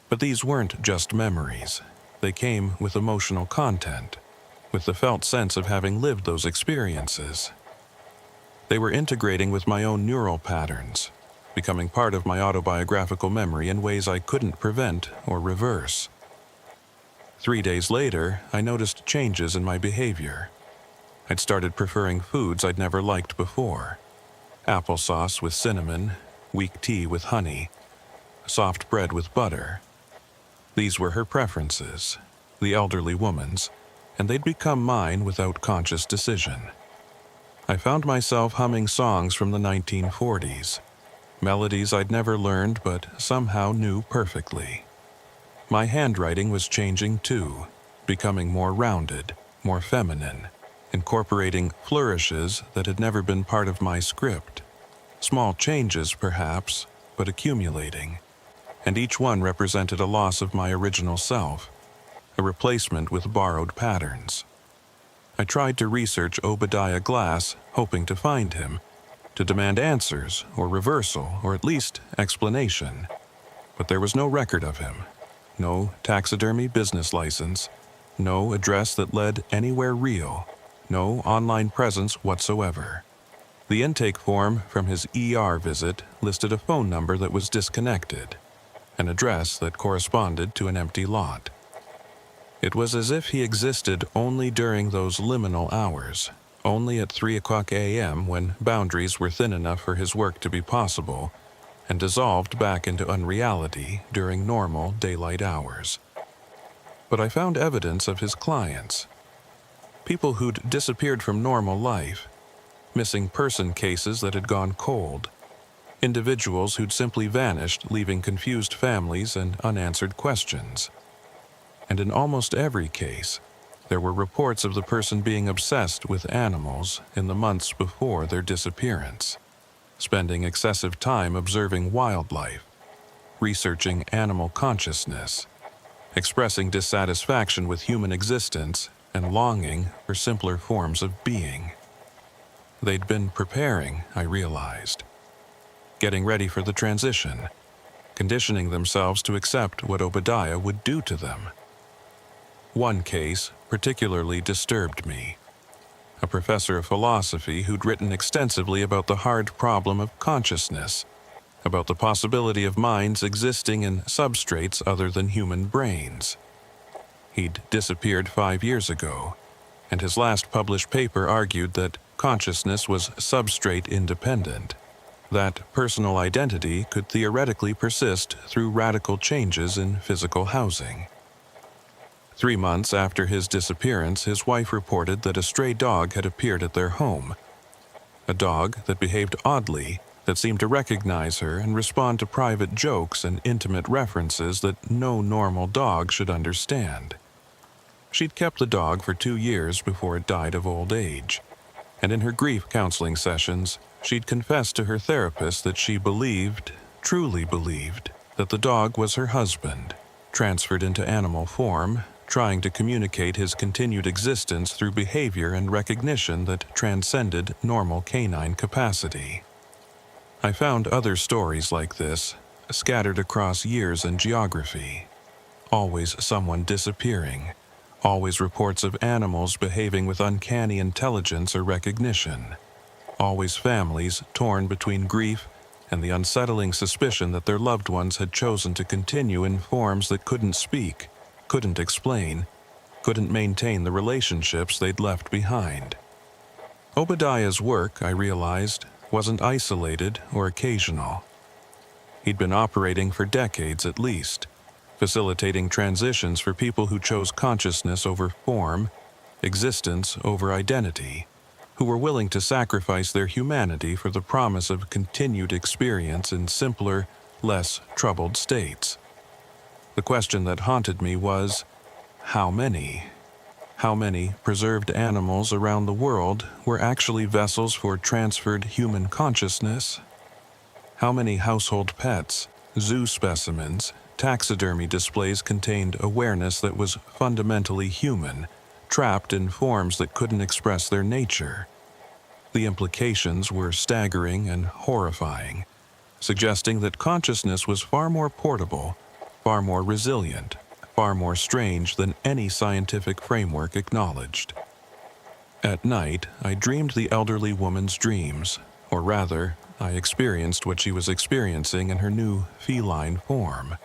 But these weren't just memories. They came with emotional content, with the felt sense of having lived those experiences. They were integrating with my own neural patterns, becoming part of my autobiographical memory in ways I couldn't prevent or reverse. 3 days later, I noticed changes in my behavior. I'd started preferring foods I'd never liked before: applesauce with cinnamon, weak tea with honey, soft bread with butter. These were her preferences, the elderly woman's, and they'd become mine without conscious decision. I found myself humming songs from the 1940s, melodies I'd never learned but somehow knew perfectly. My handwriting was changing too, becoming more rounded, more feminine, incorporating flourishes that had never been part of my script. Small changes, perhaps, but accumulating, and each one represented a loss of my original self, a replacement with borrowed patterns. I tried to research Obadiah Glass, hoping to find him, to demand answers or reversal or at least explanation, but there was no record of him. No taxidermy business license, no address that led anywhere real, no online presence whatsoever. The intake form from his ER visit listed a phone number that was disconnected, an address that corresponded to an empty lot. It was as if he existed only during those liminal hours, only at 3 o'clock a.m. when boundaries were thin enough for his work to be possible, and dissolved back into unreality during normal daylight hours. But I found evidence of his clients, people who'd disappeared from normal life, missing person cases that had gone cold, individuals who'd simply vanished, leaving confused families and unanswered questions. And in almost every case, there were reports of the person being obsessed with animals in the months before their disappearance, spending excessive time observing wildlife, researching animal consciousness, expressing dissatisfaction with human existence and longing for simpler forms of being. They'd been preparing, I realized, getting ready for the transition, conditioning themselves to accept what Obadiah would do to them. One case particularly disturbed me. A professor of philosophy who'd written extensively about the hard problem of consciousness, about the possibility of minds existing in substrates other than human brains. He'd disappeared 5 years ago, and his last published paper argued that consciousness was substrate independent, that personal identity could theoretically persist through radical changes in physical housing. 3 months after his disappearance, his wife reported that a stray dog had appeared at their home. A dog that behaved oddly, that seemed to recognize her and respond to private jokes and intimate references that no normal dog should understand. She'd kept the dog for 2 years before it died of old age, and in her grief counseling sessions, she'd confessed to her therapist that she believed, truly believed, that the dog was her husband, transferred into animal form, trying to communicate his continued existence through behavior and recognition that transcended normal canine capacity. I found other stories like this, scattered across years and geography. always someone disappearing, always reports of animals behaving with uncanny intelligence or recognition, always families torn between grief and the unsettling suspicion that their loved ones had chosen to continue in forms that couldn't speak, couldn't explain, couldn't maintain the relationships they'd left behind. Obadiah's work, I realized, wasn't isolated or occasional. He'd been operating for decades at least, facilitating transitions for people who chose consciousness over form, existence over identity, who were willing to sacrifice their humanity for the promise of continued experience in simpler, less troubled states. The question that haunted me was, how many? How many preserved animals around the world were actually vessels for transferred human consciousness? How many household pets, zoo specimens, taxidermy displays contained awareness that was fundamentally human, trapped in forms that couldn't express their nature? The implications were staggering and horrifying, suggesting that consciousness was far more portable, far more resilient, far more strange than any scientific framework acknowledged. At night, I dreamed the elderly woman's dreams, or rather, I experienced what she was experiencing in her new feline form.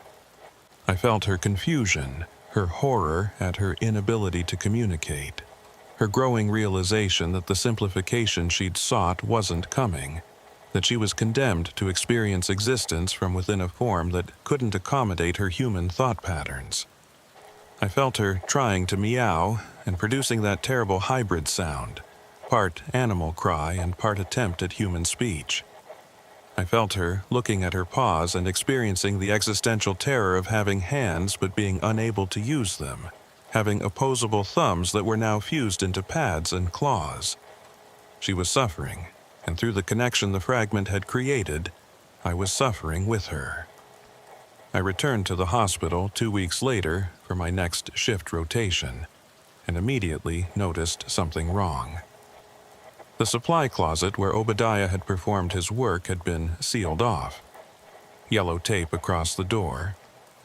I felt her confusion, her horror at her inability to communicate, her growing realization that the simplification she'd sought wasn't coming, that she was condemned to experience existence from within a form that couldn't accommodate her human thought patterns. I felt her trying to meow and producing that terrible hybrid sound, part animal cry and part attempt at human speech. I felt her looking at her paws and experiencing the existential terror of having hands but being unable to use them, having opposable thumbs that were now fused into pads and claws. She was suffering, and through the connection the fragment had created, I was suffering with her. I returned to the hospital 2 weeks later for my next shift rotation, and immediately noticed something wrong. The supply closet where Obadiah had performed his work had been sealed off. Yellow tape across the door,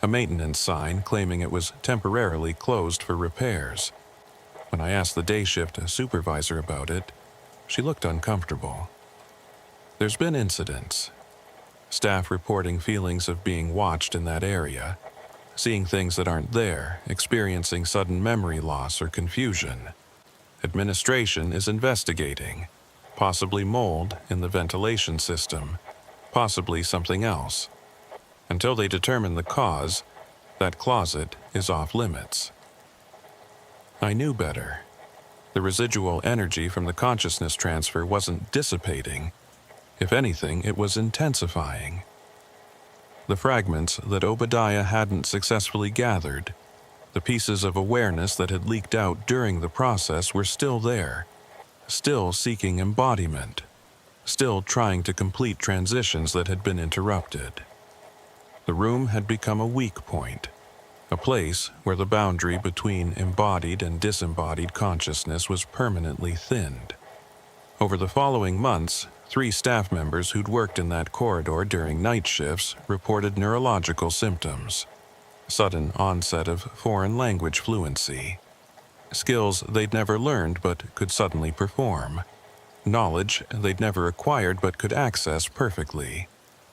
a maintenance sign claiming it was temporarily closed for repairs. When I asked the day shift supervisor about it, she looked uncomfortable. There's been incidents. Staff reporting feelings of being watched in that area, seeing things that aren't there, experiencing sudden memory loss or confusion. Administration is investigating, possibly mold in the ventilation system, possibly something else. Until they determine the cause, that closet is off limits. I knew better. The residual energy from the consciousness transfer wasn't dissipating. If anything, it was intensifying. The fragments that Obadiah hadn't successfully gathered, the pieces of awareness that had leaked out during the process, were still there, still seeking embodiment, still trying to complete transitions that had been interrupted. The room had become a weak point, a place where the boundary between embodied and disembodied consciousness was permanently thinned. Over the following months, 3 staff members who'd worked in that corridor during night shifts reported neurological symptoms. Sudden onset of foreign language fluency, skills they'd never learned but could suddenly perform, knowledge they'd never acquired but could access perfectly.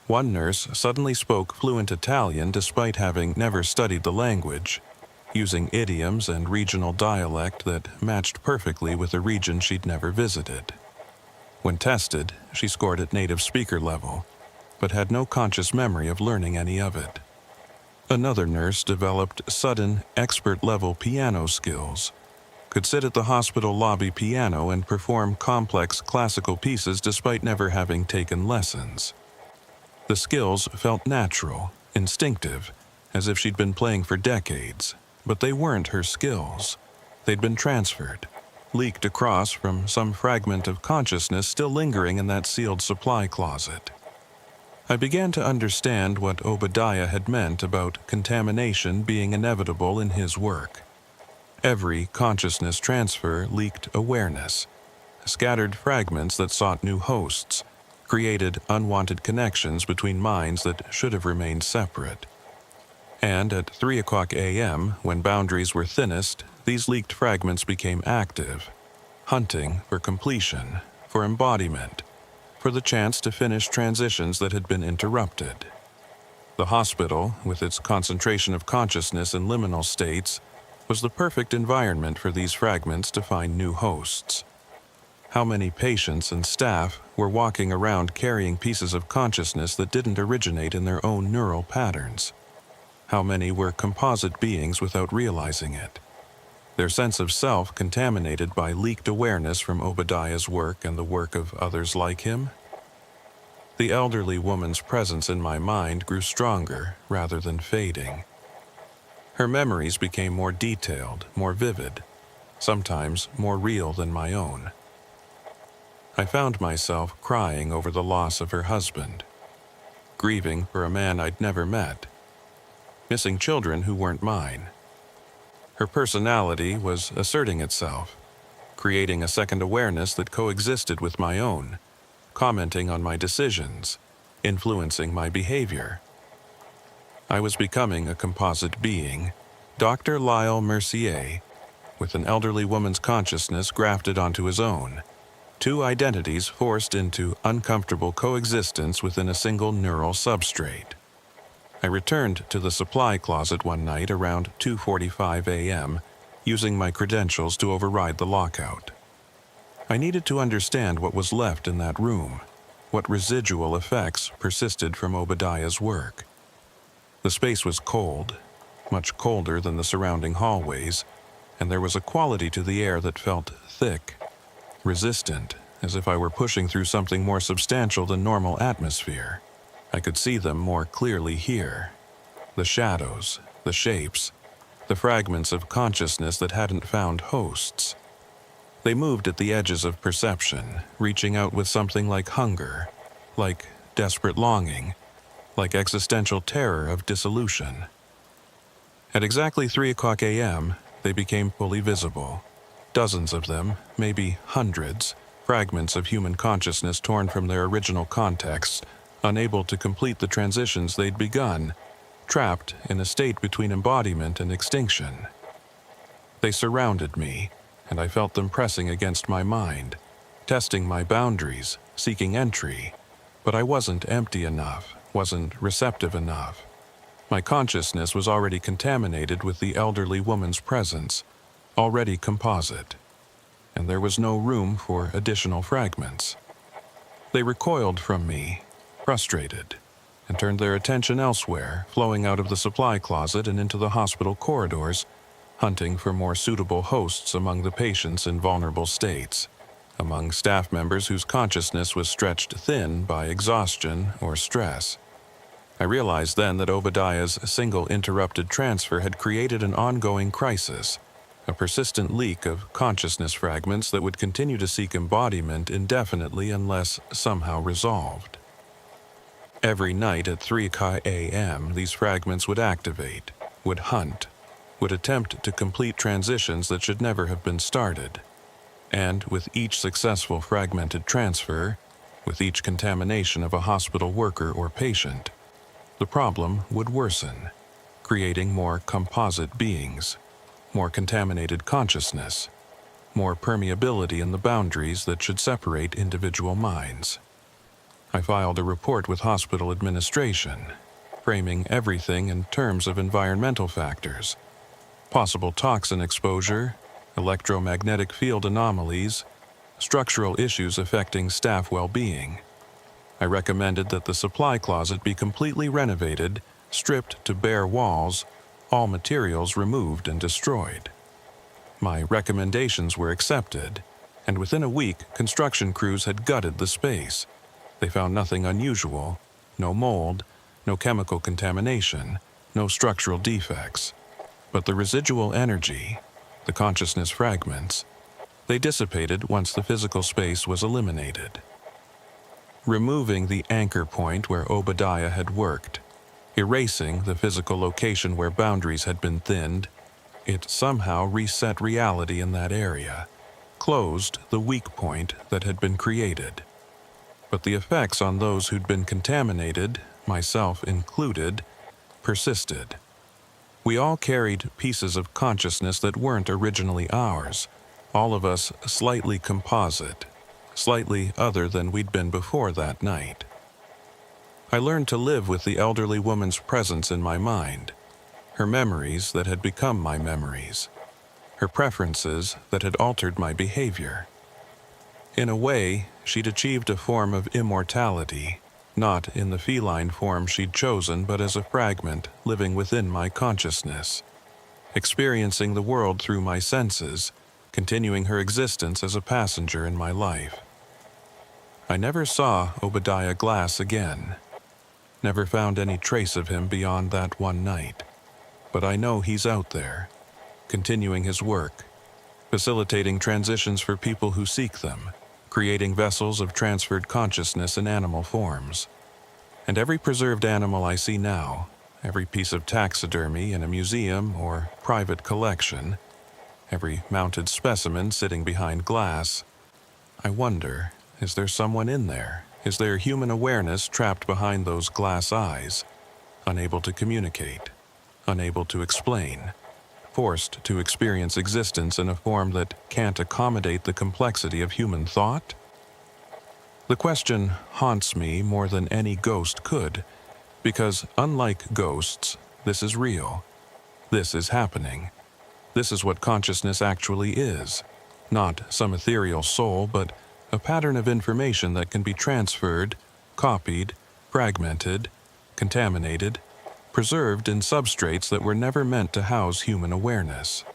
One nurse suddenly spoke fluent Italian despite having never studied the language, using idioms and regional dialect that matched perfectly with a region she'd never visited. When tested, she scored at native speaker level, but had no conscious memory of learning any of it. Another nurse developed sudden, expert-level piano skills, could sit at the hospital lobby piano and perform complex classical pieces despite never having taken lessons. The skills felt natural, instinctive, as if she'd been playing for decades, but they weren't her skills. They'd been transferred, leaked across from some fragment of consciousness still lingering in that sealed supply closet. I began to understand what Obadiah had meant about contamination being inevitable in his work. Every consciousness transfer leaked awareness, scattered fragments that sought new hosts, created unwanted connections between minds that should have remained separate. And at 3 o'clock a.m., when boundaries were thinnest, these leaked fragments became active, hunting for completion, for embodiment, for the chance to finish transitions that had been interrupted. The hospital, with its concentration of consciousness in liminal states, was the perfect environment for these fragments to find new hosts. How many patients and staff were walking around carrying pieces of consciousness that didn't originate in their own neural patterns? How many were composite beings without realizing it? Their sense of self contaminated by leaked awareness from Obadiah's work and the work of others like him? The elderly woman's presence in my mind grew stronger rather than fading. Her memories became more detailed, more vivid, sometimes more real than my own. I found myself crying over the loss of her husband, grieving for a man I'd never met, missing children who weren't mine. Her personality was asserting itself, creating a second awareness that coexisted with my own, commenting on my decisions, influencing my behavior. I was becoming a composite being, Dr. Lyle Mercier, with an elderly woman's consciousness grafted onto his own, two identities forced into uncomfortable coexistence within a single neural substrate. I returned to the supply closet one night around 2:45 a.m., using my credentials to override the lockout. I needed to understand what was left in that room, what residual effects persisted from Obadiah's work. The space was cold, much colder than the surrounding hallways, and there was a quality to the air that felt thick, resistant, as if I were pushing through something more substantial than normal atmosphere. I could see them more clearly here. The shadows, the shapes, the fragments of consciousness that hadn't found hosts. They moved at the edges of perception, reaching out with something like hunger, like desperate longing, like existential terror of dissolution. At exactly 3 o'clock a.m., they became fully visible. Dozens of them, maybe hundreds, fragments of human consciousness torn from their original contexts, unable to complete the transitions they'd begun, trapped in a state between embodiment and extinction. They surrounded me, and I felt them pressing against my mind, testing my boundaries, seeking entry, but I wasn't empty enough, wasn't receptive enough. My consciousness was already contaminated with the elderly woman's presence, already composite, and there was no room for additional fragments. They recoiled from me, frustrated, and turned their attention elsewhere, flowing out of the supply closet and into the hospital corridors, hunting for more suitable hosts among the patients in vulnerable states, among staff members whose consciousness was stretched thin by exhaustion or stress. I realized then that Obadiah's single interrupted transfer had created an ongoing crisis, a persistent leak of consciousness fragments that would continue to seek embodiment indefinitely unless somehow resolved. Every night at 3 a.m., these fragments would activate, would hunt, would attempt to complete transitions that should never have been started. And with each successful fragmented transfer, with each contamination of a hospital worker or patient, the problem would worsen, creating more composite beings, more contaminated consciousness, more permeability in the boundaries that should separate individual minds. I filed a report with hospital administration, framing everything in terms of environmental factors, possible toxin exposure, electromagnetic field anomalies, structural issues affecting staff well-being. I recommended that the supply closet be completely renovated, stripped to bare walls, all materials removed and destroyed. My recommendations were accepted, and within a week, construction crews had gutted the space. They found nothing unusual, no mold, no chemical contamination, no structural defects. But the residual energy, the consciousness fragments, they dissipated once the physical space was eliminated. Removing the anchor point where Obadiah had worked, erasing the physical location where boundaries had been thinned, it somehow reset reality in that area, closed the weak point that had been created. But the effects on those who'd been contaminated, myself included, persisted. We all carried pieces of consciousness that weren't originally ours, all of us slightly composite, slightly other than we'd been before that night. I learned to live with the elderly woman's presence in my mind, her memories that had become my memories, her preferences that had altered my behavior. In a way, she'd achieved a form of immortality, not in the feline form she'd chosen, but as a fragment living within my consciousness, experiencing the world through my senses, continuing her existence as a passenger in my life. I never saw Obadiah Glass again, never found any trace of him beyond that one night, but I know he's out there, continuing his work, facilitating transitions for people who seek them, creating vessels of transferred consciousness in animal forms. And every preserved animal I see now, every piece of taxidermy in a museum or private collection, every mounted specimen sitting behind glass, I wonder, is there someone in there? Is there human awareness trapped behind those glass eyes, unable to communicate, unable to explain, forced to experience existence in a form that can't accommodate the complexity of human thought? The question haunts me more than any ghost could, because unlike ghosts, this is real. This is happening. This is what consciousness actually is, not some ethereal soul, but a pattern of information that can be transferred, copied, fragmented, contaminated, preserved in substrates that were never meant to house human awareness.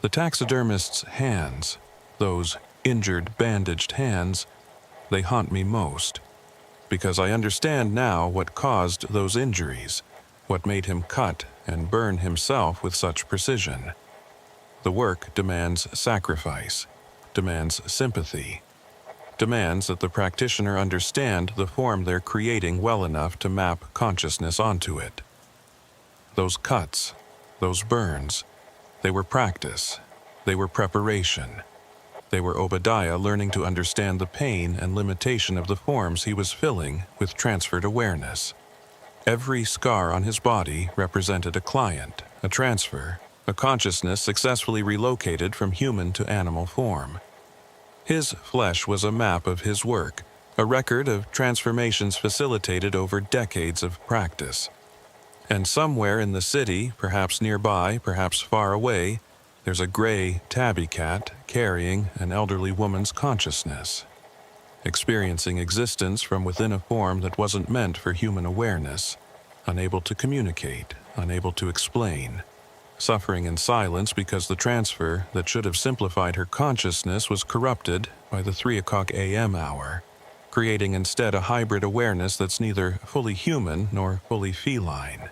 The taxidermist's hands, those injured, bandaged hands, they haunt me most, because I understand now what caused those injuries, what made him cut and burn himself with such precision. The work demands sacrifice, demands sympathy, demands that the practitioner understand the form they're creating well enough to map consciousness onto it. Those cuts, those burns, they were practice, they were preparation. They were Obadiah learning to understand the pain and limitation of the forms he was filling with transferred awareness. Every scar on his body represented a client, a transfer, a consciousness successfully relocated from human to animal form. His flesh was a map of his work, a record of transformations facilitated over decades of practice. And somewhere in the city, perhaps nearby, perhaps far away, there's a gray tabby cat carrying an elderly woman's consciousness, experiencing existence from within a form that wasn't meant for human awareness, unable to communicate, unable to explain, suffering in silence because the transfer that should have simplified her consciousness was corrupted by the 3 a.m. hour, creating instead a hybrid awareness that's neither fully human nor fully feline.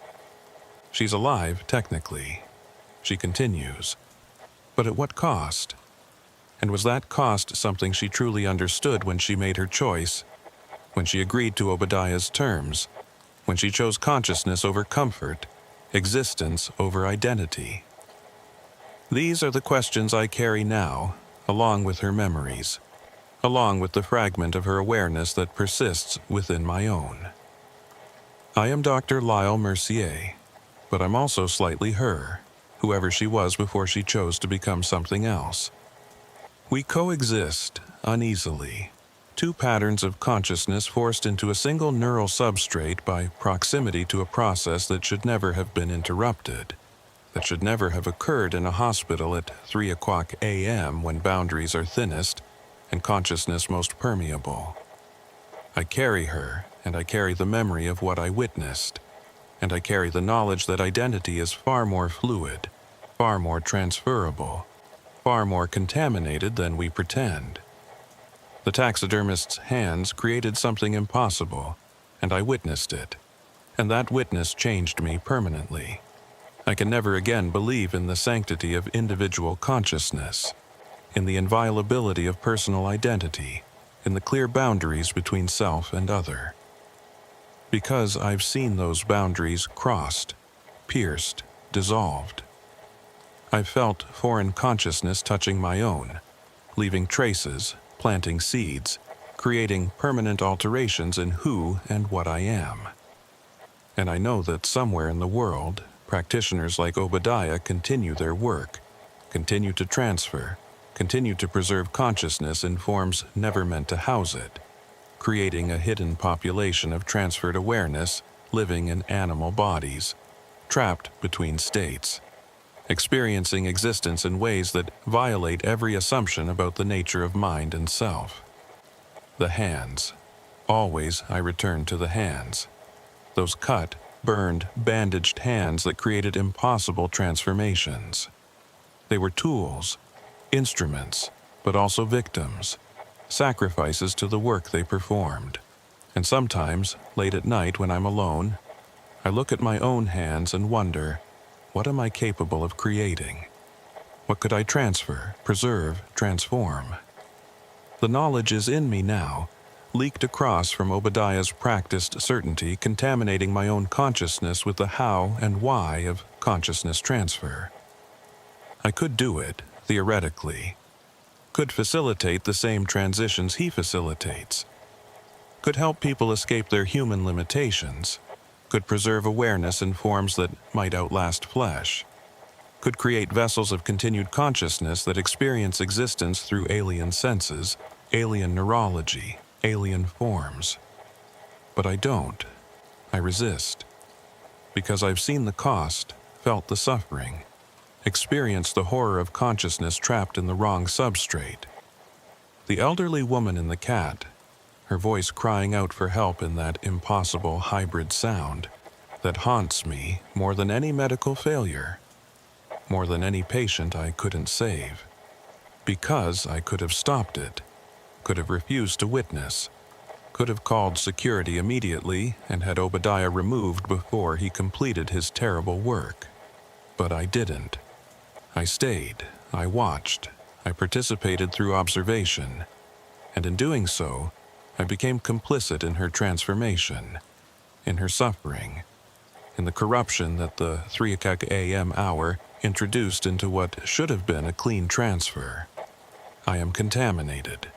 She's alive, technically. She continues. But at what cost? And was that cost something she truly understood when she made her choice, when she agreed to Obadiah's terms, when she chose consciousness over comfort, existence over identity? These are the questions I carry now, along with her memories, along with the fragment of her awareness that persists within my own. I am Dr. Lyle Mercier, but I'm also slightly her, whoever she was before she chose to become something else. We coexist uneasily, two patterns of consciousness forced into a single neural substrate by proximity to a process that should never have been interrupted, that should never have occurred in a hospital at 3 a.m. when boundaries are thinnest and consciousness most permeable. I carry her, and I carry the memory of what I witnessed, and I carry the knowledge that identity is far more fluid, far more transferable, far more contaminated than we pretend. The taxidermist's hands created something impossible, and I witnessed it, and that witness changed me permanently. I can never again believe in the sanctity of individual consciousness, in the inviolability of personal identity, in the clear boundaries between self and other. Because I've seen those boundaries crossed, pierced, dissolved. I've felt foreign consciousness touching my own, leaving traces, planting seeds, creating permanent alterations in who and what I am. And I know that somewhere in the world, practitioners like Obadiah continue their work, continue to transfer, continue to preserve consciousness in forms never meant to house it, creating a hidden population of transferred awareness living in animal bodies, trapped between states, experiencing existence in ways that violate every assumption about the nature of mind and self. The hands. Always I return to the hands. Those cut, burned, bandaged hands that created impossible transformations. They were tools, instruments, but also victims, sacrifices to the work they performed. And sometimes, late at night when I'm alone, I look at my own hands and wonder, what am I capable of creating? What could I transfer, preserve, transform? The knowledge is in me now, leaked across from Obadiah's practiced certainty, contaminating my own consciousness with the how and why of consciousness transfer. I could do it, theoretically, could facilitate the same transitions he facilitates, could help people escape their human limitations, could preserve awareness in forms that might outlast flesh, could create vessels of continued consciousness that experience existence through alien senses, alien neurology, alien forms. But I don't. I resist. Because I've seen the cost, felt the suffering, experienced the horror of consciousness trapped in the wrong substrate. The elderly woman in the cat, her voice crying out for help in that impossible hybrid sound that haunts me more than any medical failure, more than any patient I couldn't save. Because I could have stopped it, could have refused to witness, could have called security immediately and had Obadiah removed before he completed his terrible work. But I didn't. I stayed, I watched, I participated through observation, and in doing so, I became complicit in her transformation, in her suffering, in the corruption that the 3 a.m. hour introduced into what should have been a clean transfer. I am contaminated.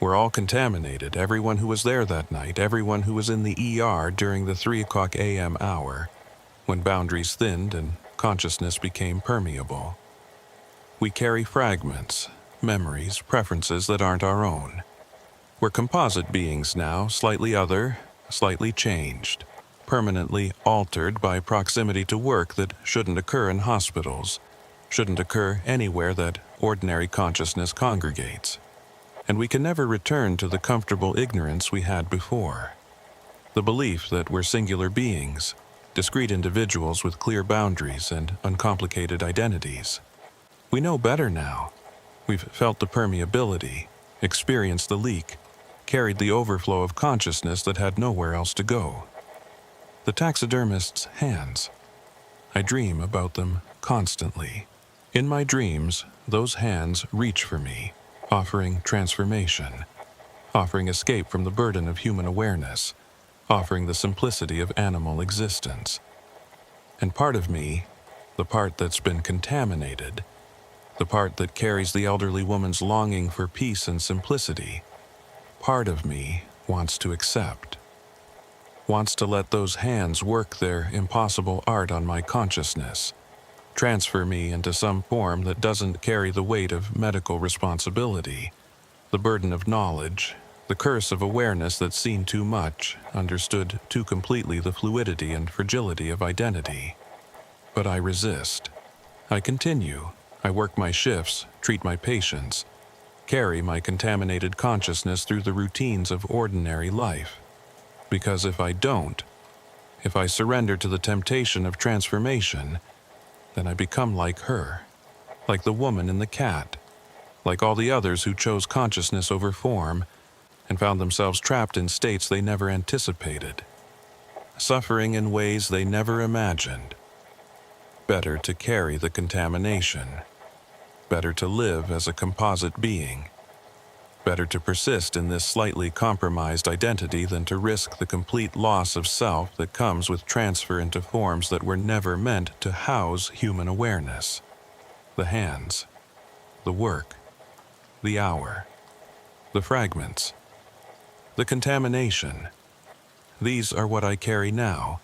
We're all contaminated, everyone who was there that night, everyone who was in the ER during the 3 a.m. hour, when boundaries thinned and consciousness became permeable. We carry fragments, memories, preferences that aren't our own. We're composite beings now, slightly other, slightly changed, permanently altered by proximity to work that shouldn't occur in hospitals, shouldn't occur anywhere that ordinary consciousness congregates. And we can never return to the comfortable ignorance we had before. The belief that we're singular beings, discrete individuals with clear boundaries and uncomplicated identities. We know better now. We've felt the permeability, experienced the leak, carried the overflow of consciousness that had nowhere else to go. The taxidermist's hands. I dream about them constantly. In my dreams, those hands reach for me, offering transformation, offering escape from the burden of human awareness, offering the simplicity of animal existence. And part of me, the part that's been contaminated, the part that carries the elderly woman's longing for peace and simplicity, part of me wants to accept, wants to let those hands work their impossible art on my consciousness, transfer me into some form that doesn't carry the weight of medical responsibility, the burden of knowledge, the curse of awareness that's seen too much, understood too completely the fluidity and fragility of identity. But I resist. I continue. I work my shifts, treat my patients, carry my contaminated consciousness through the routines of ordinary life. Because if I don't, if I surrender to the temptation of transformation, then I become like her, like the woman in the cat, like all the others who chose consciousness over form and found themselves trapped in states they never anticipated, suffering in ways they never imagined. Better to carry the contamination, better to live as a composite being, better to persist in this slightly compromised identity than to risk the complete loss of self that comes with transfer into forms that were never meant to house human awareness. The hands, the work, the hour, the fragments, the contamination. These are what I carry now,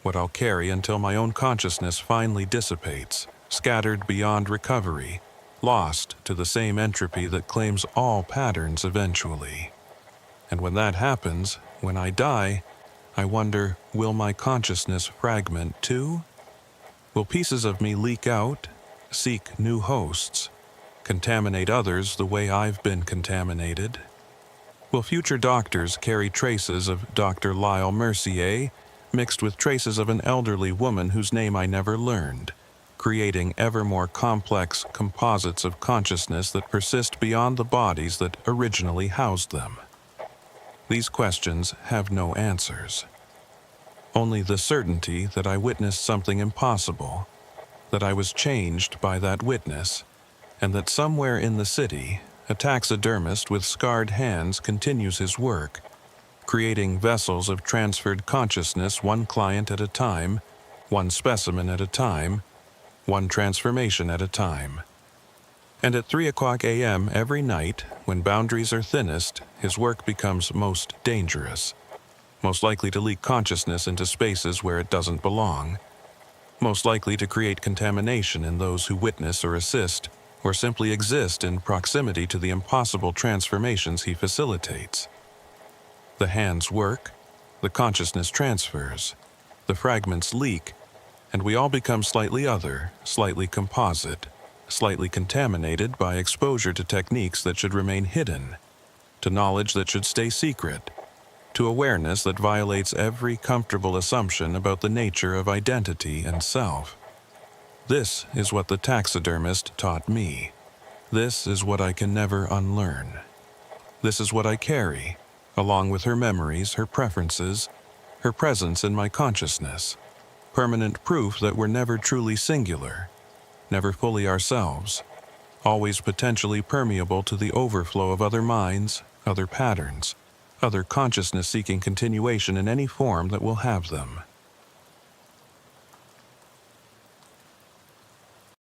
what I'll carry until my own consciousness finally dissipates, scattered beyond recovery, lost to the same entropy that claims all patterns eventually. And when that happens, when I die, I wonder, will my consciousness fragment too? Will pieces of me leak out, seek new hosts, contaminate others the way I've been contaminated? Will future doctors carry traces of Dr. Lyle Mercier mixed with traces of an elderly woman whose name I never learned, creating ever more complex composites of consciousness that persist beyond the bodies that originally housed them? These questions have no answers. Only the certainty that I witnessed something impossible, that I was changed by that witness, and that somewhere in the city, a taxidermist with scarred hands continues his work, creating vessels of transferred consciousness one client at a time, one specimen at a time, one transformation at a time. And at 3:00 a.m. every night, when boundaries are thinnest, his work becomes most dangerous, most likely to leak consciousness into spaces where it doesn't belong, most likely to create contamination in those who witness or assist, or simply exist in proximity to the impossible transformations he facilitates. The hands work, the consciousness transfers, the fragments leak, and we all become slightly other, slightly composite, slightly contaminated by exposure to techniques that should remain hidden, to knowledge that should stay secret, to awareness that violates every comfortable assumption about the nature of identity and self. This is what the taxidermist taught me. This is what I can never unlearn. This is what I carry, along with her memories, her preferences, her presence in my consciousness. Permanent proof that we're never truly singular, never fully ourselves, always potentially permeable to the overflow of other minds, other patterns, other consciousness seeking continuation in any form that will have them.